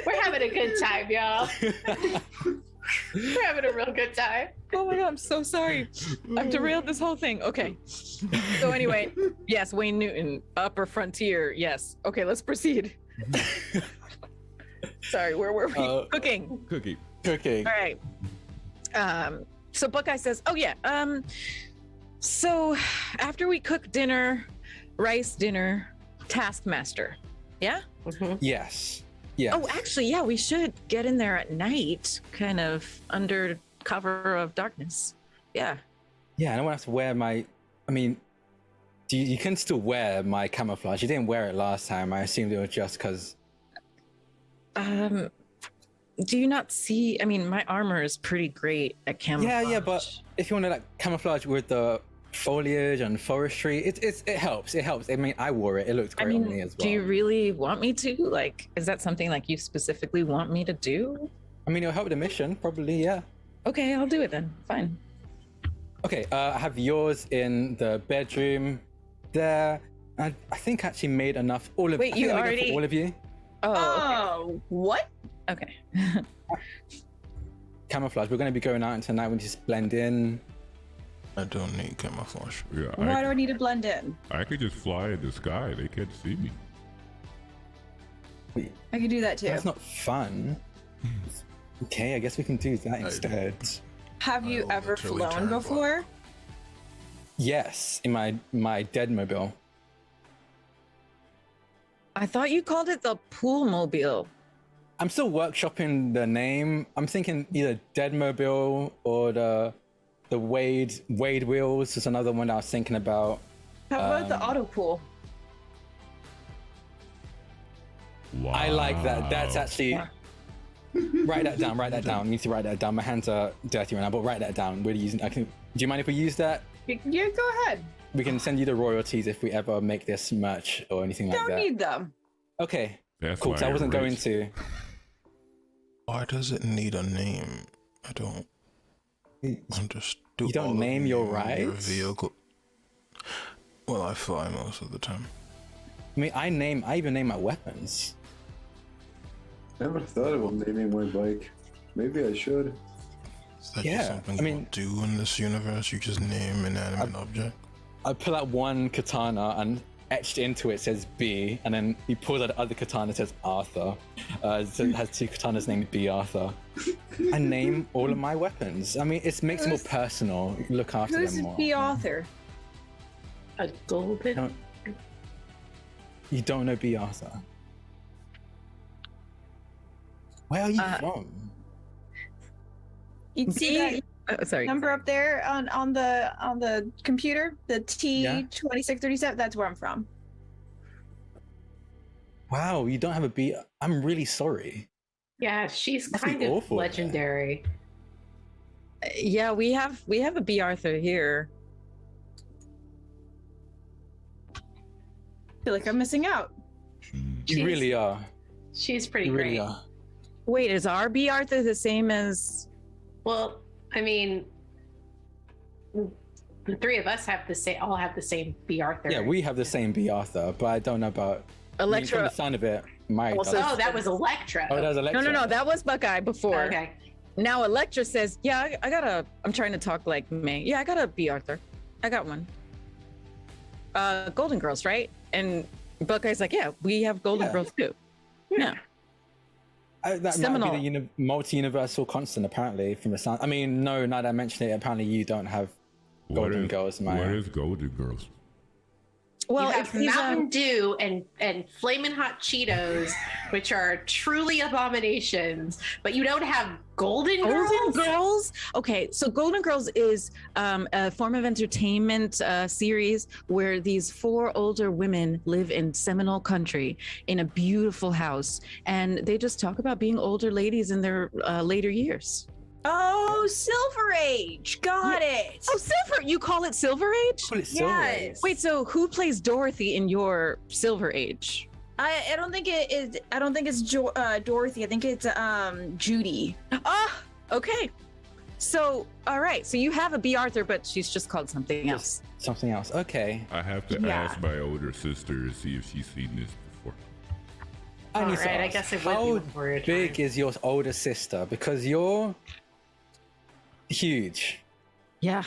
We're having a good time, y'all. We're having a real good time. Oh my god, I'm so sorry. I've derailed this whole thing. Okay. So anyway, yes, Wayne Newton, Upper Frontier. Yes. Okay, let's proceed. Sorry, where were we? Cooking. Cookie. Cooking. All right. So Buckeye says, "Oh yeah. So after we cook dinner, rice dinner, Taskmaster. Yeah? Yes. Yes. Oh, actually, yeah, we should get in there at night, kind of under cover of darkness. Yeah. Yeah, I don't have to wear my. I mean, you can still wear my camouflage. You didn't wear it last time. I assumed it was just because. Do you not see? I mean, my armor is pretty great at camouflage. Yeah, but if you want to like camouflage with the foliage and forestry, it helps. It helps. I mean, I wore it. It looked great on me as well. Do you really want me to? Like, is that something like you specifically want me to do? I mean, it'll help the mission, probably. Yeah. Okay, I'll do it then. Fine. Okay, I have yours in the bedroom there. I think I actually made enough. Wait, you already? For all of you. Oh, What? okay. Camouflage. We're going to be going out and tonight. We just blend in. I don't need camouflage. Yeah, Why do I need to blend in? I could just fly in the sky. They can't see me. I could do that too. That's not fun. Okay, I guess we can do that instead. Have you will ever literally flown turn before? Yes, in my dead mobile. I thought you called it the pool mobile. I'm still workshopping the name. I'm thinking either dead mobile or the Wade wheels is another one I was thinking about. How about the auto pool? Wow. I like that. That's actually. Write that down. Write that down. You need to write that down. My hands are dirty right now, but write that down. We're using. Do you mind if we use that? Yeah, go ahead. We can send you the royalties if we ever make this merch or anything like Don't that. need them. Okay. That's Cool. why 'Cause I wasn't you're going rich. to. Why does it need a name? I don't understand. You don't name your rides? vehicle. Well, I fly most of the time. I mean, I even name my weapons. Never thought about naming my bike. Maybe I should. Is that Yeah, just something I mean- you do in this universe? You just name inanimate object? I pull out one katana and etched into it says B, and then he pulls out the other katana that says Arthur. So it has two katanas named B Arthur. I name all of my weapons. I mean, it makes it more personal. You look after Who's them more. the author? A golden. You don't know B Arthur. Where are you from? You see that Sorry. number up there on the computer, the T2637. That's where I'm from. Wow, you don't have a B. I'm really sorry. Yeah, she's Must be kind of awful, legendary. Yeah, we have a B. Arthur here. I feel like I'm missing out. You Jeez. really are. She's pretty You great. really are. Wait, is our B. Arthur the same as? Well, I mean, the three of us have the same. All have the same B. Arthur. Yeah, we have the same B Arthur, but I don't know about. I mean, from Electra? the sound of it, Mike. Also- does. Oh, that was Electra. Oh, that was Electra. No, that was Buckeye before. Okay. Now Electra says, "Yeah, I got a." I'm trying to talk like May. Yeah, I got a B. Arthur. I got one. Golden Girls, right? And Buckeye's like, "Yeah, we have Golden Yeah. Girls too." Yeah. That Seminole. might be the multi-universal constant, apparently, from the sound. I mean, no, now that I mention it, apparently you don't have Golden Girls, Maya. What is Golden Girls? Well, you have he's, Mountain Dew and Flamin' Hot Cheetos, which are truly abominations, but you don't have Golden Girls? Golden Girls? Okay, so Golden Girls is a form of entertainment series where these 4 older women live in Seminole country in a beautiful house, and they just talk about being older ladies in their later years. Oh, Silver Age. Got it. Oh, Silver! You call it Silver Age? Call it Silver Age. Yes. Wait, so who plays Dorothy in your Silver Age? I don't think it is. I don't think it's Dorothy. I think it's Judy. Ah, okay. So, all right. So you have a B. Arthur, but she's just called something else. Something else. Okay. I have to Yeah. ask my older sister to see if she's seen this before. I need to Alright, I ask, guess it would be how before your big time. is your older sister? Because you're huge. Yeah.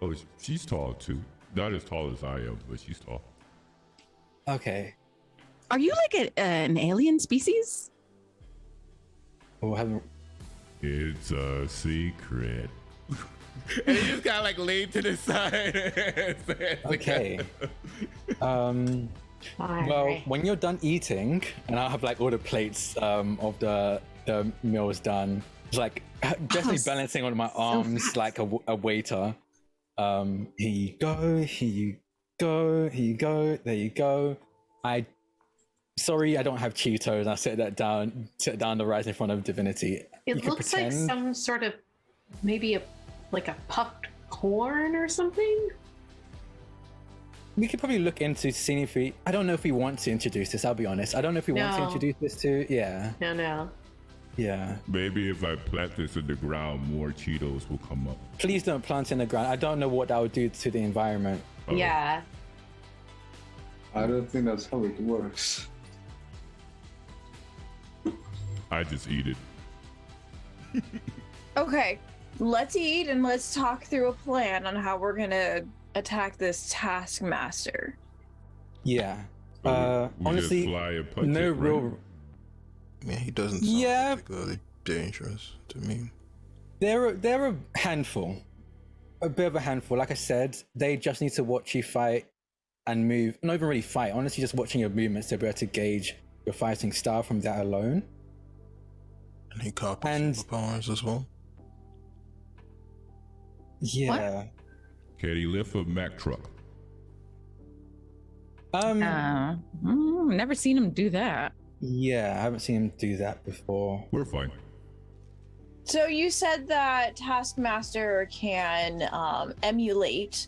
Oh, she's tall too. Not as tall as I am, but she's tall. Okay. Are you like an alien species? Oh, I haven't. It's a secret. And he just got like laid to the side. Okay. Well, Alright. when you're done eating, and I'll have like all the plates of the meals done, it's like definitely balancing on my arms like a waiter. Here you go, here you go, here you go, there you go. Sorry, I don't have Cheetos. I set down the rice in front of Divinity. You It could looks like pretend- some sort of maybe like a puffed corn or something. We could probably look into seeing if we. I don't know if we want to introduce this. I'll be honest. I don't know if we want to No. introduce this to. Yeah, No. yeah. Maybe if I plant this in the ground, more Cheetos will come up. Please don't plant in the ground. I don't know what that would do to the environment. Oh, Yeah. I don't think that's how it works. I just eat it. Okay, let's eat and let's talk through a plan on how we're gonna attack this taskmaster. Yeah. So we Honestly, just fly and punch no it, right? real. Yeah, he doesn't sound Yeah. particularly dangerous to me. They're a handful, a bit of a handful. Like I said, they just need to watch you fight and move. Not even really fight. Honestly, just watching your movements to be able to gauge your fighting style from that alone. And he copies And- superpowers as well. Yeah. Can he lift a Mack truck? Never seen him do that. Yeah, I haven't seen him do that before. We're fine. So you said that Taskmaster can emulate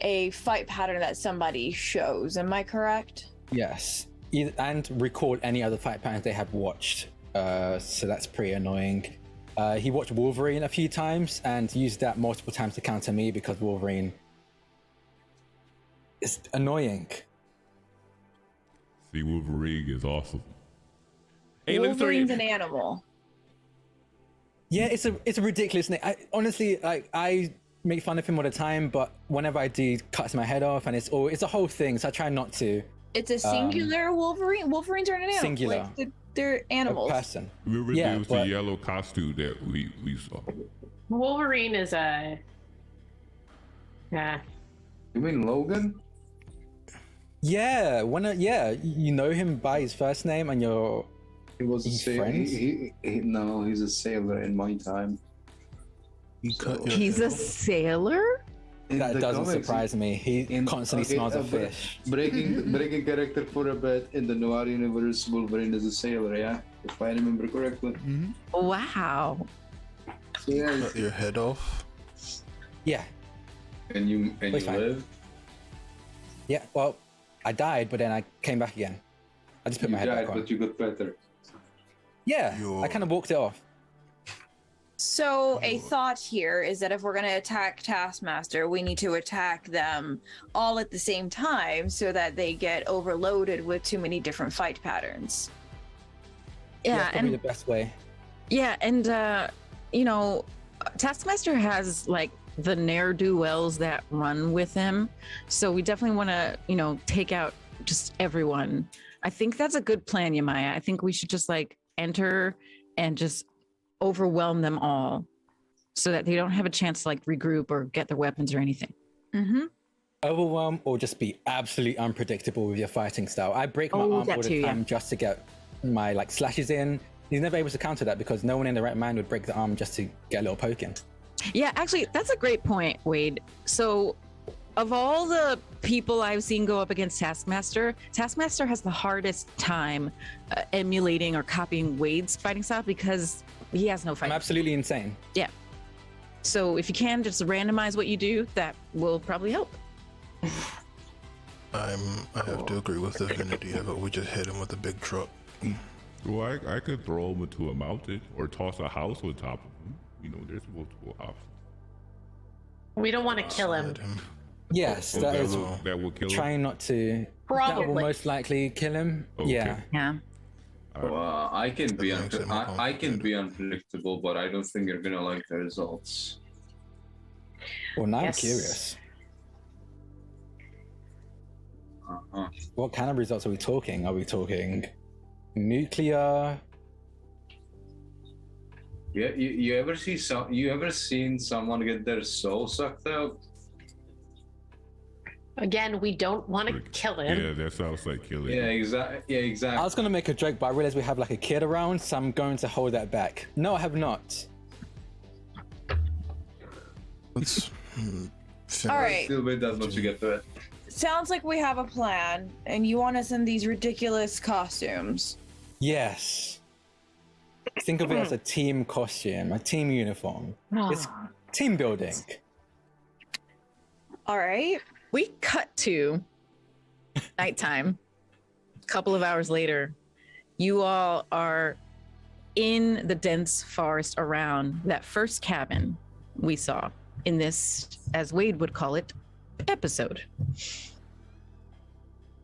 a fight pattern that somebody shows. Am I correct? Yes, and record any other fight patterns they have watched. So that's pretty annoying. He watched Wolverine a few times and used that multiple times to counter me because Wolverine is annoying. See, Wolverine is awesome. Hey, look, Wolverine's sorry. an animal. Yeah, it's a ridiculous name. Honestly, I make fun of him all the time, but whenever I do, he cuts my head off, and it's a whole thing. So I try not to. It's a singular Wolverine. Wolverines are an animal. Singular. Like, they're animals. A person. Remember, Yeah, there was but- the yellow costume that we saw. Wolverine is a. Yeah. You mean Logan? Yeah, you know him by his first name, and you're. He was a He's sailor. friends? No, he's a sailor in my time. He cut your He's head a off. sailor? In That the doesn't comics, surprise me. He constantly okay, smells of but fish. breaking character for a bit in the Noir universe, Wolverine is a sailor, yeah? If I remember correctly. Wow. So yeah, Cut your head off. Yeah, and you It's fine. live? yeah. Well, I died, but then I came back again. I just put You my head died, back on. but you got better. Yeah, You're- I kind of walked it off. So a thought here is that if we're going to attack Taskmaster, we need to attack them all at the same time so that they get overloaded with too many different fight patterns. Yeah, That's probably and the best way. yeah, and you know, Taskmaster has like the ne'er-do-wells that run with him, so we definitely want to, you know, take out just everyone. I think that's a good plan, Yamaya. I think we should just like enter and just overwhelm them all so that they don't have a chance to like regroup or get their weapons or anything. Mm-hmm. overwhelm or just be absolutely unpredictable with your fighting style. I break my arm that all the too, yeah. time just to get my like slashes in. He's never able to counter that because no one in the right mind would break the arm just to get a little poke in. Yeah, actually, that's a great point, Wade. So, of all the people I've seen go up against Taskmaster, Taskmaster has the hardest time emulating or copying Wade's fighting style because he has no I'm fight. absolutely insane. Yeah. So if you can just randomize what you do, that will probably help. I have to agree with Divinity. But we just hit him with a big truck. Well, I could throw him into a mountain or toss a house on top of him. You know, there's multiple options. We don't want to kill him. Slide him. Yes, Oh, that that is will kill him. trying not to. That will Probably. most likely kill him. Okay. Yeah. Yeah. Well, I can be That makes it more I can complicated. be unpredictable, but I don't think you're gonna like the results. Well, now Yes. I'm curious. Uh-huh. What kind of results are we talking? Are we talking nuclear? Yeah, you ever seen someone get their soul sucked out? Again, we don't want to kill him. Yeah, that sounds like killing. Yeah, him. exactly. Yeah, I exactly. was gonna make a joke, but I realized we have like a kid around, so I'm going to hold that back. No, I have not. Let's finish. All right. Still wait that much to get to it. Sounds like we have a plan, and you want us in these ridiculous costumes. Yes. Think of it as a team costume, a team uniform. It's team building. All right. We cut to nighttime. A couple of hours later, you all are in the dense forest around that first cabin we saw in this, as Wade would call it, episode.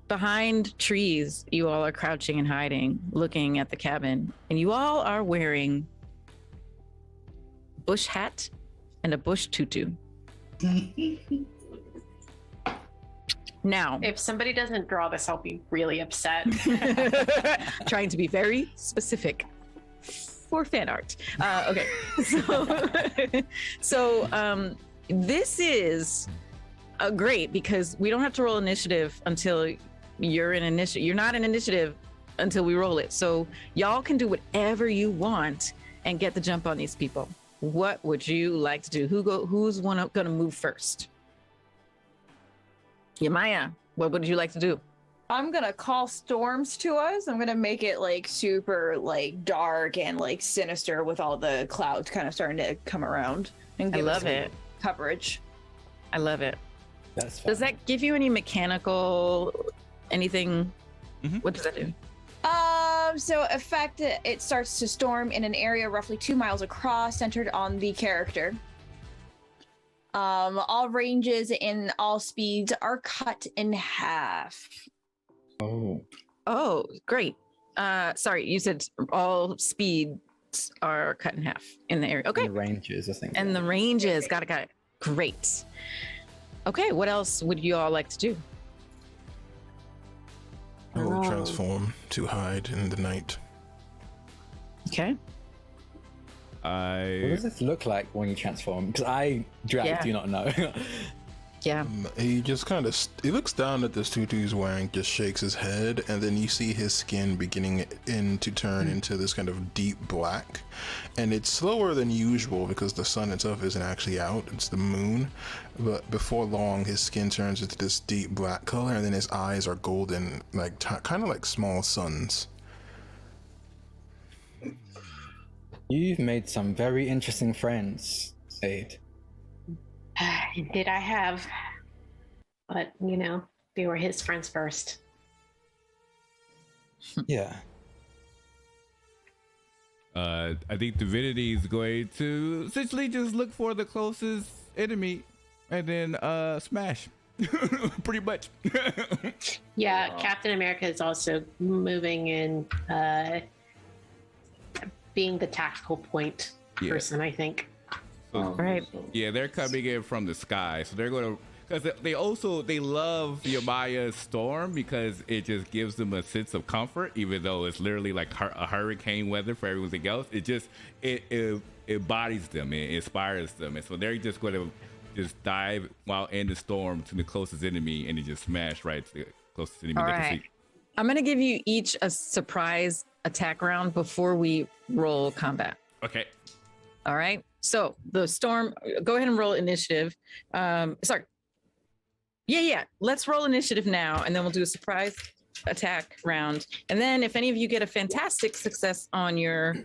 Behind trees, you all are crouching and hiding, looking at the cabin, and you all are wearing bush hat and a bush tutu. Now, If somebody doesn't draw this, I'll be really upset. trying to be very specific for fan art. Okay, so this is great because we don't have to roll initiative until you're in initiative. You're not in initiative until we roll it. So y'all can do whatever you want and get the jump on these people. What would you like to do? Who's going to move first? Yamaya, what would you like to do? I'm gonna call storms to us. I'm gonna make it like super like dark and like sinister with all the clouds kind of starting to come around and I give love us it. coverage. I love it. That's fine. Does that give you any mechanical anything? What does that do? So effect it starts to storm in an area roughly 2 miles across, centered on the character. All ranges and all speeds are cut in half. Oh, Great. Sorry, you said all speeds are cut in half in the area. Okay. the ranges, I think. And the ranges, got it. Great. Okay, what else would you all like to do? I will transform to hide in the night. Okay. What I does this look like when you transform? Because I do not know. Yeah. He just kind of he looks down at this tutu he's wearing, just shakes his head, and then you see his skin beginning to turn into this kind of deep black, and it's slower than usual because the sun itself isn't actually out, it's the moon. But before long his skin turns into this deep black color, and then his eyes are golden, like kind of like small suns. You've made some very interesting friends, Aid. Indeed, I have. But, you know, they were his friends first. Yeah. I think Divinity is going to essentially just look for the closest enemy and then smash. Pretty much. Yeah, Captain America is also moving in, being the tactical point person, I think. Right. Yeah, they're coming in from the sky, so they're going to, because they love Yamaya's storm because it just gives them a sense of comfort, even though it's literally like a hurricane weather for everything else. It just it embodies them, it inspires them, and so they're just going to just dive while in the storm to the closest enemy, and it just smash right to the closest enemy All they can right. see. I'm going to give you each a surprise attack round before we roll combat. Okay. All right. So the storm, go ahead and roll initiative. Sorry. Yeah. Let's roll initiative now, and then we'll do a surprise attack round. And then if any of you get a fantastic success on your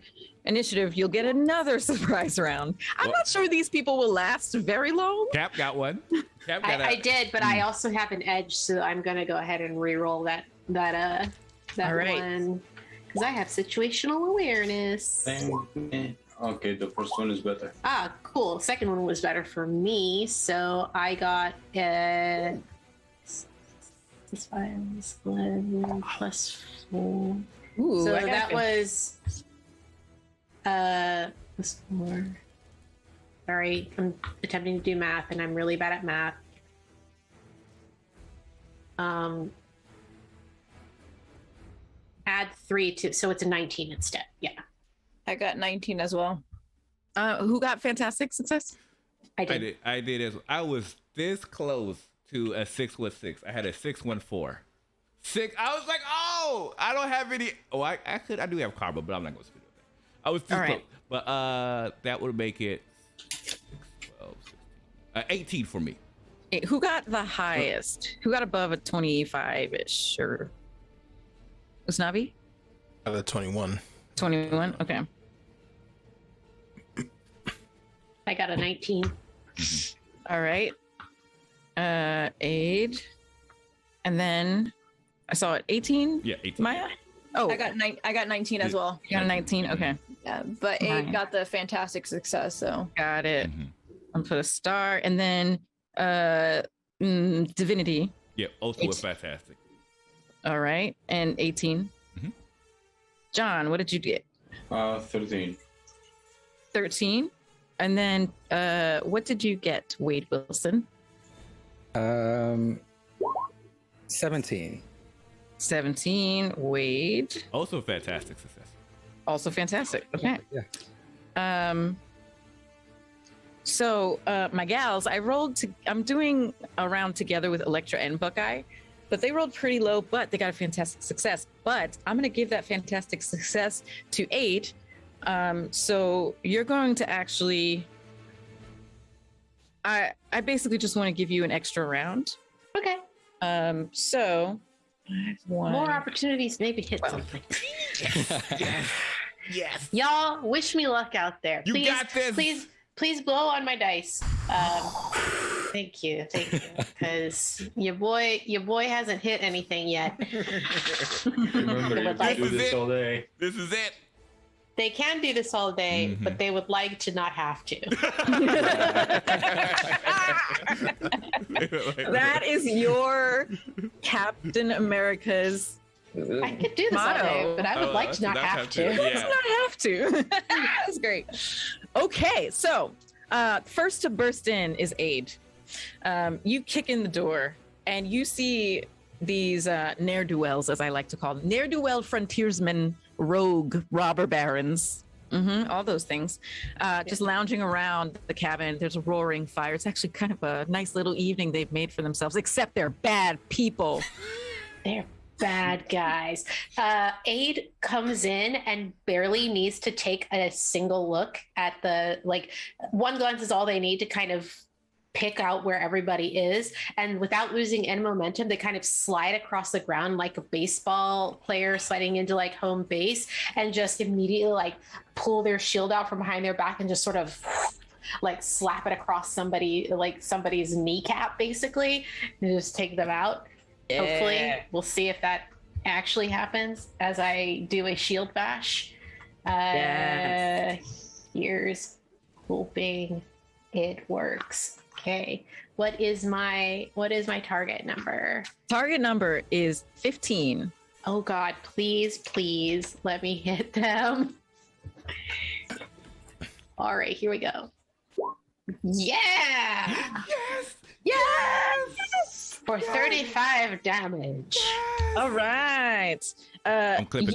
initiative, you'll get another surprise round. I'm not sure these people will last very long. Cap got one. Cap got I did, but I also have an edge, so I'm gonna go ahead and re-roll that All right. one because I have situational awareness. Okay, the first one is better. Ah, cool. Second one was better for me, so I got plus 5 is 11 plus 4. Ooh, So I got that it. was plus 4. Sorry, I'm attempting to do math, and I'm really bad at math. Add 3 to, so it's a 19 instead. Yeah, I got 19 as well. Who got fantastic success? I did. I did as I was this close to a 616. I had a 614. I was like, oh, I don't have any. Oh, I do have karma, but I'm not going to spend it. I was too All close. right. But that would make it 6, 12, 16, 18 for me. Who got the highest? Who got above a 25-ish? Or Usnavi? Out of 21. 21? Okay. I got a 19. All right. Aid. And then I saw it 18. Yeah, 18. Maya? Oh, I got 19 as well. you got a 19. Okay. Yeah, but Abe Nice. got the fantastic success. So Got it. Mhm. I'll put a star. And then Divinity. Yeah, also was fantastic. All right. And 18. Mhm. John, what did you get? 13. 13. And then what did you get, Wade Wilson? 17. 17. Wade. Also fantastic success. Also fantastic. Okay. Yeah. So my gals, I'm doing a round together with Electra and Buckeye, but they rolled pretty low, but they got a fantastic success. But I'm going to give that fantastic success to 8. So you're going to actually, I basically just want to give you an extra round. Okay. So one. More opportunities to maybe hit something. Yes. Y'all, wish me luck out there. You Please, got this. please blow on my dice. Thank you, because your boy hasn't hit anything yet. Remember, you can do this all day. This is it. They can do this all day, Mhm. but they would like to not have to. That is your Captain America's I could do this all day, motto. but I would like to not have to. Let's not have to. That's great. Okay, so first to burst in is Aid. You kick in the door and you see these ne'er-do-wells, as I like to call them, ne'er-do-well frontiersmen, rogue robber barons, all those things, just lounging around the cabin. There's a roaring fire. It's actually kind of a nice little evening they've made for themselves, except they're bad people. They're bad guys. Aid comes in and barely needs to take a single look at one glance is all they need to kind of pick out where everybody is, and without losing any momentum, they kind of slide across the ground like a baseball player sliding into like home base, and just immediately like pull their shield out from behind their back and just sort of like slap it across somebody's kneecap basically, and just take them out. Hopefully we'll see if that actually happens as I do a shield bash. Here's hoping it works. Okay, what is my target number? Target number is 15. Oh God, please let me hit them. All right, here we go. Yeah! Yes! For 35 damage. All right. I'm clipping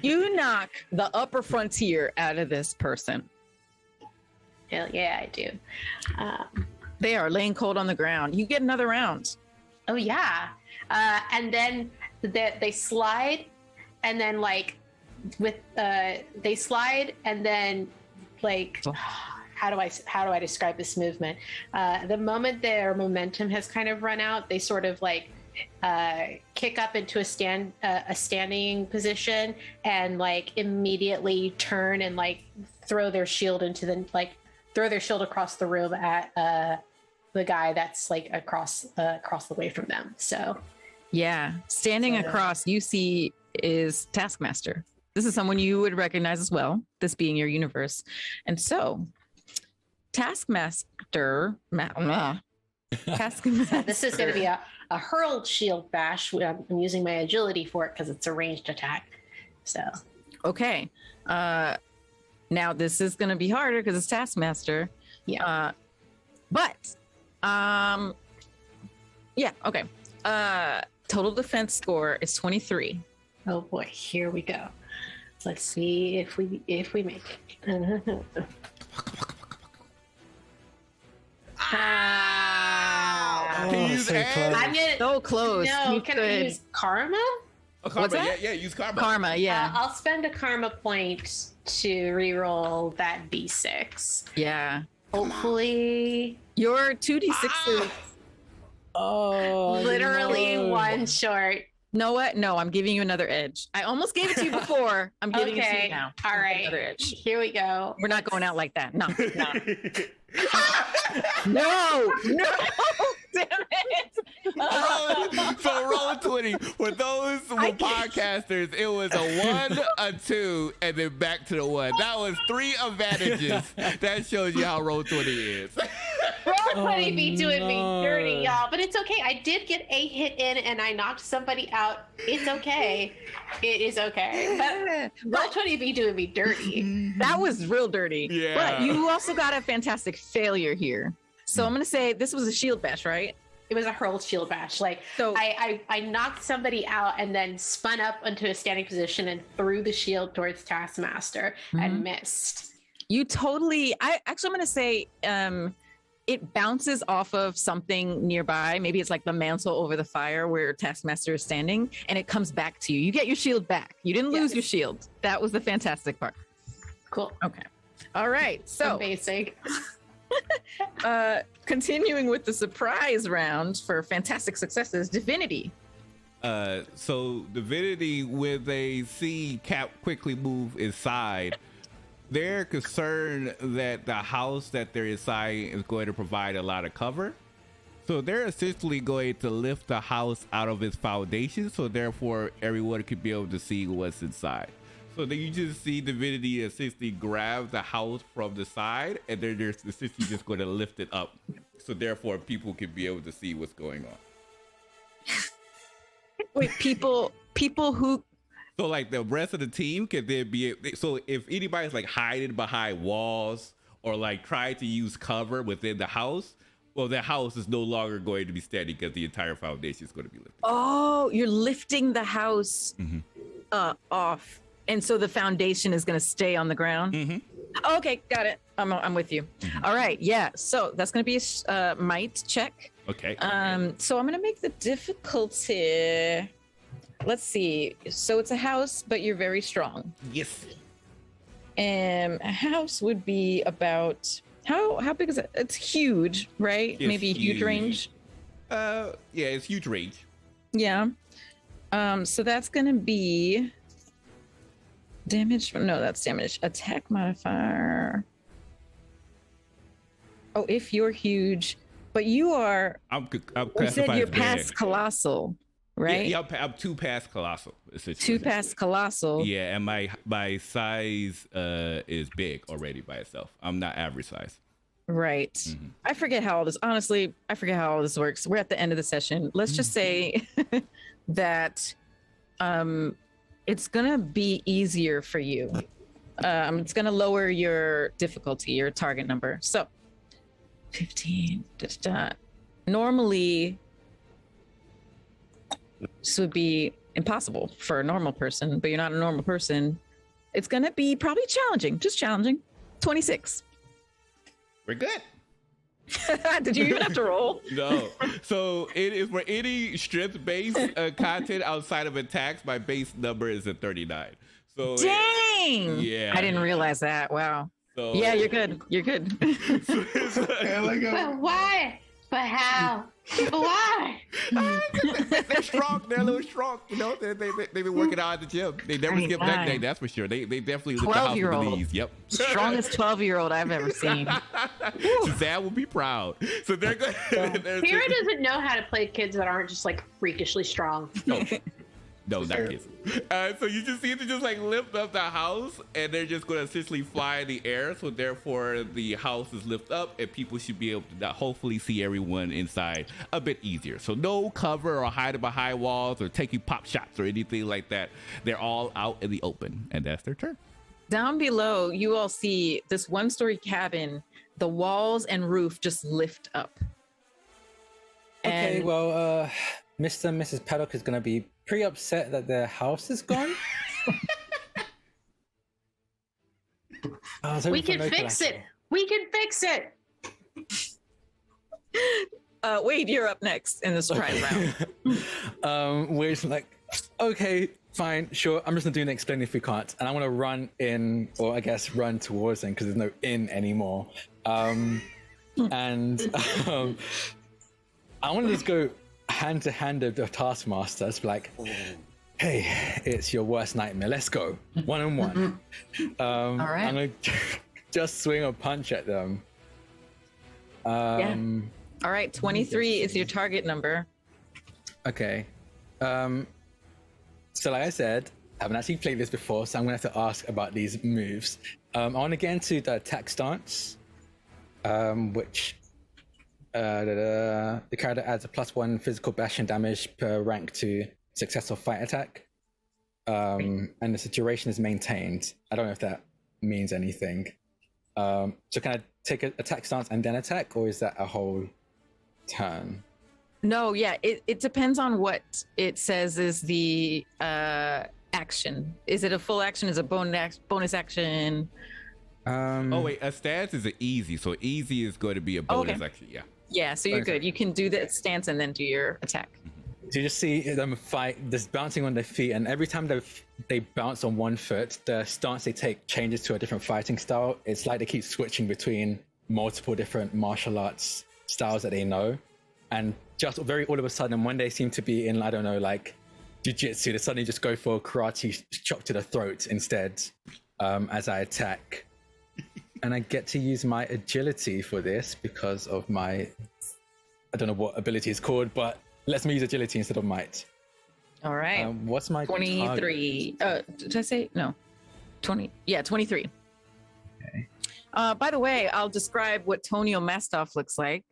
you knock the upper frontier out of this person. Hell yeah, I do. They are laying cold on the ground. You get another round. Oh yeah, and then they slide, and then like they slide, and then like how do I describe this movement? The moment their momentum has kind of run out, they sort of like kick up into a standing position, and like immediately turn and like throw their shield across the room at the guy that's like across the way from them. So yeah, standing across, you see is Taskmaster. This is someone you would recognize as well, this being your universe. And so Taskmaster this is going to be a hurled shield bash. I'm using my agility for it because it's a ranged attack. So okay, now this is going to be harder because it's Taskmaster. Yeah, but yeah, okay. Total defense score is 23. Oh boy, here we go. Let's see if we make it. Can you use edge? I'm gonna So close. No, can I use karma? Oh, karma. What's that? Yeah, use karma. Karma, yeah. I'll spend a karma point to re-roll that d6. Yeah. Hopefully, Your 2d6 is... Oh, literally no. one short. Know what? No, I'm giving you another edge. I almost gave it to you before. I'm giving it to Okay, you now. all I'm giving right. Another edge. Here we go. We're not going out like that. No, no. No. Damn it. So roll 20. For those who were podcasters, it was a 1, a 2, and then back to the 1. That was 3 advantages. That shows you how roll 20 is. Roll 20 be doing me dirty, y'all. But it's okay. I did get a hit in and I knocked somebody out. It's okay. It is okay. But roll 20 be doing me dirty. That was real dirty. Yeah. But you also got a fantastic failure here. So I'm going to say this was a shield bash, right? It was a hurled shield bash. Like, So- I knocked somebody out and then spun up into a standing position and threw the shield towards Taskmaster and missed. You totally, I'm going to say it bounces off of something nearby. Maybe it's like the mantle over the fire where Taskmaster is standing, and it comes back to you. You get your shield back. You didn't lose your shield. That was the fantastic part. Cool. Okay. All right. So Amazing. continuing with the surprise round for fantastic successes, Divinity. So Divinity, when they see Cap quickly move inside, they're concerned that the house that they're inside is going to provide a lot of cover. So they're essentially going to lift the house out of its foundation, so therefore everyone could be able to see what's inside. So then you just see Divinity essentially grab the house from the side, and they're essentially just going to lift it up. So therefore people can be able to see what's going on. Wait, people who... So like the rest of the team can then be, so if anybody's like hiding behind walls or like trying to use cover within the house, well, the house is no longer going to be standing because the entire foundation is going to be lifted. Oh, you're lifting the house off. And so the foundation is going to stay on the ground? Okay, got it. I'm with you. All right, yeah. So that's going to be a might check. Okay. So I'm going to make the difficulty... Let's see. So it's a house, but you're very strong. Yes. A house would be about how big is it? It's huge, right? It's Maybe huge range. Yeah, it's huge range. Yeah. So that's gonna be damage. No, that's damage. Attack modifier. Oh, if you're huge, but you are. I'm You classified said you're as past big. colossal, right? Yeah, I'm 2 past colossal. Essentially. 2 past colossal. Yeah, and my size is big already by itself. I'm not average size. Right. I forget how all this, honestly, I forget how all this works. We're at the end of the session. Let's just say that it's going to be easier for you. It's going to lower your difficulty, your target number. So 15. Normally, this would be impossible for a normal person, but you're not a normal person. It's going to be probably challenging, just challenging. 26. We're good. Did you even have to roll? No. So it is for any strength-based content outside of attacks. My base number is at 39. So Dang! yeah. I didn't realize that. Wow. So, Yeah, you're good. You're good. But why? But how? But why? They're strong. They're a little strong. You know, they've been working out at the gym. They never skip leg day, that's for sure. They definitely lift the house with the knees. Yep. Strongest 12-year-old I've ever seen. Suzanne will be proud. So they're good. Kira doesn't know how to play kids that aren't just like freakishly strong. No, not kids. So you just see to just like lift up the house, and they're just going to essentially fly in the air. So therefore, the house is lift up, and people should be able to hopefully see everyone inside a bit easier. So no cover or hiding behind walls or taking pop shots or anything like that. They're all out in the open, and that's their turn. Down below, you all see this one-story cabin. The walls and roof just lift up. Okay, well, Mr. and Mrs. Paddock is going to be pretty upset that their house is gone. We can fix it. We can fix it. Wade, you're up next in the surprise round. Wade's like, okay, fine, sure. I'm just gonna do an explain if we can't, and I want to run in, or I guess run towards them because there's no in anymore. I want to just go hand to hand with the taskmaster. It's like, hey, it's your worst nightmare. Let's go, 1-on-1. All right. I'm gonna just swing a punch at them. Yeah. All right, 23 is your target number. Okay. So like I said, I haven't actually played this before, so I'm gonna have to ask about these moves. I want to get into the attack stance, which the character adds a +1 physical bashing damage per rank to successful fight attack, and the duration is maintained. I don't know if that means anything. So can I take an attack stance and then attack, or is that a whole turn? No, yeah, it depends on what it says is the action. Is it a full action? Is it a bonus action? Oh wait, a stance is an easy, so easy is going to be a bonus action. Yeah. Yeah, so you're good. You can do the stance and then do your attack. So you just see them fight, just bouncing on their feet, and every time they bounce on one foot, the stance they take changes to a different fighting style. It's like they keep switching between multiple different martial arts styles that they know, and just all of a sudden, when they seem to be in, I don't know, like jiu-jitsu, they suddenly just go for a karate chop to the throat instead, as I attack. And I get to use my agility for this because of my, I don't know what ability is called, but let's me use agility instead of might. All right. What's my 23? Did I say no? 20. Yeah, 23. Okay. By the way, I'll describe what Tonio Mastoff looks like.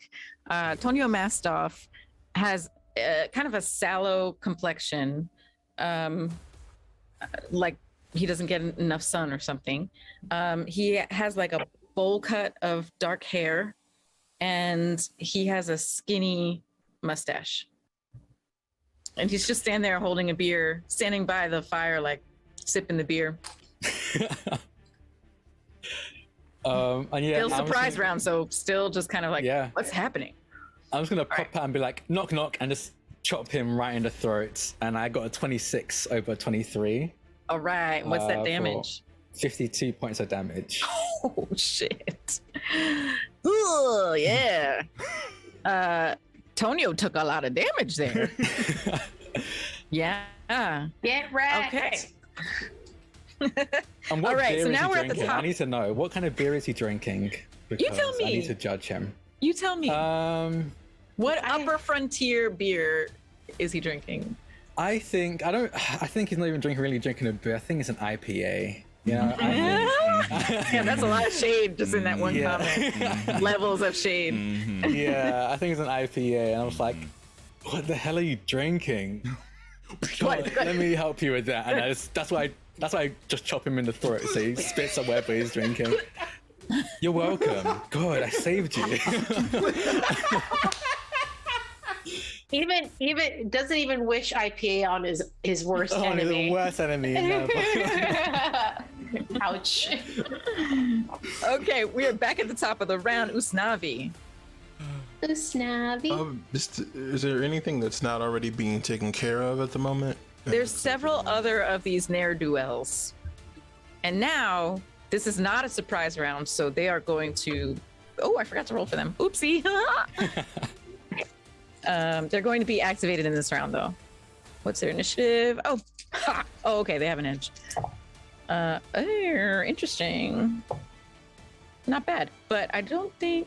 Tonio Mastoff has kind of a sallow complexion, like he doesn't get enough sun or something. He has like a bowl cut of dark hair, and he has a skinny mustache. And he's just standing there holding a beer, standing by the fire, like sipping the beer. And yeah, still surprise round, so still just kind of like, what's happening? I'm just gonna pop out and be like, knock, knock, and just chop him right in the throat. And I got a 26 over 23. All right, what's that damage? 52 points of damage. Oh shit! Oh yeah. Tonio took a lot of damage there. Yeah. Get wrecked. Okay. And what all right, beer so is now he we're at the drinking? top. I need to know what kind of beer is he drinking. You tell me. I need to judge him. You tell me. What I- upper frontier beer is he drinking? I think he's not even really drinking a beer. I think it's an IPA. You know, Yeah, that's a lot of shade just in that one Yeah. comment. Levels of shade. Yeah, I think it's an IPA, and I was like, "What the hell are you drinking?" God, let me help you with that. And that's why I just chop him in the throat so he spits up whatever he's drinking. You're welcome. God, I saved you. Even doesn't even wish IPA on his worst Oh, enemy. the worst enemy. No. Ouch. Okay, we are back at the top of the round. Usnavi. Usnavi. Is there anything that's not already being taken care of at the moment? There's several other of these ne'er-do-wells. And now, this is not a surprise round, so they are going to... Oh, I forgot to roll for them. Oopsie. They're going to be activated in this round, though. What's their initiative? Oh, ha! Oh, okay, they have an edge. Interesting. Not bad, but I don't think...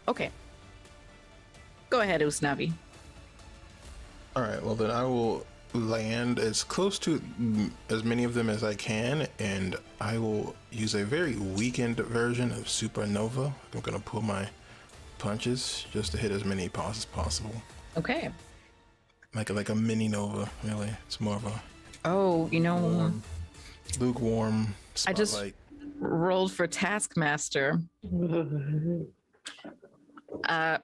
Okay. Go ahead, Usnavi. All right, well then I will land as close to as many of them as I can, and I will use a very weakened version of Supernova. I'm gonna pull my punches just to hit as many as possible. Okay. Like a mini Nova, really. It's more of a Oh, you know... lukewarm I just spotlight. rolled for Taskmaster.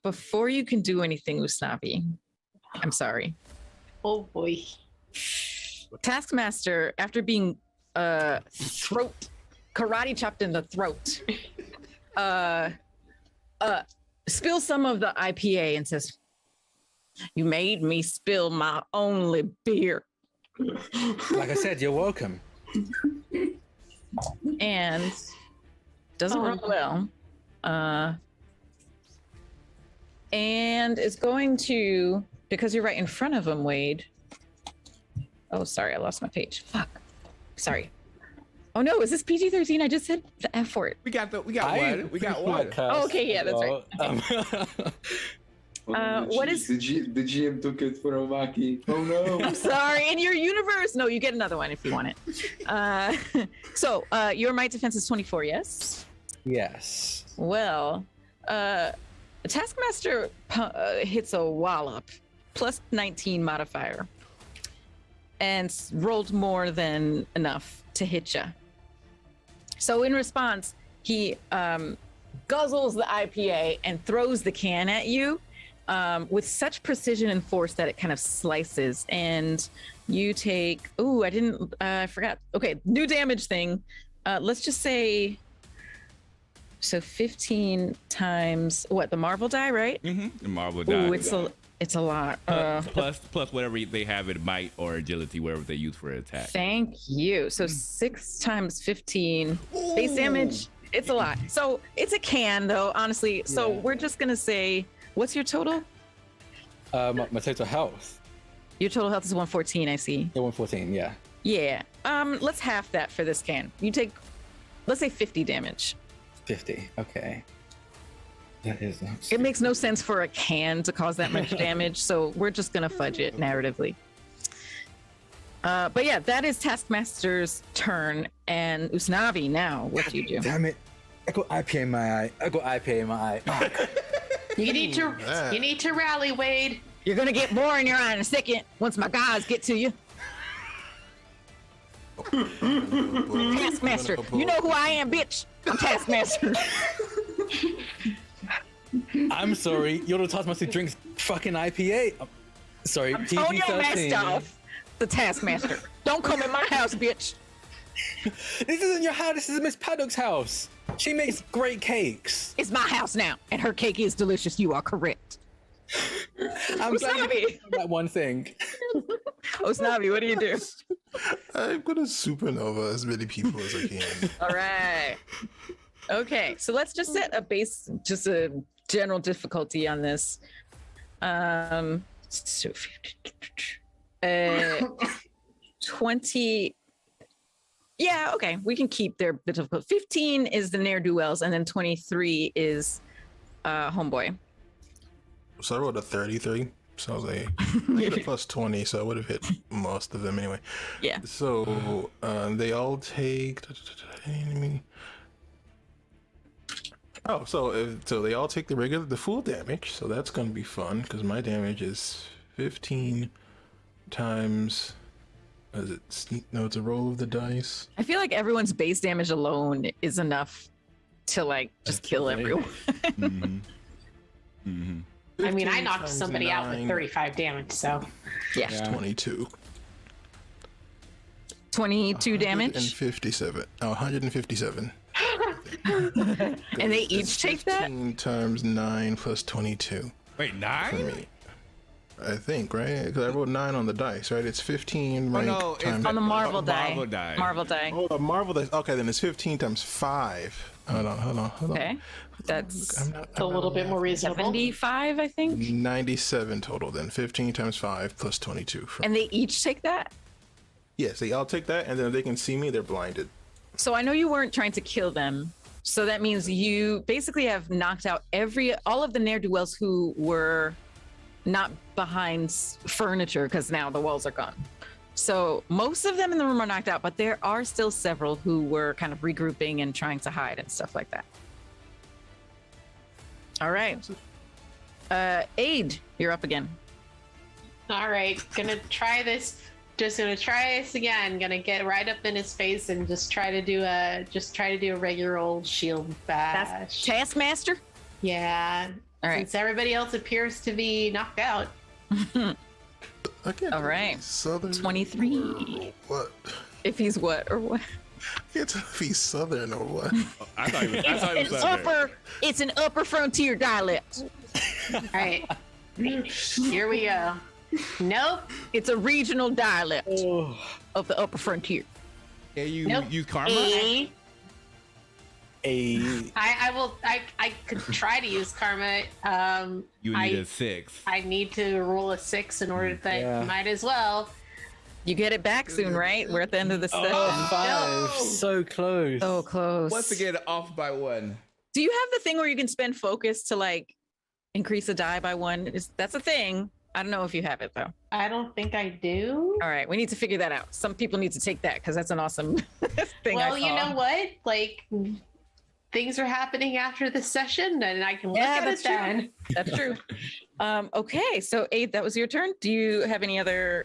Before you can do anything, Usnavi, I'm sorry. Oh boy. Taskmaster, after being karate chopped in the throat, spills some of the IPA and says, "You made me spill my only beer." Like I said, you're welcome. And doesn't roll well. And is going to, because you're right in front of him, Wade. Oh, sorry, I lost my page. Fuck. Sorry. Oh no, is this PG-13? I just said the F word. We got one. We got one. Oh, okay, yeah, that's right. What is- The GM took it for Omaki. Oh no. I'm sorry. In your universe, no, you get another one if you want it. So your might defense is 24, yes? Yes. Well, Taskmaster hits a wallop, plus 19 modifier, and rolled more than enough to hit you. So in response, he guzzles the IPA and throws the can at you with such precision and force that it kind of slices. And you take, I forgot. Okay, new damage thing. Let's just say, so 15 times what, the Marvel die, right? Mm-hmm. The Marvel die. Ooh, it's a lot. Plus whatever they have in might or agility, whatever they use for attack. Thank you. So 6 times 15 base damage. It's a lot. So it's a can, though, honestly. So we're just gonna say, what's your total? My total health. Your total health is 114. I see. Yeah, 114. Yeah. Yeah. Let's half that for this can. You take, let's say 50 damage. 50. Okay. That is. It makes no sense for a can to cause that much damage, so we're just gonna fudge it narratively. But yeah, that is Taskmaster's turn, and Usnavi. Now, what do you do? Damn it! I got IPA in my eye. You need to rally, Wade. You're gonna get more in your eye in a second once my guys get to you. Taskmaster, you know who I am, bitch. I'm Taskmaster. I'm sorry. You're the Taskmaster who drinks fucking IPA. Sorry, Tone your mask off. The Taskmaster. Don't come in my house, bitch. This isn't your house. This is Miss Paddock's house. She makes great cakes. It's my house now, and her cake is delicious. You are correct. I'm glad you said that one thing. Osnavi, what do you do? I'm gonna supernova as many people as I can. All right. Okay, so let's just set a base, just a general difficulty on this. So 20. Yeah, okay, we can keep the difficult. 15 is the ne'er-do-wells, and then 23 is homeboy. So I rolled a 33. So I was like plus 20, so I would have hit most of them anyway. Yeah. So they all take. Oh, so they all take the full damage. So that's gonna be fun because my damage is 15 times. Is it? No, it's a roll of the dice. I feel like everyone's base damage alone is enough to like just kill everyone. Mm-hmm. Mm-hmm. I mean, I knocked somebody out with 35 damage, so yeah. 22. 22 damage. 157. And they each take that? 15 times 9 plus 22 Wait, for 9? me. I think, right? Because I rolled 9 on the dice, right? It's 15 rank no, times... it's On the Marvel die. Marvel die. Marvel die. Oh, the Marvel dice. Okay, then it's 15 times 5. Hold on. Okay. That's I'm not A little bit more reasonable. 75, I think. 97 total then. 15 times 5 plus 22. And they each take that? Yes, I'll take that, and then if they can see me, they're blinded. So I know you weren't trying to kill them. So that means you basically have knocked out all of the ne'er-do-wells who were not behind furniture, because now the walls are gone. So most of them in the room are knocked out, but there are still several who were kind of regrouping and trying to hide and stuff like that. All right. Aid, you're up again. All right, gonna try this. Just gonna try this again. Gonna get right up in his face and just try to do a regular old shield bash. That's Taskmaster? Yeah. All right. Since everybody else appears to be knocked out. Again, All right. Southern 23. or what? If he's what or what? I can't tell if he's Southern or what. I thought he was Southern. It's an upper frontier dialect. All right. Here we go. Nope. It's a regional dialect of the upper frontier. Yeah, you Nope. use karma? I could try to use karma. You need a 6. I need to roll a 6 in order to Yeah. might as well. You get it back soon, right? We're at the end of the session. Oh, 5. no. So close. So close. Once again, off by 1. Do you have the thing where you can spend focus to like increase a die by 1? That's a thing. I don't know if you have it though. I don't think I do. All right, we need to figure that out. Some people need to take that because that's an awesome thing. Well, I you saw. know what? Like things are happening after this session, and I can look at it that's then. true. That's true. Okay, so Aid, that was your turn. Do you have any other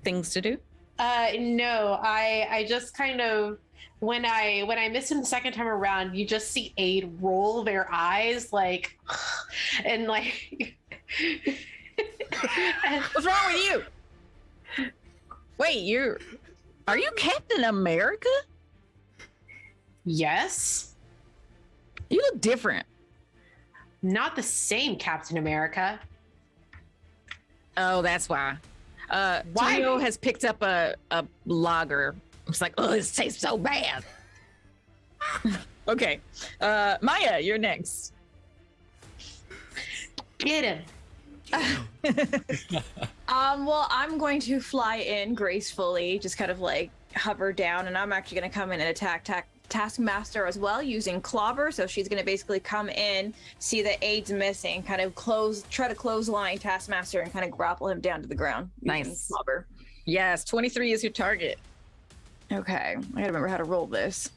things to do? No, I just kind of when I missed him the second time around, you just see Aid roll their eyes like and like What's wrong with you? Wait, are you Captain America? Yes. You look different. Not the same Captain America. Oh, that's why. Why? Tonio has picked up a lager. It's like, oh, this tastes so bad. Okay. Maya, you're next. Get him. Well, I'm going to fly in gracefully, just kind of like hover down, and I'm actually going to come in and attack Taskmaster as well using Clobber. So she's going to basically come in, see that Aid's missing, kind of try to clothesline Taskmaster and kind of grapple him down to the ground. using Nice. Clobber. Yes, 23 is your target. Okay, I gotta remember how to roll this.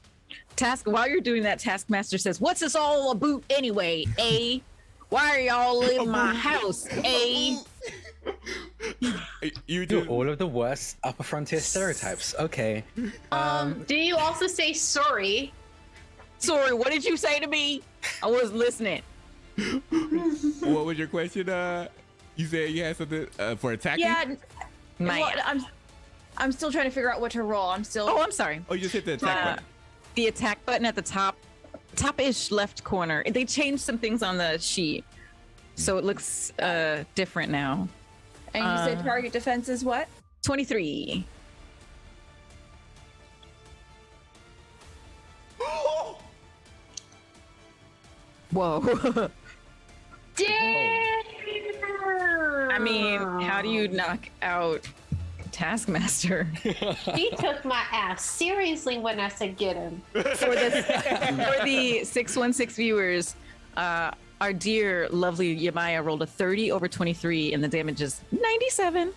While you're doing that, Taskmaster says, "What's this all about anyway? A? Why are y'all in my house? A?" You Do do. all of the worst upper frontier stereotypes. Okay. Do you also say sorry? Sorry, what did you say to me? I was listening. What was your question? You said you had something for attacking? Yeah, Man. well, I'm still trying to figure out what to roll. I'm still. Oh, I'm sorry. Oh, you just hit the attack button. The attack button at the top-ish left corner. They changed some things on the sheet, so it looks different now. And you said target defense is what? 23. Whoa. Damn! I mean, how do you knock out Taskmaster? He took my ass seriously when I said get him. For the 616 viewers, our dear, lovely Yamaya rolled a 30 over 23, and the damage is 97.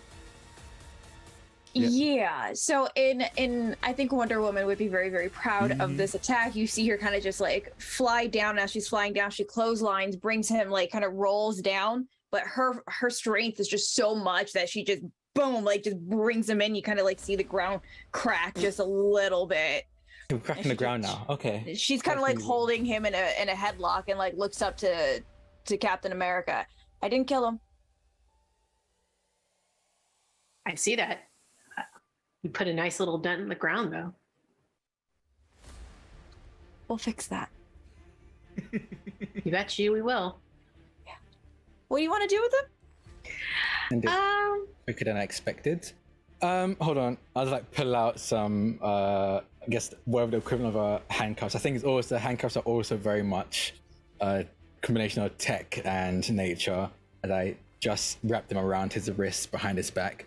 Yeah. So in I think Wonder Woman would be very, very proud of this attack. You see her kind of just like fly down. As she's flying down, she clotheslines, brings him, like kind of rolls down, but her strength is just so much that she just boom, like just brings him in. You kind of like see the ground crack just a little bit. We're cracking the ground now. Okay. She's kind of like holding him in a headlock and like looks up to Captain America. I didn't kill him. I see that. You put a nice little dent in the ground, though. We'll fix that. You bet you we will. What do you want to do with them? And it's quicker than I expected. Hold on. I'll like pull out some, I guess, whatever the equivalent of handcuffs. I think it's also handcuffs are also very much a combination of tech and nature. And I just wrap them around his wrists behind his back.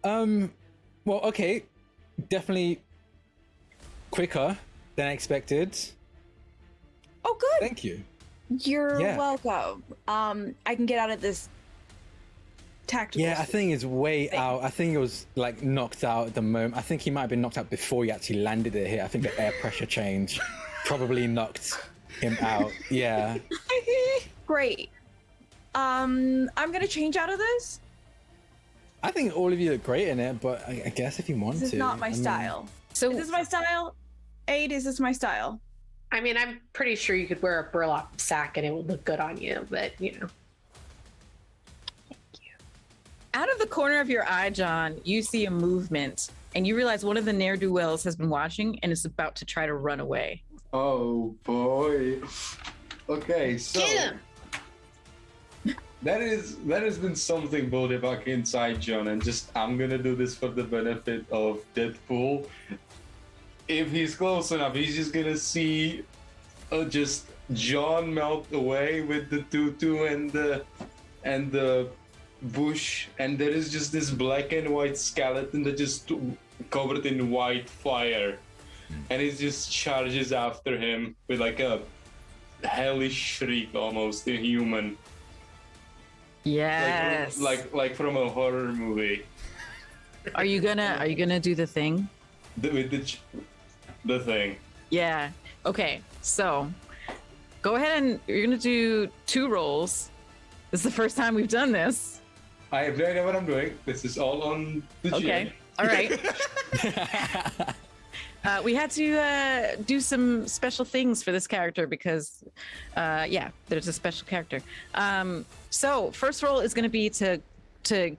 Well, okay, definitely quicker than I expected. Oh, good. Thank you. You're Yeah. welcome. I can get out of this tactical. Yeah, I think it's way out. I think it was like knocked out at the moment. I think he might have been knocked out before he actually landed it here. I think the air pressure change probably knocked him out. Yeah. Great. I'm gonna change out of this. I think all of you are great in it, but I guess if you want This to. is not my I mean, style. So Is this my style? Aid, is this my style? I mean, I'm pretty sure you could wear a burlap sack and it would look good on you, but you know. out of the corner of your eye, John, you see a movement and you realize one of the ne'er-do-wells has been watching and is about to try to run away. Oh boy. Okay, so Get him! That has been something building back inside John, and just I'm gonna do this for the benefit of Deadpool. If he's close enough, he's just gonna see just John melt away with the tutu and the bush, and there is just this black and white skeleton that just covered in white fire, and he just charges after him with like a hellish shriek, almost inhuman. Yes. Like from a horror movie. Are you gonna do the thing? With the thing. Yeah. Okay. So go ahead and you're gonna do 2 rolls. This is the first time we've done this. I have no idea what I'm doing. This is all on the Okay. GM. All right. We had to do some special things for this character because, yeah, there's a special character. So first roll is going to be to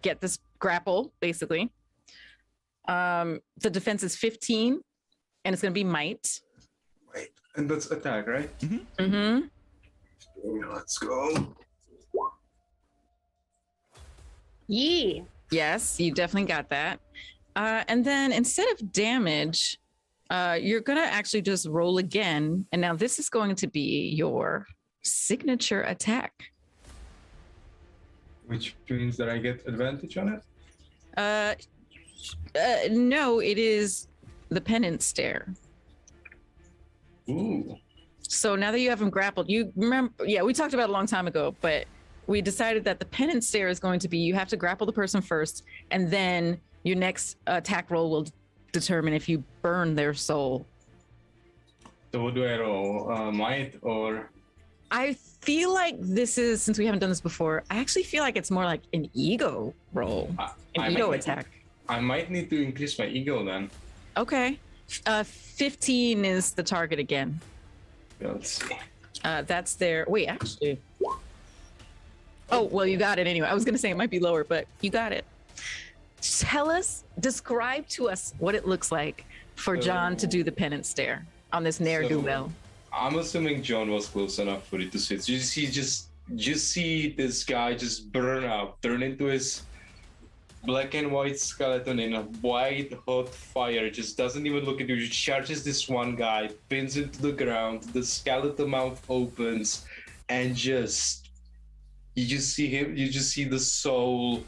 get this grapple, basically. The defense is 15, and it's going to be might. Wait, and that's attack, right? Mm-hmm. Let's go. Yeah. Yes, you definitely got that. And then instead of damage, you're going to actually just roll again. And now this is going to be your signature attack. Which means that I get advantage on it? No, it is the penance stare. Ooh. So now that you have him grappled, you remember, yeah, we talked about it a long time ago, but we decided that the penance stare is going to be, you have to grapple the person first, and then your next attack roll will determine if you burn their soul. So what do I roll? Might or? I feel like this is, since we haven't done this before, I actually feel like it's more like an ego roll, an ego attack. I might need to increase my ego then. Okay. 15 is the target again. Yeah, let's see. That's their, wait, actually. Oh, well, you got it anyway. I was going to say it might be lower, but you got it. Describe to us what it looks like for John to do the penance stare on this ne'er-do-well. I'm assuming John was close enough for it to see. So you just see this guy just burn up, turn into his black and white skeleton in a white hot fire. Just doesn't even look at you. Just charges this one guy, pins him to the ground. The skeleton mouth opens, and you just see him. You just see the soul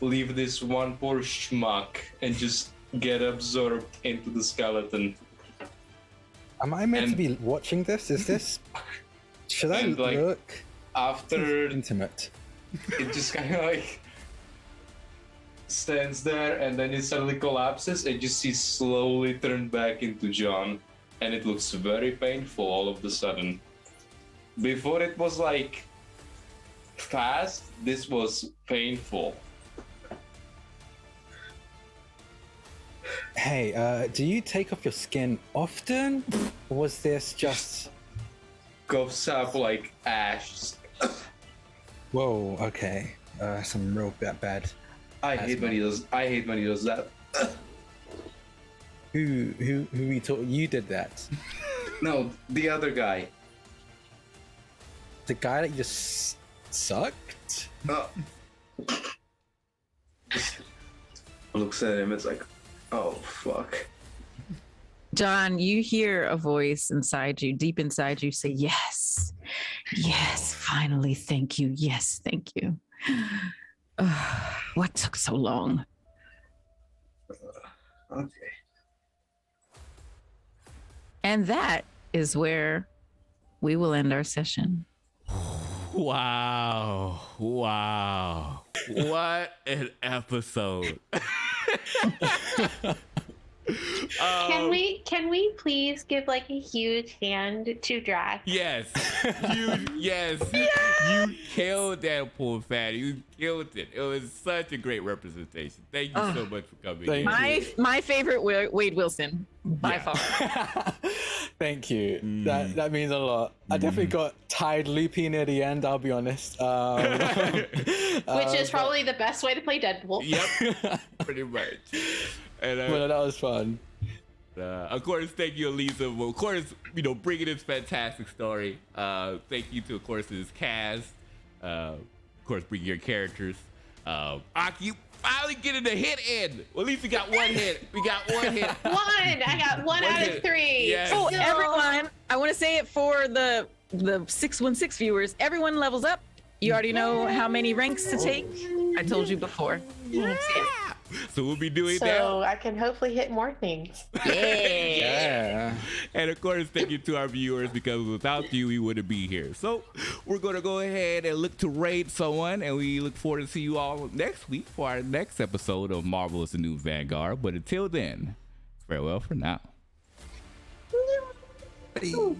leave this one poor schmuck and just get absorbed into the skeleton. Am I meant to be watching this? Is this? Should I And, like, look? After Intimate. it just kind of like stands there, and then it suddenly collapses, and you see slowly turn back into John, and it looks very painful all of a sudden. Before it was like fast, this was painful. Hey, do you take off your skin often? Or was this just? Coughs up like ash. Whoa. Okay. Some real bad. I hate when he does that. Who we taught you did that? No, the other guy. The guy that you just sucked? Just looks at him. It's like, oh fuck. John, you hear a voice inside you, deep inside you, say, yes, yes, finally, thank you. Yes, thank you. What took so long? Okay. And that is where we will end our session. Wow. Wow. What an episode. Can we please give like a huge hand to Drax? Yes. You killed that poor fatty. You killed it. It was such a great representation. Thank you so much for coming in. My favorite Wade Wilson by far. Thank you. That means a lot. I definitely got tired loopy near the end, I'll be honest. Which is probably the best way to play Deadpool. Yep. Pretty much. And, but that was fun. Of course, thank you, Elisa. Well, of course, bringing this fantastic story. Thank you to, of course, this cast. Of course, bringing your characters. Aki, you finally getting a hit in. Well, at least we got one hit. We got one hit. I got one out of 3. Yes. So everyone, I want to say it for the 616 viewers. Everyone levels up. You already know how many ranks to take. I told you before. Yeah. So we'll be doing that. So I can hopefully hit more things. Yeah. And of course, thank you to our viewers, because without you, we wouldn't be here. So we're going to go ahead and look to raid someone, and we look forward to see you all next week for our next episode of Marvelous the New Vanguard. But until then, farewell for now. Bye.